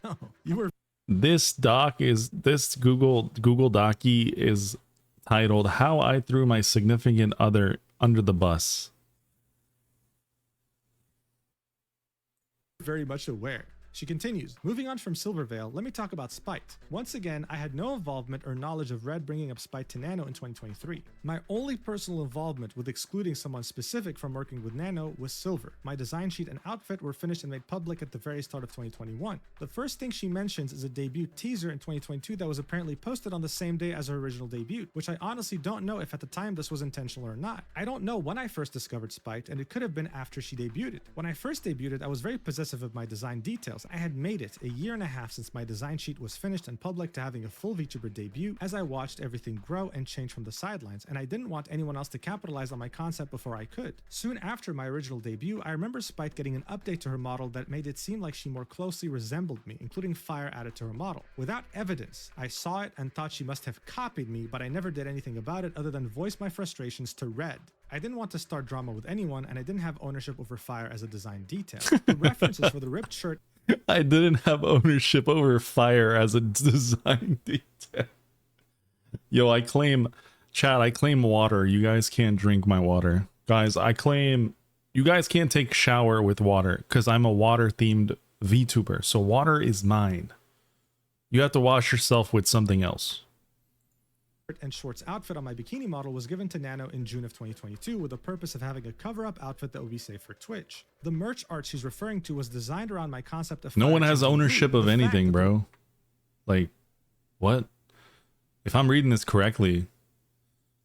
no, you were. This Google Docie is titled "How I Threw My Significant Other Under the Bus." Very much aware. She continues, moving on from Silvervale, let me talk about Spite. Once again, I had no involvement or knowledge of Red bringing up Spite to Nano in 2023. My only personal involvement with excluding someone specific from working with Nano was Silver. My design sheet and outfit were finished and made public at the very start of 2021. The first thing she mentions is a debut teaser in 2022 that was apparently posted on the same day as her original debut, which I honestly don't know if at the time this was intentional or not. I don't know when I first discovered Spite, and it could have been after she debuted. When I first debuted, I was very possessive of my design details. I had made it a year and a half since my design sheet was finished and public to having a full VTuber debut as I watched everything grow and change from the sidelines, and I didn't want anyone else to capitalize on my concept before I could. Soon after my original debut, I remember Spite getting an update to her model that made it seem like she more closely resembled me, including fire added to her model. Without evidence, I saw it and thought she must have copied me, but I never did anything about it other than voice my frustrations to Red. I didn't want to start drama with anyone, and I didn't have ownership over fire as a design detail. The references for the ripped shirt. I didn't have ownership over fire as a design detail. Yo, I claim water. You guys can't drink my water. Guys, I claim you guys can't take shower with water because I'm a water themed VTuber. So water is mine. You have to wash yourself with something else. And shorts outfit on my bikini model was given to Nano in June of 2022 with the purpose of having a cover-up outfit that would be safe for Twitch. The merch art she's referring to was designed around my concept of... No one has ownership of anything, bro. Like, what? If I'm reading this correctly,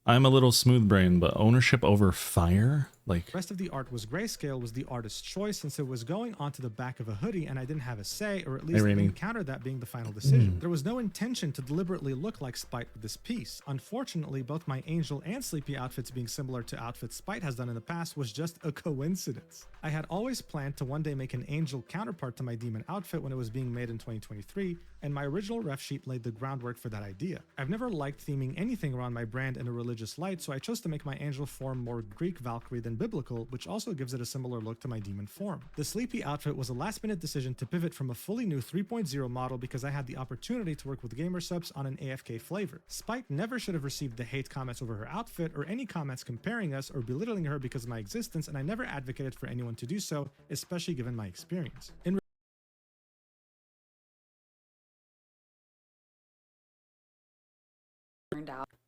I'm a little smooth brain, but ownership over fire? Like, the rest of the art was grayscale, was the artist's choice since it was going onto the back of a hoodie and I didn't have a say, or at least encountered that being the final decision. There was no intention to deliberately look like Spite with this piece. Unfortunately, both my Angel and Sleepy outfits being similar to outfits Spite has done in the past was just a coincidence. I had always planned to one day make an Angel counterpart to my Demon outfit when it was being made in 2023, and my original ref sheet laid the groundwork for that idea. I've never liked theming anything around my brand in a religious light, so I chose to make my Angel form more Greek Valkyrie than biblical, which also gives it a similar look to my Demon form. The Sleepy outfit was a last-minute decision to pivot from a fully new 3.0 model because I had the opportunity to work with gamer subs on an AFK flavor. Spike never should have received the hate comments over her outfit or any comments comparing us or belittling her because of my existence, and I never advocated for anyone to do so, especially given my experience.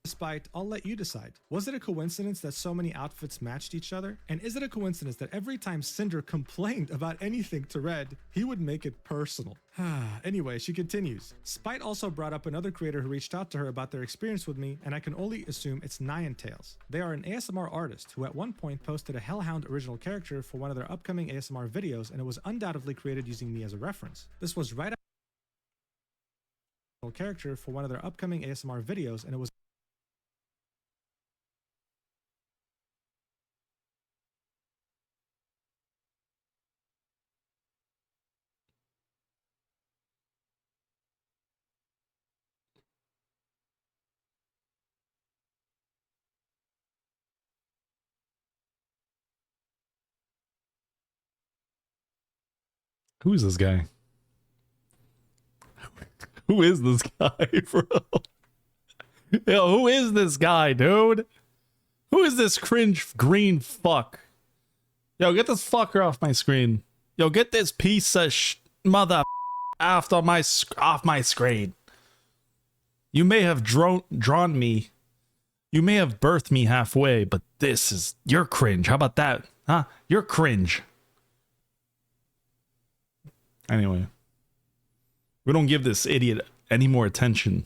Despite, I'll let you decide. Was it a coincidence that so many outfits matched each other? And is it a coincidence that every time Cinder complained about anything to Red, he would make it personal? Anyway, she continues. Spite also brought up another creator who reached out to her about their experience with me, and I can only assume it's Niantails. They are an ASMR artist who at one point posted a Hellhound original character for one of their upcoming ASMR videos, and it was undoubtedly created using me as a reference. This was right after character for one of their upcoming ASMR videos, and it was who is this guy? Who is this guy, bro? Yo, who is this guy, dude? Who is this cringe green fuck? Yo, get this fucker off my screen. Yo, get this piece of mother off my screen. You may have drawn me. You may have birthed me halfway, but you're cringe. How about that? Huh? You're cringe. Anyway, we don't give this idiot any more attention.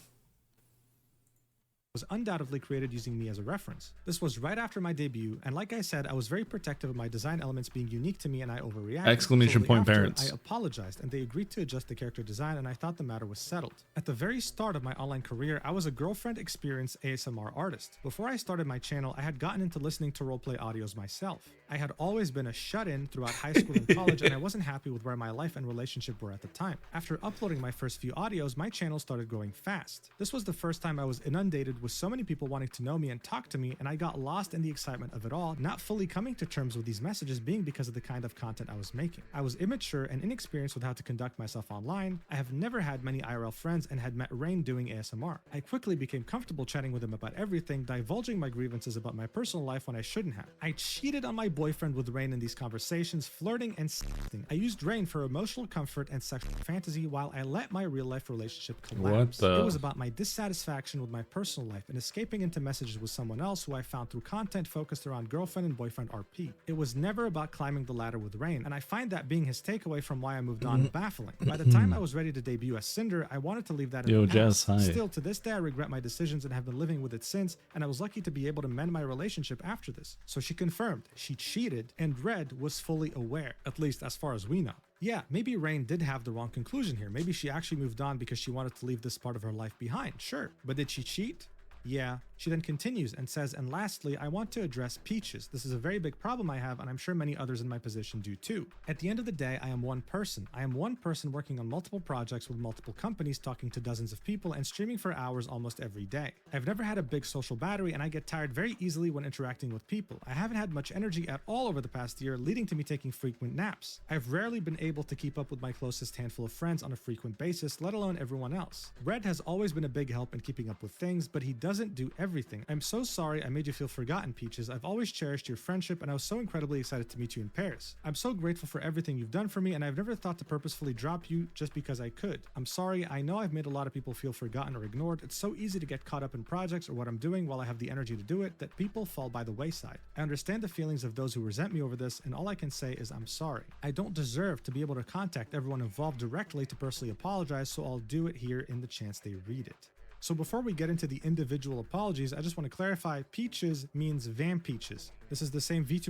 was undoubtedly created using me as a reference. This was right after my debut, and like I said, I was very protective of my design elements being unique to me and I overreacted. Exclamation Shortly point after, parents. I apologized and they agreed to adjust the character design, and I thought the matter was settled. At the very start of my online career, I was a girlfriend experienced ASMR artist. Before I started my channel, I had gotten into listening to roleplay audios myself. I had always been a shut-in throughout high school and college, and I wasn't happy with where my life and relationship were at the time. After uploading my first few audios, my channel started growing fast. This was the first time I was inundated with so many people wanting to know me and talk to me, and I got lost in the excitement of it all, not fully coming to terms with these messages being because of the kind of content I was making. I was immature and inexperienced with how to conduct myself online. I have never had many IRL friends and had met Rain doing ASMR. I quickly became comfortable chatting with him about everything, divulging my grievances about my personal life when I shouldn't have. I cheated on my boyfriend with Rain in these conversations, flirting and sexting. I used Rain for emotional comfort and sexual fantasy while I let my real life relationship collapse. It was about my dissatisfaction with my personal life and escaping into messages with someone else who I found through content focused around girlfriend and boyfriend RP. It was never about climbing the ladder with Rain, and I find that being his takeaway from why I moved on baffling. By the time I was ready to debut as Cinder, I wanted to leave that in the past. Still, to this day, I regret my decisions and have been living with it since, and I was lucky to be able to mend my relationship after this. So she confirmed she cheated, and Red was fully aware, at least as far as we know. Yeah, maybe Rain did have the wrong conclusion here. Maybe she actually moved on because she wanted to leave this part of her life behind. Sure, but did she cheat? Yeah. She then continues and says, and lastly, I want to address Peaches. This is a very big problem I have, and I'm sure many others in my position do too. At the end of the day, I am one person. I am one person working on multiple projects with multiple companies, talking to dozens of people, and streaming for hours almost every day. I've never had a big social battery, and I get tired very easily when interacting with people. I haven't had much energy at all over the past year, leading to me taking frequent naps. I've rarely been able to keep up with my closest handful of friends on a frequent basis, let alone everyone else. Red has always been a big help in keeping up with things, but he doesn't do everything. I'm so sorry I made you feel forgotten, Peaches. I've always cherished your friendship, and I was so incredibly excited to meet you in Paris. I'm so grateful for everything you've done for me, and I've never thought to purposefully drop you just because I could. I'm sorry, I know I've made a lot of people feel forgotten or ignored. It's so easy to get caught up in projects or what I'm doing while I have the energy to do it that people fall by the wayside. I understand the feelings of those who resent me over this, and all I can say is I'm sorry. I don't deserve to be able to contact everyone involved directly to personally apologize, so I'll do it here in the chance they read it. So before we get into the individual apologies, I just want to clarify, Peaches means Van Peaches. This is the same Vtuber.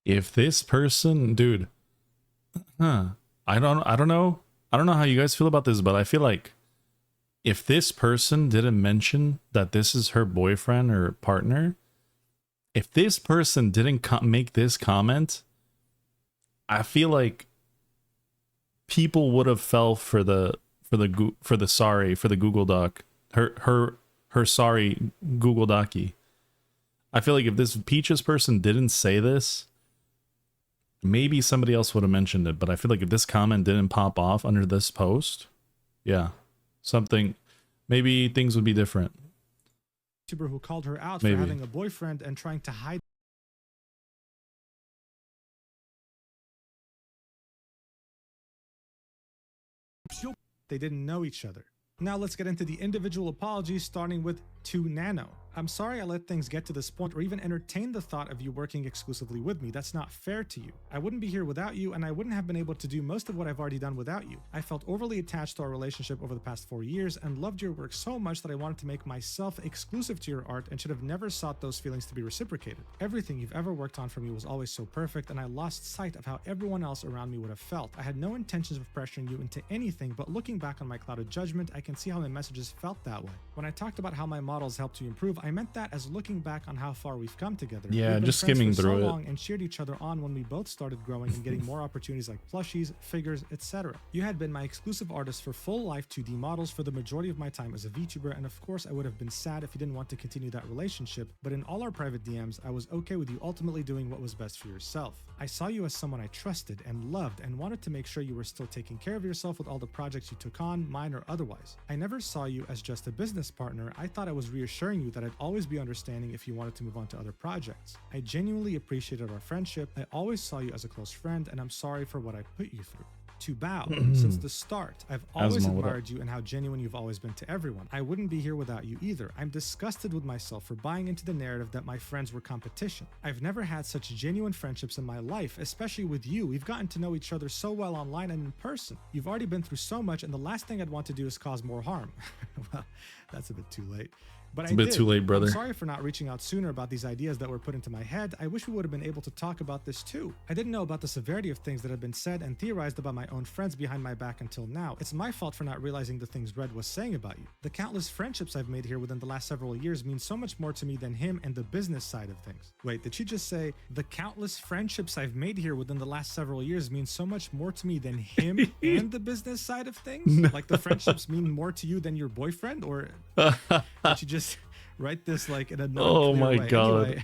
If this person, dude, I don't know how you guys feel about this, but I feel like if this person didn't mention that this is her boyfriend or partner, if this person didn't make this comment, I feel like people would have fell for the Google Doc. Her sorry Google Docky. I feel like if this Peaches person didn't say this, maybe somebody else would have mentioned it, but I feel like if this comment didn't pop off under this post, yeah, maybe things would be different. YouTuber who called her out Maybe. for having a boyfriend and trying to hide. They didn't know each other. Now let's get into the individual apologies, starting with 2nano. I'm sorry I let things get to this point or even entertain the thought of you working exclusively with me. That's not fair to you. I wouldn't be here without you, and I wouldn't have been able to do most of what I've already done without you. I felt overly attached to our relationship over the past 4 years and loved your work so much that I wanted to make myself exclusive to your art and should have never sought those feelings to be reciprocated. Everything you've ever worked on for me was always so perfect, and I lost sight of how everyone else around me would have felt. I had no intentions of pressuring you into anything, but looking back on my clouded judgment, I can see how my messages felt that way. When I talked about how my models helped you improve, I meant that as looking back on how far we've come together. Yeah, We've been just friends skimming for through so it. long and cheered each other on when we both started growing and getting more opportunities like plushies, figures, etc. You had been my exclusive artist for full life 2D models for the majority of my time as a VTuber, and of course I would have been sad if you didn't want to continue that relationship, but in all our private DMs, I was okay with you ultimately doing what was best for yourself. I saw you as someone I trusted and loved and wanted to make sure you were still taking care of yourself with all the projects you took on, mine or otherwise. I never saw you as just a business partner. I thought I was reassuring you that I'd always be understanding if you wanted to move on to other projects. I genuinely appreciated our friendship. I always saw you as a close friend, and I'm sorry for what I put you through. To Bao, since the start, I've always Asma, what up? admired you and how genuine you've always been to everyone. I wouldn't be here without you either. I'm disgusted with myself for buying into the narrative that my friends were competition. I've never had such genuine friendships in my life, especially with you. We've gotten to know each other so well online and in person. You've already been through so much, and the last thing I'd want to do is cause more harm. Well, that's a bit too late. But It's a bit too late, brother. I'm sorry for not reaching out sooner about these ideas that were put into my head. I wish we would have been able to talk about this too. I didn't know about the severity of things that have been said and theorized about my own friends behind my back until now. It's my fault for not realizing the things Red was saying about you. The countless friendships I've made here within the last several years mean so much more to me than him and the business side of things. Wait, did she just say, the countless friendships I've made here within the last several years mean so much more to me than him and the business side of things? No. Like the friendships mean more to you than your boyfriend? Or did she just write this like in a oh my way? god, anyway,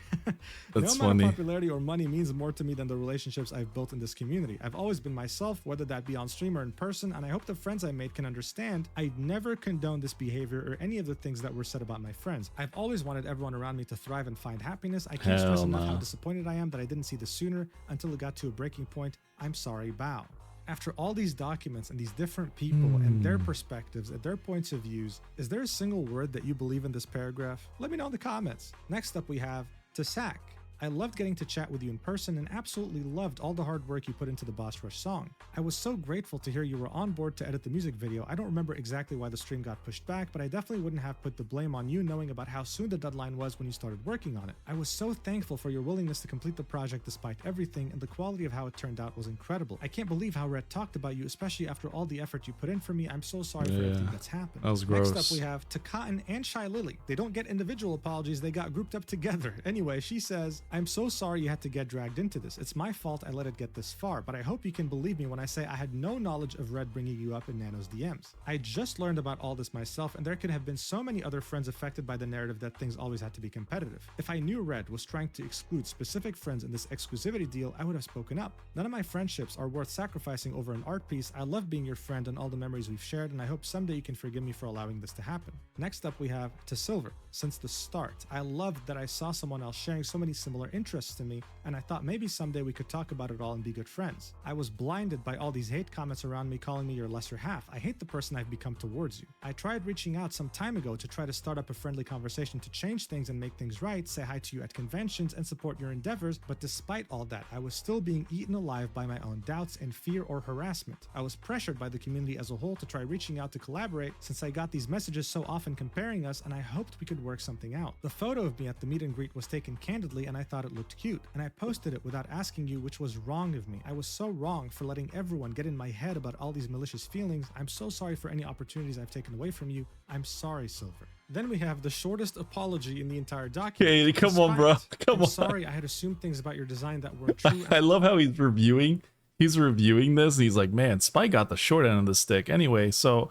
that's no amount funny. of popularity or money means more to me than the relationships I've built in this community. I've always been myself, whether that be on stream or in person, and I hope the friends I made can understand I'd never condone this behavior or any of the things that were said about my friends. I've always wanted everyone around me to thrive and find happiness. I can't stress enough how disappointed I am that I didn't see this sooner until it got to a breaking point. I'm sorry, Bao. After all these documents and these different people and their perspectives and their points of views, is there a single word that you believe in this paragraph? Let me know in the comments. Next up we have to Sack. I loved getting to chat with you in person and absolutely loved all the hard work you put into the Boss Rush song. I was so grateful to hear you were on board to edit the music video. I don't remember exactly why the stream got pushed back, but I definitely wouldn't have put the blame on you knowing about how soon the deadline was when you started working on it. I was so thankful for your willingness to complete the project despite everything, and the quality of how it turned out was incredible. I can't believe how Red talked about you, especially after all the effort you put in for me. I'm so sorry for everything that's happened. That was gross. Next up we have to Cotton and Shy Lily. They don't get individual apologies, they got grouped up together. Anyway, she says, I'm so sorry you had to get dragged into this. It's my fault I let it get this far, but I hope you can believe me when I say I had no knowledge of Red bringing you up in Nano's DMs. I just learned about all this myself, and there could have been so many other friends affected by the narrative that things always had to be competitive. If I knew Red was trying to exclude specific friends in this exclusivity deal, I would have spoken up. None of my friendships are worth sacrificing over an art piece. I love being your friend and all the memories we've shared, and I hope someday you can forgive me for allowing this to happen. Next up we have to Silver. Since the start, I loved that I saw someone else sharing so many similar interests to me, and I thought maybe someday we could talk about it all and be good friends. I was blinded by all these hate comments around me calling me your lesser half. I hate the person I've become towards you. I tried reaching out some time ago to try to start up a friendly conversation to change things and make things right, say hi to you at conventions and support your endeavors, but despite all that, I was still being eaten alive by my own doubts and fear or harassment. I was pressured by the community as a whole to try reaching out to collaborate since I got these messages so often comparing us, and I hoped we could work something out. The photo of me at the meet and greet was taken candidly and I thought it looked cute, and I posted it without asking you, which was wrong of me. I was so wrong for letting everyone get in my head about all these malicious feelings. I'm so sorry for any opportunities I've taken away from you. I'm sorry, Silver. Then we have the shortest apology in the entire document. Okay, come on, bro. Come on. Sorry, I had assumed things about your design that weren't true. I love how he's reviewing this and he's like, man, Spy got the short end of the stick. Anyway, so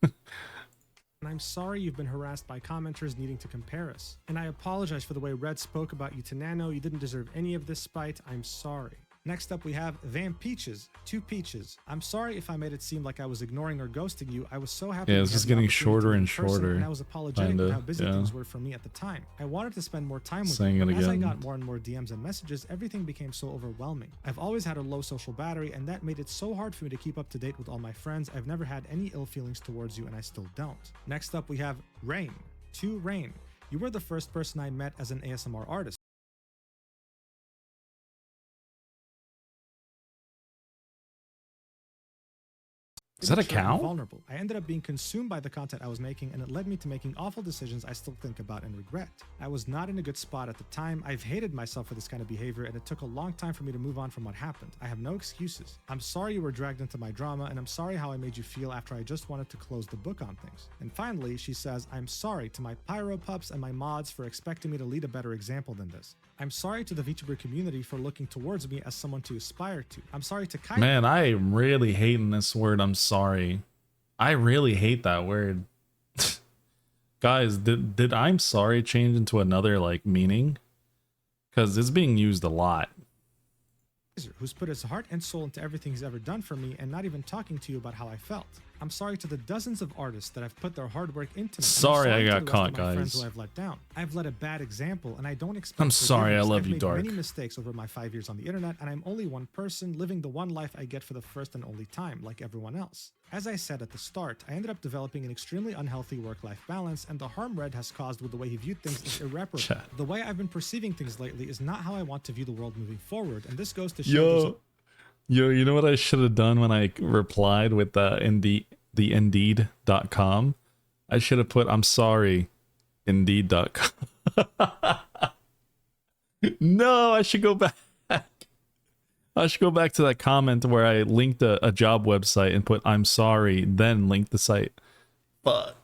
and I'm sorry you've been harassed by commenters needing to compare us. And I apologize for the way Red spoke about you to Nano. You didn't deserve any of this spite. I'm sorry. Next up, we have Van Peaches, 2 Peaches. I'm sorry if I made it seem like I was ignoring or ghosting you. I was so happy. Yeah, it's just getting shorter and shorter. And I was apologetic for how busy things were for me at the time. I wanted to spend more time with you. As I got more and more DMs and messages, everything became so overwhelming. I've always had a low social battery, and that made it so hard for me to keep up to date with all my friends. I've never had any ill feelings towards you, and I still don't. Next up, we have Rain, 2 Rain. You were the first person I met as an ASMR artist. Is that a cow? Vulnerable. I ended up being consumed by the content I was making, and it led me to making awful decisions I still think about and regret. I was not in a good spot at the time. I've hated myself for this kind of behavior, and it took a long time for me to move on from what happened. I have no excuses. I'm sorry you were dragged into my drama, and I'm sorry how I made you feel after I just wanted to close the book on things. And finally, she says, I'm sorry to my Pyro Pups and my mods for expecting me to lead a better example than this. I'm sorry to the VTuber community for looking towards me as someone to aspire to. I'm sorry to Kai. Man, I am really hating this word. I'm sorry. I really hate that word. Guys, did I'm sorry change into another like meaning? Because it's being used a lot. Who's put his heart and soul into everything he's ever done for me and not even talking to you about how I felt. I'm sorry to the dozens of artists that have put their hard work into me. Sorry I got to the rest caught, of my friends guys. who I've let down. I've let a bad example, and I don't expect I'm sorry, I forgiveness. love I've you, made Dark. many mistakes over my 5 years on the internet, and I'm only one person living the one life I get for the first and only time, like everyone else. As I said at the start, I ended up developing an extremely unhealthy work-life balance, and the harm Red has caused with the way he viewed things is irreparable. Chat. The way I've been perceiving things lately is not how I want to view the world moving forward, and this goes to show Yo, you know what I should have done when I replied with the Indeed.com? I should have put, I'm sorry, Indeed.com. No, I should go back. I should go back to that comment where I linked a job website and put, I'm sorry, then link the site. Fuck.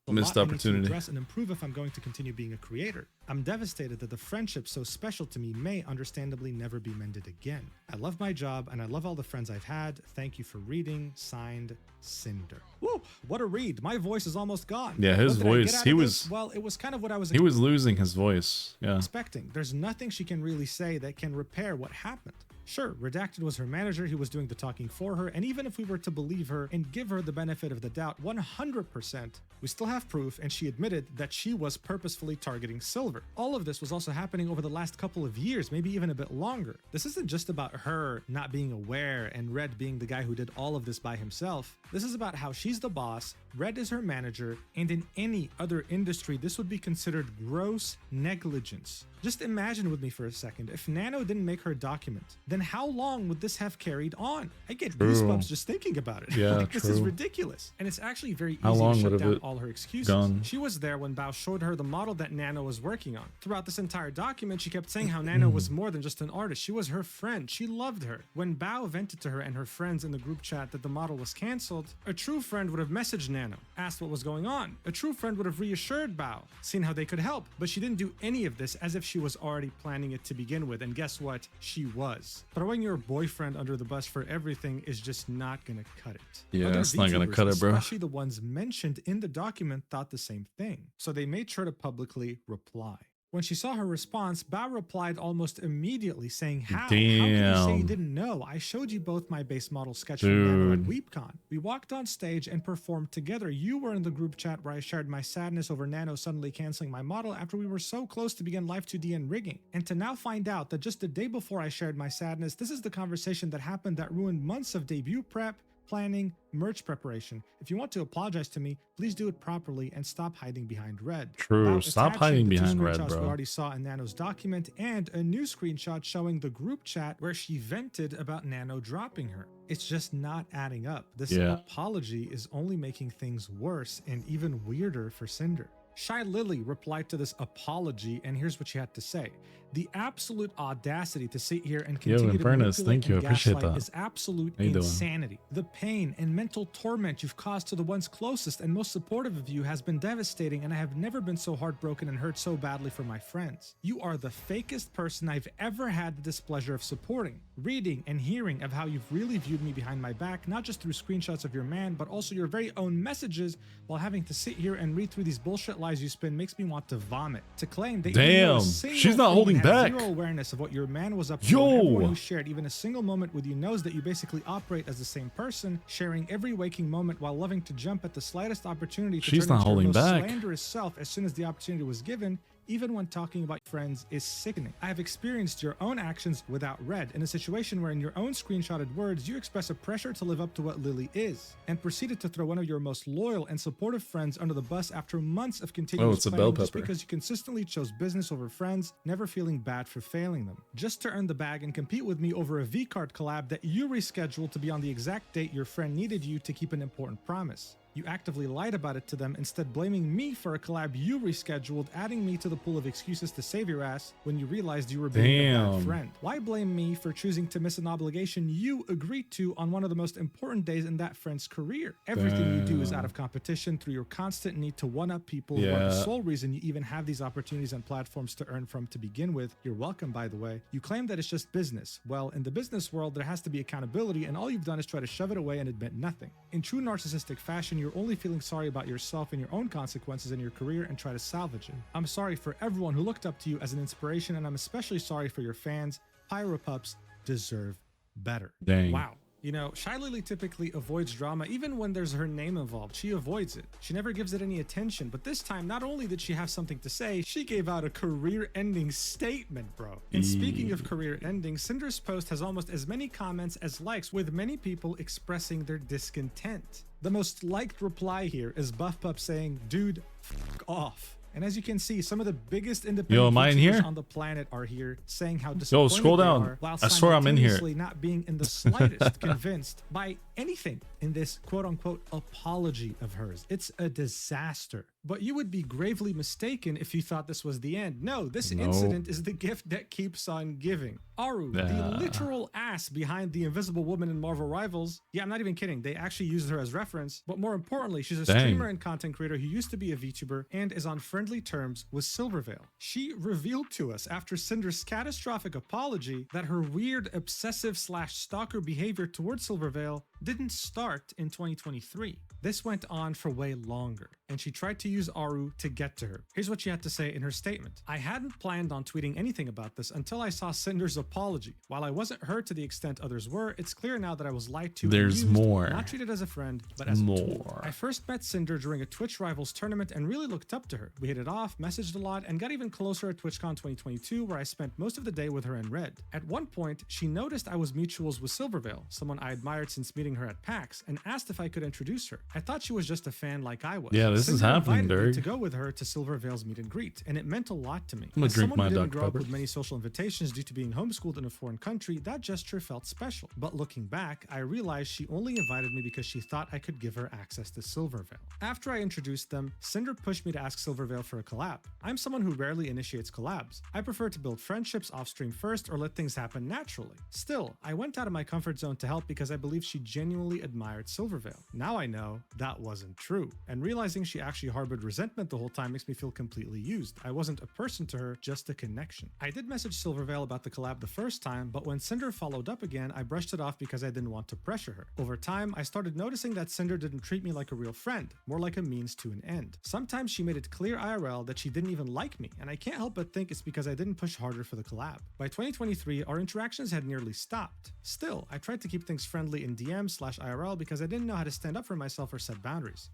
Missed opportunity. I need to address and improve if I'm going to continue being a creator. I'm devastated that the friendship so special to me may understandably never be mended again. I love my job and I love all the friends I've had. Thank you for reading. Signed, Cinder. Woo, what a read. My voice is almost gone. Yeah, his voice. He was. Well, it was kind of what I was. He was losing his voice. Yeah. Expecting. There's nothing she can really say that can repair what happened. Sure, Redacted was her manager, he was doing the talking for her, and even if we were to believe her and give her the benefit of the doubt 100%, we still have proof, and she admitted that she was purposefully targeting Silver. All of this was also happening over the last couple of years, maybe even a bit longer. This isn't just about her not being aware and Red being the guy who did all of this by himself. This is about how she's the boss, Red is her manager, and in any other industry, this would be considered gross negligence. Just imagine with me for a second, if Nano didn't make her document, then how long would this have carried on? I get goosebumps just thinking about it. Yeah, This is ridiculous. And it's actually very easy long to would shut down it all her excuses. gone? She was there when Bao showed her the model that Nano was working on. Throughout this entire document, she kept saying how Nano was more than just an artist. She was her friend. She loved her. When Bao vented to her and her friends in the group chat that the model was cancelled, a true friend would have messaged Nano, asked what was going on. A true friend would have reassured Bao, seen how they could help. But she didn't do any of this as if she was already planning it to begin with. And guess what? She was. Throwing your boyfriend under the bus for everything is just not gonna cut it. Yeah, Other it's not gonna VTubers, cut it, bro. especially the ones mentioned in the document, thought the same thing. So they made sure to publicly reply. When she saw her response, Bao replied almost immediately saying, How can you say you Damn. didn't know? I showed you both my base model sketch from Nano at WeepCon. We walked on stage and performed together. You were in the group chat where I shared my sadness over Nano suddenly canceling my model after we were so close to begin Live 2D and rigging. And to now find out that just the day before I shared my sadness, this is the conversation that happened that ruined months of debut prep, planning, merch preparation. If you want to apologize to me, please do it properly and stop hiding behind Red. True. Now, Stop attaching hiding the two behind Red, screenshots we bro. already saw in Nano's document and a new screenshot showing the group chat where she vented about Nano dropping her. It's just not adding up. This apology is only making things worse and even weirder for Cinder. Shy Lily replied to this apology, and here's what she had to say. The absolute audacity to sit here and continue to Infernus, manipulate thank you. and Appreciate gaslight that. is absolute How you doing? insanity. The pain and mental torment you've caused to the ones closest and most supportive of you has been devastating, and I have never been so heartbroken and hurt so badly for my friends. You are the fakest person I've ever had the displeasure of supporting. Reading and hearing of how you've really viewed me behind my back, not just through screenshots of your man, but also your very own messages, while having to sit here and read through these bullshit lies you spin makes me want to vomit. To claim that you know a Damn, single she's not thing holding and have back. zero awareness of what your man was up to. Yo! And everyone who shared even a single moment with you knows that you basically operate as the same person, sharing every waking moment while loving to jump at the slightest opportunity to She's turn not into your holding most back. slanderous self as soon as the opportunity was given, even when talking about friends, is sickening. I have experienced your own actions without Red in a situation where in your own screenshotted words you express a pressure to live up to what Lily is, and proceeded to throw one of your most loyal and supportive friends under the bus after months of continuous it's a planning bell just pepper. because you consistently chose business over friends, never feeling bad for failing them. Just to earn the bag and compete with me over a V-Card collab that you rescheduled to be on the exact date your friend needed you to keep an important promise. You actively lied about it to them, instead blaming me for a collab you rescheduled, adding me to the pool of excuses to save your ass when you realized you were being a bad Damn. friend. Why blame me for choosing to miss an obligation you agreed to on one of the most important days in that friend's career? Everything you do is out of competition through your constant need to one-up people who are the Yeah. sole reason you even have these opportunities and platforms to earn from to begin with. You're welcome, by the way. You claim that it's just business. Well, in the business world, there has to be accountability, and all you've done is try to shove it away and admit nothing. In true narcissistic fashion, you're only feeling sorry about yourself and your own consequences in your career and try to salvage it. I'm sorry for everyone who looked up to you as an inspiration, and I'm especially sorry for your fans. Pyropups deserve better. Dang. Wow. You know, Shy Lily typically avoids drama even when there's her name involved. She avoids it. She never gives it any attention. But this time, not only did she have something to say, she gave out a career-ending statement, bro. And speaking of career-ending, Cinder's post has almost as many comments as likes, with many people expressing their discontent. The most liked reply here is Buff Pup saying, "Dude, f*** off." And as you can see, some of the biggest independent YouTubers on the planet are here saying how disappointed scroll down. they are, while I swear I'm in here. simultaneously not being in the slightest convinced by anything in this quote-unquote apology of hers. It's a disaster. But you would be gravely mistaken if you thought this was the end. No, this incident is the gift that keeps on giving. Aru, the literal ass behind the Invisible Woman in Marvel Rivals. Yeah, I'm not even kidding. They actually used her as reference. But more importantly, she's a streamer and content creator who used to be a VTuber and is on friendly terms with Silvervale. She revealed to us after Cinder's catastrophic apology that her weird obsessive/stalker behavior towards Silvervale didn't start in 2023. This went on for way longer, and she tried to use Aru to get to her. Here's what she had to say in her statement. "I hadn't planned on tweeting anything about this until I saw Cinder's apology. While I wasn't hurt to the extent others were, it's clear now that I was lied to. There's and used, more. Not treated as a friend, but as a tool. I first met Cinder during a Twitch Rivals tournament and really looked up to her. We hit it off, messaged a lot, and got even closer at TwitchCon 2022, where I spent most of the day with her and Red. At one point, she noticed I was mutuals with Silvervale, someone I admired since meeting her at PAX, and asked if I could introduce her. I thought she was just a fan like I was. Yeah, this Cinder is happening, invited me Dirk. to go with her to Silvervale's meet and greet, and it meant a lot to me. I'm gonna As drink someone my who didn't Dr. grow up Pepper. with many social invitations due to being homeschooled in a foreign country, that gesture felt special. But looking back, I realized she only invited me because she thought I could give her access to Silvervale. After I introduced them, Cinder pushed me to ask Silvervale for a collab. I'm someone who rarely initiates collabs. I prefer to build friendships off stream first or let things happen naturally. Still, I went out of my comfort zone to help because I believe she genuinely admired Silvervale. Now I know that wasn't true, and realizing she actually harbored resentment the whole time makes me feel completely used. I wasn't a person to her, just a connection. I did message Silvervale about the collab the first time, but when Cinder followed up again, I brushed it off because I didn't want to pressure her. Over time, I started noticing that Cinder didn't treat me like a real friend, more like a means to an end. Sometimes she made it clear IRL that she didn't even like me, and I can't help but think it's because I didn't push harder for the collab. By 2023, our interactions had nearly stopped. Still, I tried to keep things friendly in DM/IRL because I didn't know how to stand up for myself or set boundaries.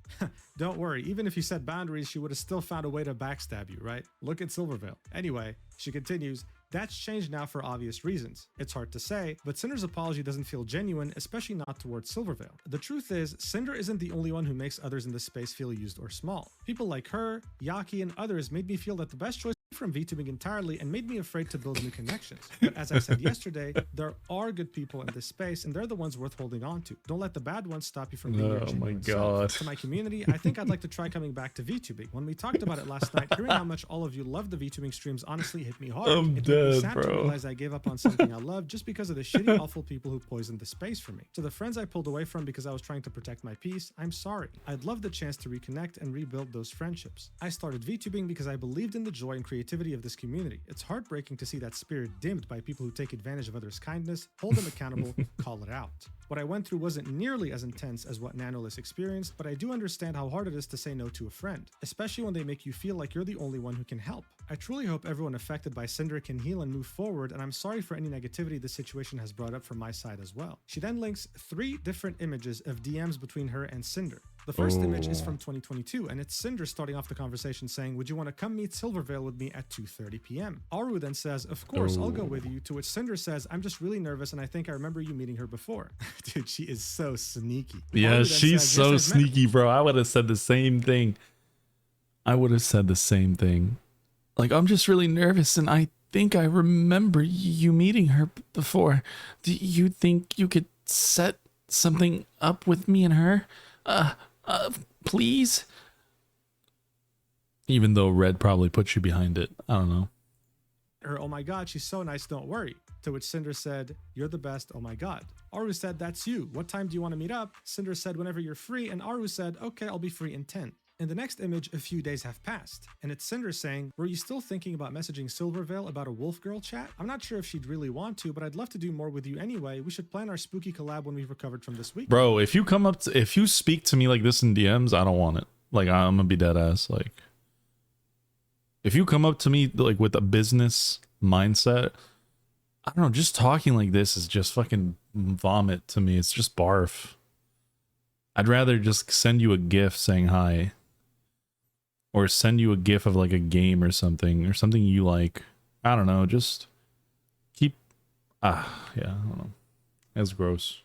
Don't worry, even if you set boundaries, she would have still found a way to backstab you, right? Look at Silvervale. Anyway, she continues, "That's changed now for obvious reasons. It's hard to say, but Cinder's apology doesn't feel genuine, especially not towards Silvervale. The truth is, Cinder isn't the only one who makes others in this space feel used or small. People like her, Yaki, and others made me feel that the best choice from VTubing entirely and made me afraid to build new connections. But as I said yesterday, there are good people in this space, and they're the ones worth holding on to. Don't let the bad ones stop you from being your genuine self. To my community, I think I'd like to try coming back to VTubing. When we talked about it last night, hearing how much all of you love the VTubing streams honestly hit me hard. I'm It made me dead, sad to bro. realize I gave up on something I loved just because of the shitty, awful people who poisoned the space for me. To the friends I pulled away from because I was trying to protect my peace, I'm sorry. I'd love the chance to reconnect and rebuild those friendships. I started VTubing because I believed in the joy and creativity of this community. It's heartbreaking to see that spirit dimmed by people who take advantage of others' kindness, hold them accountable, call it out. What I went through wasn't nearly as intense as what Nanolis experienced, but I do understand how hard it is to say no to a friend, especially when they make you feel like you're the only one who can help. I truly hope everyone affected by Cinder can heal and move forward, and I'm sorry for any negativity this situation has brought up from my side as well." She then links 3 different images of DMs between her and Cinder. The first image is from 2022, and it's Cinder starting off the conversation saying, "Would you want to come meet Silvervale with me at 2:30 p.m.? Aru then says, "Of course, I'll go with you," to which Cinder says, "I'm just really nervous, and I think I remember you meeting her before." Dude, she is so sneaky. Yeah, Aru then she's says, so "Yes, I've met her." sneaky, bro. I would have said the same thing. Like, I'm just really nervous, and I think I remember you meeting her before. Do you think you could set something up with me and her? Please? Even though Red probably put you behind it. I don't know. Her, "Oh my god, she's so nice, don't worry." To which Cinder said, "You're the best, oh my god." Aru said, "That's you. What time do you want to meet up?" Cinder said, "Whenever you're free," and Aru said, "Okay, I'll be free in 10. In the next image, a few days have passed, and it's Cinder saying, "Were you still thinking about messaging Silvervale about a Wolf Girl chat? I'm not sure if she'd really want to, but I'd love to do more with you anyway. We should plan our spooky collab when we've recovered from this week." Bro, if you speak to me like this in DMs, I don't want it. Like, I'm gonna be dead ass. Like, if you come up to me like with a business mindset, I don't know, just talking like this is just fucking vomit to me. It's just barf. I'd rather just send you a GIF saying hi. Or send you a GIF of like a game or something you like. I don't know, just keep... yeah, I don't know. That's gross.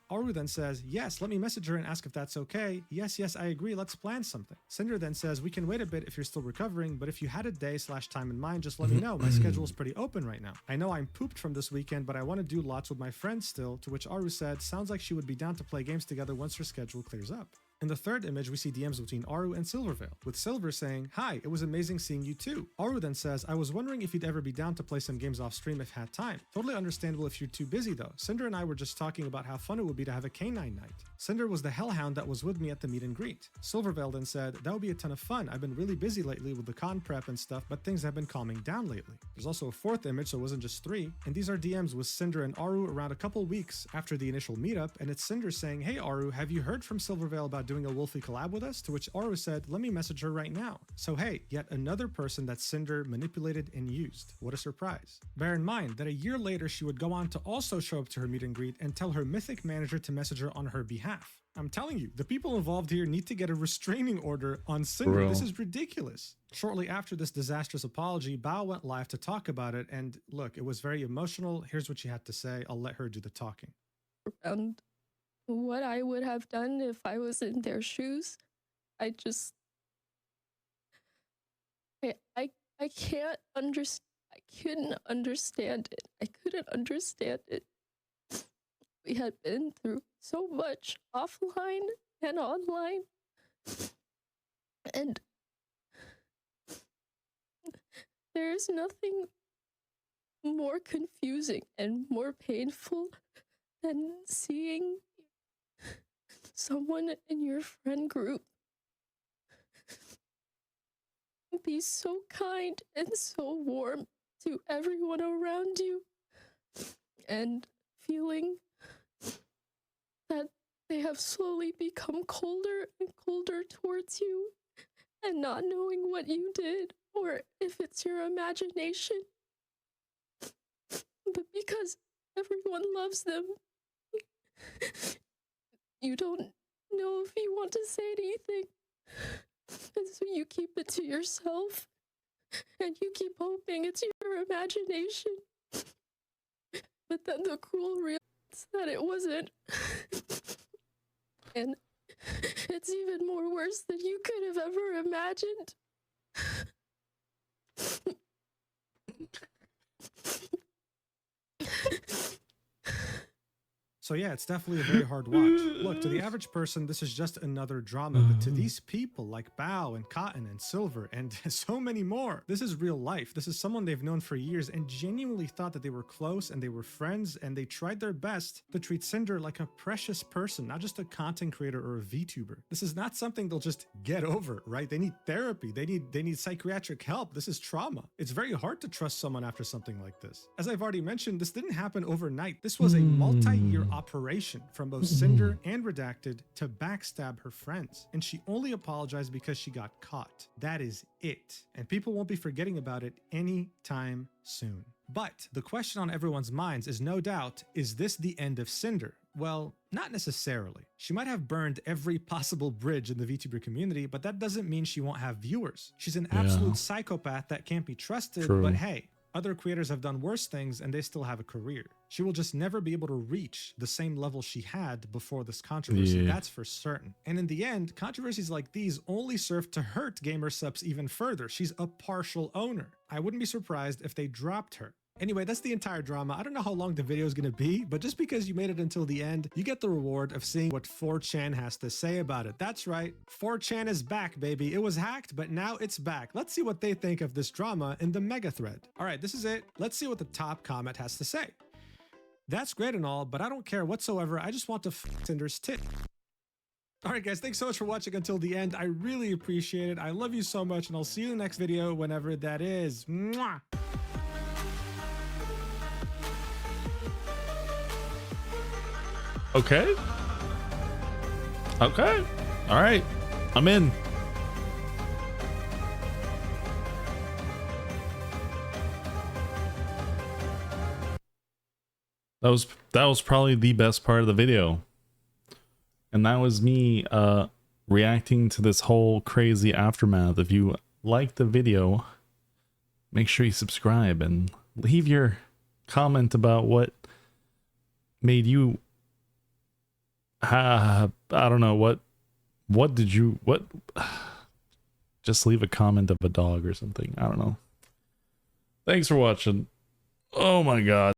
Aru then says, yes, let me message her and ask if that's okay. Yes, I agree, let's plan something. Cinder then says, we can wait a bit if you're still recovering, but if you had a day/time in mind, just let me know. My schedule's pretty open right now. I know I'm pooped from this weekend, but I want to do lots with my friends still, to which Aru said, sounds like she would be down to play games together once her schedule clears up. In the third image, we see DMs between Aru and Silvervale, with Silver saying, hi, it was amazing seeing you too. Aru then says, I was wondering if you'd ever be down to play some games off stream if had time. Totally understandable if you're too busy though. Cinder and I were just talking about how fun it would be to have a canine night. Cinder was the hellhound that was with me at the meet and greet. Silvervale then said, that would be a ton of fun. I've been really busy lately with the con prep and stuff, but things have been calming down lately. There's also a fourth image, so it wasn't just three, and these are DMs with Cinder and Aru around a couple weeks after the initial meetup, and it's Cinder saying, hey Aru, have you heard from Silvervale about doing a Wolfie collab with us? To which Aru said, let me message her right now. So hey, yet another person that Cinder manipulated and used. What a surprise. Bear in mind that a year later she would go on to also show up to her meet and greet and tell her mythic manager to message her on her behalf. I'm telling you, the people involved here need to get a restraining order on Cinder. This is ridiculous. Shortly after this disastrous apology, Bao went live to talk about it, and look, it was very emotional. Here's what she had to say. I'll let her do the talking. And what I would have done if I was in their shoes, I can't understand. I couldn't understand it. I couldn't understand it. We had been through so much offline and online, and there's nothing more confusing and more painful than seeing someone in your friend group be so kind and so warm to everyone around you, and feeling that they have slowly become colder and colder towards you, and not knowing what you did or if it's your imagination. But because everyone loves them, you don't know if you want to say anything. And so you keep it to yourself, and you keep hoping it's your imagination. But then the cruel reality is that it wasn't. And it's even more worse than you could have ever imagined. So yeah, it's definitely a very hard watch. Look, to the average person, this is just another drama, but to these people like Bao and Cotton and Silver and so many more, this is real life. This is someone they've known for years and genuinely thought that they were close and they were friends, and they tried their best to treat Cinder like a precious person, not just a content creator or a VTuber. This is not something they'll just get over, right? They need therapy. They need psychiatric help. This is trauma. It's very hard to trust someone after something like this. As I've already mentioned, this didn't happen overnight. This was a multi-year operation from both Cinder and Redacted to backstab her friends, and she only apologized because she got caught. That is it, and people won't be forgetting about it anytime soon. But the question on everyone's minds is no doubt, is this the end of Cinder? Well, not necessarily. She might have burned every possible bridge in the VTuber community, but that doesn't mean she won't have viewers. She's an absolute psychopath that can't be trusted. But hey, other creators have done worse things and they still have a career. She will just never be able to reach the same level she had before this controversy. That's for certain. And in the end, controversies like these only serve to hurt gamer subs even further. She's a partial owner. I wouldn't be surprised if they dropped her. Anyway, that's the entire drama. I don't know how long the video is going to be, but just because you made it until the end, you get the reward of seeing what 4chan has to say about it. That's right, 4chan is back, baby. It was hacked, but now it's back. Let's see what they think of this drama in the mega thread. All right, this is it. Let's see what the top comment has to say. That's great and all, but I don't care whatsoever. I just want to f Cinder's tit. All right, guys, thanks so much for watching until the end. I really appreciate it. I love you so much, and I'll see you in the next video whenever that is. Mwah! Okay. Okay. All right. I'm in. That was probably the best part of the video. And that was me reacting to this whole crazy aftermath. If you like the video, make sure you subscribe and leave your comment about what made you I don't know, what did you just leave a comment of a dog or something. I don't know. Thanks for watching. Oh my god.